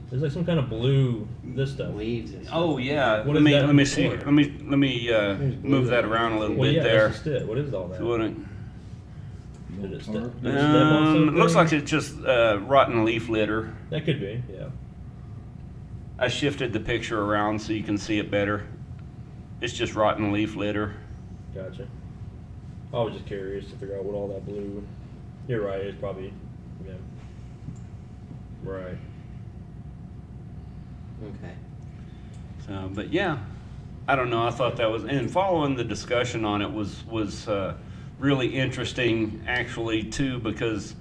E: There's like some kind of blue this stuff.
F: Leaves and stuff.
B: Oh yeah.
E: What
B: let
E: is
B: me
E: that
B: let me see.
E: for?
B: Let me move that around a little
E: Well,
B: bit
E: yeah,
B: there.
E: that's just it. What is all that?
B: So what
E: Did it
D: Tarp.
E: did it step on
B: it
E: something?
B: looks like it's just rotten leaf litter.
E: That could be, yeah.
B: I shifted the picture around so you can see it better. It's just rotten leaf litter.
E: Gotcha. I was just curious to figure out what all that blue. You're right. It's probably, yeah. Right.
F: Okay.
B: So, but yeah, I don't know. I thought that was, and following the discussion on it was really interesting actually too, because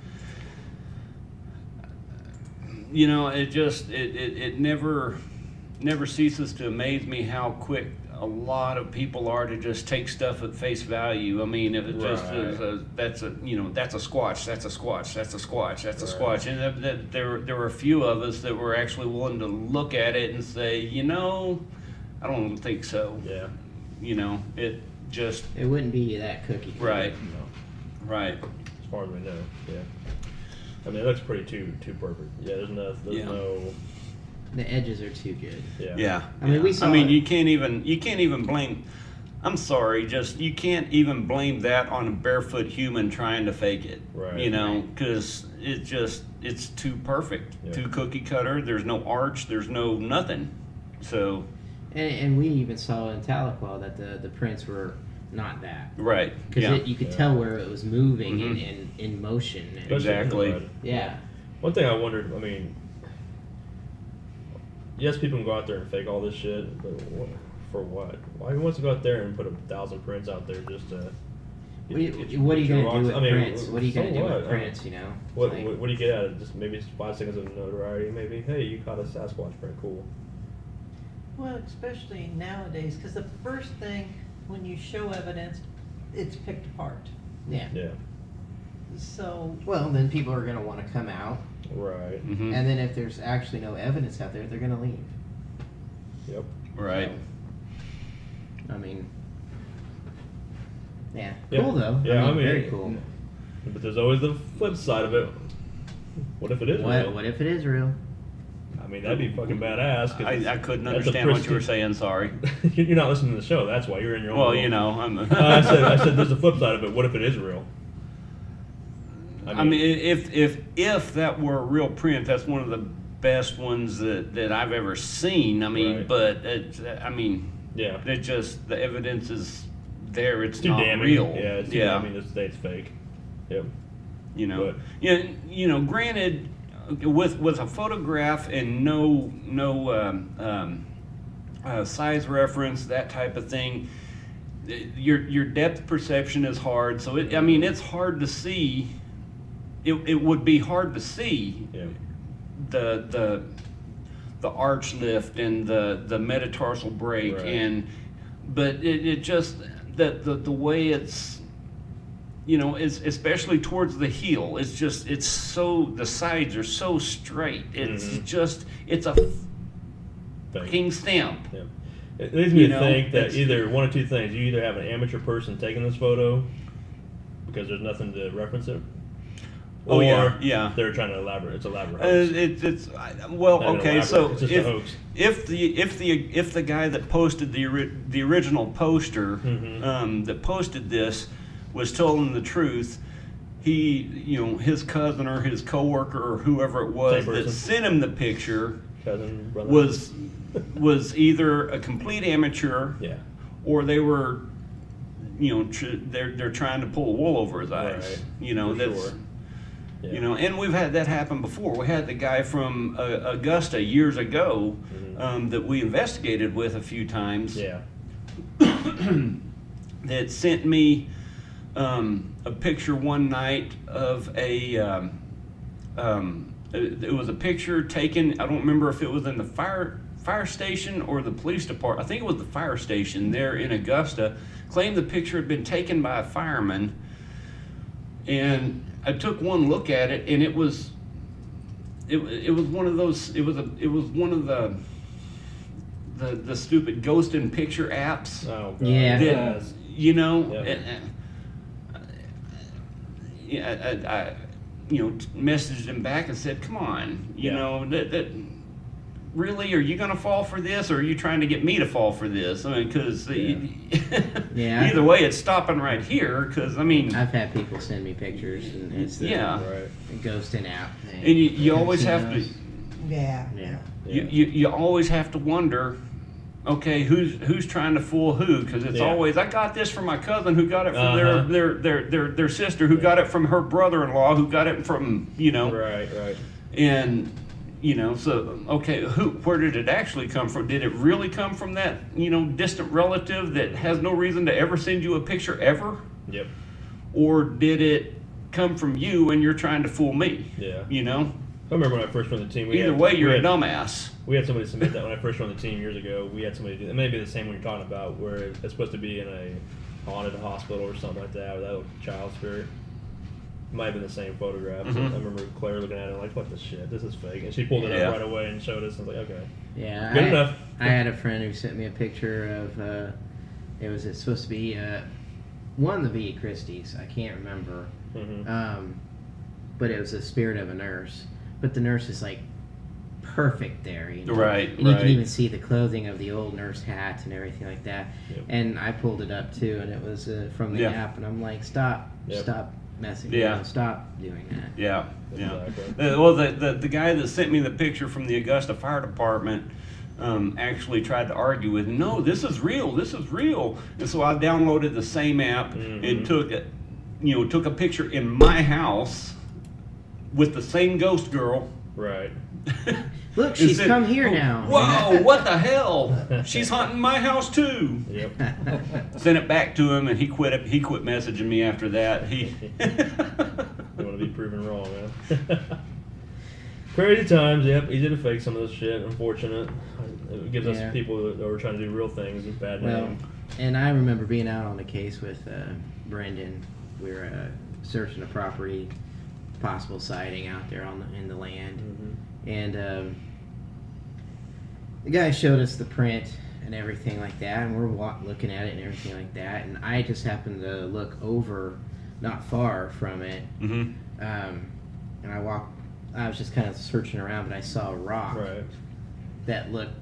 B: you know it never ceases to amaze me how quick a lot of people are to just take stuff at face value. I mean, if it just is that's a squatch, that's a squatch, that's a squatch, that's a squatch, and there were a few of us that were actually willing to look at it and say, you know, I don't think so.
E: Yeah.
B: You know, it just
F: It wouldn't be that cookie cutter.
B: right, right.
E: As far as we know, yeah. I mean, it looks pretty too perfect. Yeah. There's
B: Yeah.
E: no.
F: The edges are too good.
E: Yeah.
B: Yeah.
F: I mean, we
B: yeah.
F: saw
B: I mean,
F: it.
B: you can't even blame. I'm sorry, just you can't even blame that on a barefoot human trying to fake it.
E: Right.
B: You know, because it's too perfect,
E: Yeah.
B: too cookie cutter. There's no arch. There's no nothing. So
F: And we even saw in Tahlequah that the prints were not that.
B: right.
F: Because
B: Yeah.
F: you could
E: Yeah.
F: tell where it was moving
B: Mhm.
F: and in motion. And,
E: Especially in the
B: Exactly.
E: mud.
F: yeah.
E: One thing I wondered. I mean, yes, people can go out there and fake all this shit, but for what? Why wants to go out there and put 1,000 prints out there just to?
F: What are you
E: get
F: going to
E: your
F: do
E: rocks?
F: with
E: I mean,
F: prints? What are you
E: so
F: going to do
E: what?
F: with prints, you know?
E: What,
F: It's like-
E: what do you get out of it? Just maybe 5 seconds of notoriety, maybe. Hey, you caught a Sasquatch print, cool.
G: Well, especially nowadays, because the first thing, when you show evidence, it's picked apart.
F: Yeah.
E: Yeah,
G: So,
F: Well, then people are going to want to come out.
E: right.
B: Mhm.
F: And then if there's actually no evidence out there, they're going to leave.
E: Yep.
B: Right.
F: I mean, yeah.
E: Yeah.
F: Cool, though.
E: Yeah, I mean,
F: very cool.
E: But there's always the flip side of it. What if it is real?
F: What if it is real?
E: I mean, that'd be fucking badass. 'Cause
B: I couldn't
E: that's a
B: understand what you were
E: pristine-
B: saying. Sorry.
E: You're not listening to the show. That's why you're in your own.
B: Well,
E: world.
B: you know, I'm.
E: I said, there's a flip side of it. What if it is real?
B: I mean, if that were a real print, that's one of the best ones that I've ever seen. I mean,
E: Right.
B: but
E: yeah,
B: it just the evidence is there. It's
E: it's too
B: not
E: damning.
B: real.
E: Yeah, it's too damning to say it's fake. Yep.
B: You know.
E: But-
B: Yeah. You know. Granted, with a photograph and no size reference, that type of thing, your depth perception is hard. So I mean, it's hard to see. It would be hard to see
E: Yeah.
B: the arch lift and the metatarsal break
E: Right.
B: but it just the way it's, you know, it's especially towards the heel, it's so, the sides are so straight, it's
E: Mhm.
B: just, it's a
E: Fake.
B: king stamp.
E: Yeah. It leads me
B: You
E: to
B: know,
E: think that
B: it's-
E: either one of two things. You either have an amateur person taking this photo because there's nothing to reference it,
B: Oh,
E: or
B: yeah, yeah.
E: they're trying to elaborate. It's elaborate. hoax.
B: Well,
E: Not even
B: okay.
E: elaborate,
B: So
E: it's just a hoax.
B: if the guy that posted the original poster
E: Mhm.
B: that posted this was telling the truth, he, his cousin or his coworker or whoever it was
E: Same
B: that
E: person.
B: sent him the picture
E: Cousin, brother.
B: was either a complete amateur
E: Yeah.
B: or they were, they're trying to pull the wool over his eyes.
E: Right. For
B: That's.
E: sure. Yeah.
B: And we've had that happen before. We had the guy from Augusta years ago that we investigated with a few times
E: Yeah.
B: that sent me a picture one night of it was a picture taken, I don't remember if it was in the fire station or the police department. I think it was the fire station there in Augusta. Claimed the picture had been taken by a fireman, and I took one look at it, and it was one of those. It was one of the stupid ghost in picture apps.
E: Oh god.
F: Yeah.
B: That,
E: Yes. Yep.
B: I messaged him back and said, "Come on,
E: Yeah.
B: that really, are you going to fall for this, or are you trying to get me to fall for this? I mean, because
F: Yeah.
B: either way, it's stopping right here. Because I mean,
F: I've had people send me pictures, and it's the
B: Yeah.
E: Right.
F: ghost and out thing.
B: and you always have to.
G: Yeah.
F: Yeah.
E: Yeah.
B: You always have to wonder, okay, who's trying to fool who? Because it's
E: Yeah.
B: always, I got this from my cousin who got it from
E: Uh-huh.
B: their sister who got it from her brother-in-law who got it from
E: Right. Right.
B: and so okay, where did it actually come from? Did it really come from that distant relative that has no reason to ever send you a picture ever,
E: Yep.
B: or did it come from you and you're trying to fool me?
E: Yeah.
B: I
E: I remember when I first joined the team.
B: Either way, you're a dumbass.
E: We had somebody submit that when I first joined the team years ago. We had somebody do. It may be the same one you're talking about, where it's supposed to be in a haunted hospital or something like that, with that little child spirit. Might have been the same photograph. So
B: Mhm.
E: I remember Claire looking at it like, "What the shit? This is fake." And she pulled it
B: Yeah.
E: up right away and showed us. And I was like, "Okay."
F: Yeah,
E: Good enough.
F: I had a friend who sent me a picture of it's supposed to be one of the V. Christie's. I can't remember,
E: Mm-hmm.
F: but it was the spirit of a nurse. But the nurse is like perfect there,
B: Right,
F: And you
B: right.
F: can even see the clothing of the old nurse hat and everything like that.
E: Yep.
F: And I pulled it up too, and it was from the
B: Yeah.
F: app, and I'm like, stop messing,
B: Yeah.
F: stop doing that.
B: Yeah,
E: Exactly.
B: Well, the guy that sent me the picture from the Augusta Fire Department actually tried to argue with me. No, this is real. This is real. And so I downloaded the same app
E: Mhm.
B: and took a picture in my house with the same ghost girl.
E: Right.
F: Look,
B: And
F: she's
B: said,
F: come here
B: "Oh,
F: now."
B: Whoa, what the hell? She's haunting my house too.
E: Yep.
B: Sent it back to him, and he quit messaging me after that. He
E: Don't want to be proven wrong, man. Crazy times, yep. Easy to fake some of this shit. Unfortunate. It gives
F: Yeah.
E: us people that are trying to do real things a bad
F: Well,
E: name.
F: and I remember being out on a case with Brendan. We were searching a property, possible sighting out there in the land,
E: Mm-hmm.
F: and the guy showed us the print and everything like that, and we're looking at it and everything like that. And I just happened to look over, not far from it,
B: Mhm.
F: and I was just kind of searching around, but I saw a rock
E: Right.
F: that looked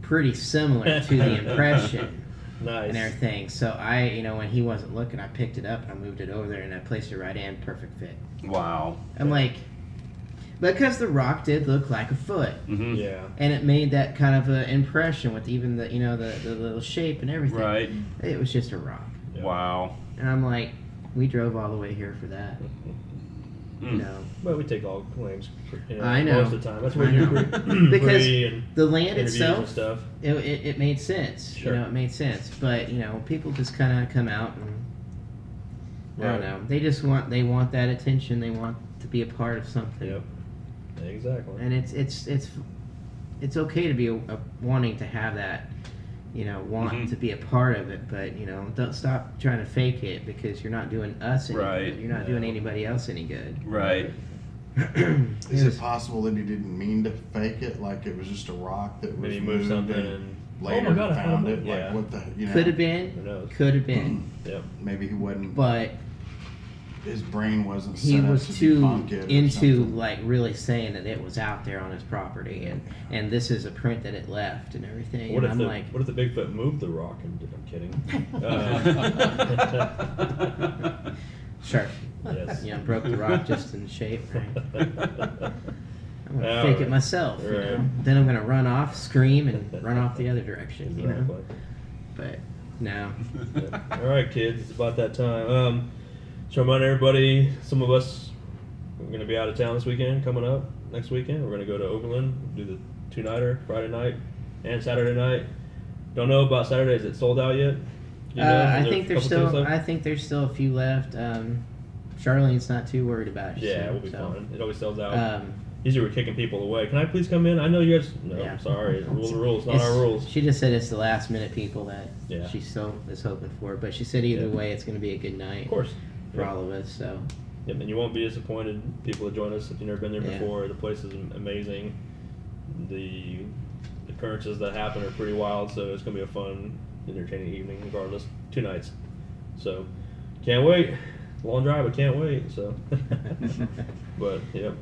F: pretty similar to the impression.
E: Nice.
F: And everything. So when he wasn't looking, I picked it up and I moved it over there and I placed it right in, perfect fit.
B: Wow.
F: I'm like, because the rock did look like a foot,
B: Mhm.
E: Yeah.
F: and it made that kind of an impression with even the the little shape and everything.
B: Right.
F: It was just a rock,
E: Yeah.
B: Wow.
F: and I'm like, we drove all the way here for that. You
B: Mm.
F: know,
E: But we take all claims.
F: I know.
E: Most of the time. That's what
F: I
E: we do.
F: know. Because
E: Free and
F: the land
E: interviews and
F: itself,
E: stuff.
F: it made sense.
E: Sure.
F: It made sense. But people just kind of come out and I
E: Right.
F: don't know. They want that attention. They want to be a part of something.
E: Yep. Exactly.
F: And it's okay to be wanting to have that, want
B: Mhm.
F: to be a part of it. But don't stop trying to fake it, because you're not doing us any
B: Right.
F: good. You're not doing anybody else any good.
B: Right.
C: Is it possible that he didn't mean to fake it? Like it was just a rock that was
E: Maybe moved something
C: and
E: and
C: later
E: oh my god, I
C: found it?
E: Yeah.
C: Like what the
F: Could have been.
E: Who knows?
F: Could have been.
E: Yep.
C: Maybe he wasn't.
F: But
C: his brain wasn't
F: he
C: set up
F: was
C: to
F: too
C: debunk it or
F: into
C: something.
F: like really saying that it was out there on his property, and this is a print that it left and everything.
E: What
F: and
E: if
F: I'm like,
E: what if the Bigfoot moved the rock? I'm kidding.
F: sure,
E: Yes.
F: you know, broke the rock just in shape, right? I'm gonna
E: All
F: fake
E: right.
F: it myself, you
E: Right.
F: know? Then I'm gonna run off, scream, and run off the other direction, you know.
E: Exactly.
F: But no,
E: All right, kids, it's about that time. So remind everybody, some of us are going to be out of town this weekend, coming up next weekend. We're going to go to Overland, do the two-nighter, Friday night and Saturday night. Don't know about Saturday. Is it sold out yet? You know?
F: I
E: Is there
F: think
E: a
F: there's
E: couple tickets
F: still,
E: left?
F: I think there's still a few left. Charlene's not too worried about it.
E: Yeah,
F: so-
E: we'll be
F: so,
E: fine. It always sells out.
F: Um,
E: Usually we're kicking people away. Can I please come in? I know you guys. No,
F: Yeah.
E: I'm sorry. Rules are rules, not
F: it's-
E: our rules.
F: She just said it's the last minute people that
E: Yeah.
F: she still is hoping for. But she said either
E: Yeah.
F: way, it's going to be a good night
E: Of course.
F: for
E: Yeah.
F: all of us. So
E: Yep, and you won't be disappointed. People that join us if you've never been there
F: Yeah.
E: before. The place is amazing. The occurrences that happen are pretty wild, so it's gonna be a fun, entertaining evening, regardless. 2 nights, so can't wait. Long drive, but can't wait. So, but yep.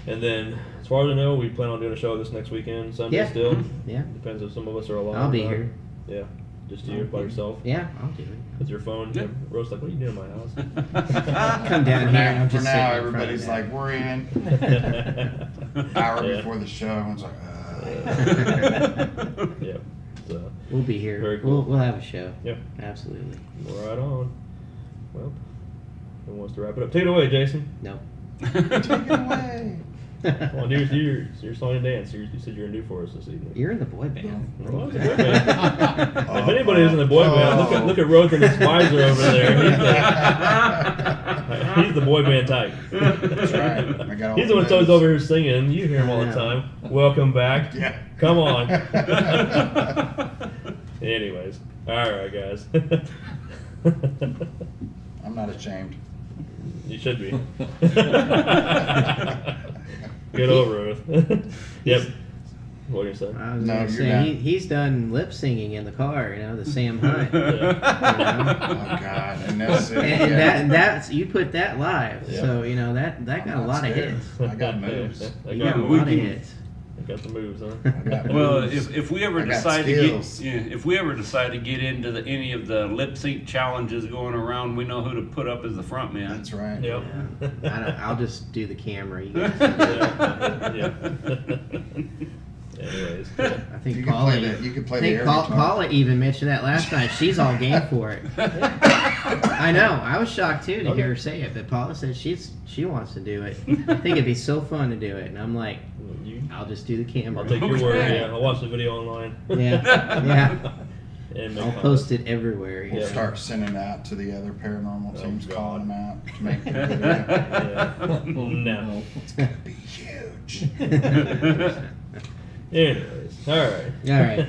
E: And then, as far as I know, we plan on doing a show this next weekend, Sunday
F: Yeah.
E: still.
F: yeah,
E: Depends if some of us are alone.
F: I'll
E: or
F: be
E: not.
F: here.
E: Yeah, just you by yourself
F: Yeah, I'll do it.
E: with your phone.
B: Yeah.
E: Roast like, what are you doing in my house?
F: Come down
C: For
F: here. and
C: now,
F: I'm
C: for
F: just
C: now
F: sitting in front of
C: everybody's
F: that.
C: like, we're in. Hour
E: Yeah.
C: before the show, everyone's like,
E: Yep. So,
F: We'll be here.
E: Very cool.
F: We'll have a show.
E: Yep.
F: Absolutely.
E: right on. Well, who wants to wrap it up? Take it away, Jason.
F: No.
C: Take it away.
E: Come on, do your song and dance. You said you're gonna do for us this evening.
F: You're in the boy band.
E: Well, it's a boy band. If anybody is in the boy band, look at Rother and Spicer over there. He's the boy band type.
C: That's right. I got all
E: He's the one
C: the
E: that's always
C: moves.
E: over here singing. You hear him all the
F: I know.
E: time. Welcome back.
C: Yeah.
E: Come on. Anyways, all right, guys.
C: I'm not ashamed.
E: You should be. Get over it. Yep. What are you saying?
F: I was
C: No,
F: gonna
C: you're
F: say
C: not.
F: he's done lip singing in the car. You know, the Sam Hunt. you
E: Yeah.
F: know?
C: Oh God, and that's it.
F: And that's you put that live.
E: Yeah.
F: So you know that got
C: I'm
F: a
C: not
F: lot of
C: scared.
F: hits.
C: I got moves.
E: I
F: You
E: got
F: got a
E: moves.
F: lot of hits.
E: I got the moves, huh?
C: I got
B: Well,
C: moves.
B: if we ever
C: I got
B: decide to
C: skills.
B: get if we ever decide to get into any of the lip sync challenges going around, we know who to put up as the front man.
C: That's right.
E: Yep.
F: I'll just do the camera. You guys.
E: Yeah. Anyways, yeah.
F: I think
C: You can
F: Paula.
C: play the- you can play
F: I
C: the
F: think
C: air
F: Paula,
C: guitar.
F: Paula even mentioned that last night. She's all game for it. I know. I was shocked too to hear her say it, but Paula said she wants to do it. I think it'd be so fun to do it, and I'm like, I'll just do the camera.
E: I'll take your word.
B: Okay.
E: Yeah, I'll watch the video online.
F: Yeah.
E: And make
F: I'll
E: comments.
F: post it everywhere. you
C: We'll
F: know.
C: start sending out to the other paranormal
E: Oh,
C: teams,
E: God.
C: calling them out to make the video.
E: Yeah. No.
C: It's gonna be huge.
E: Anyways, all right.
F: All right.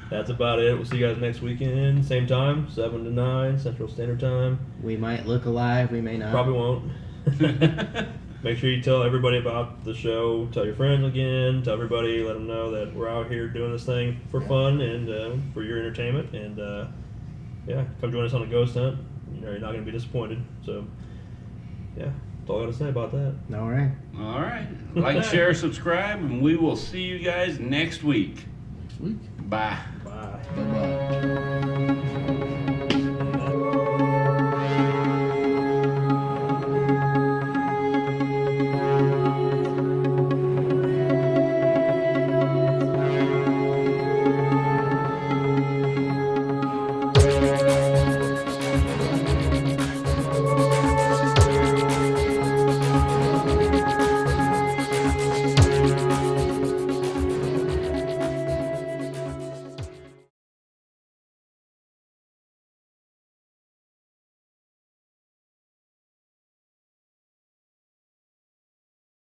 E: That's about it. We'll see you guys next weekend, same time, 7 to 9 Central Standard Time.
F: We might look alive. We may not.
E: Probably won't. Make sure you tell everybody about the show. Tell your friends again. Tell everybody. Let them know that we're out here doing this thing for fun and for your entertainment. And yeah, come join us on a ghost hunt. You know, you're not going to be disappointed. So yeah, that's all I got to say about that.
F: All right.
B: All right. Like, share, subscribe, and we will see you guys next week.
D: Next week.
B: Bye.
E: Bye.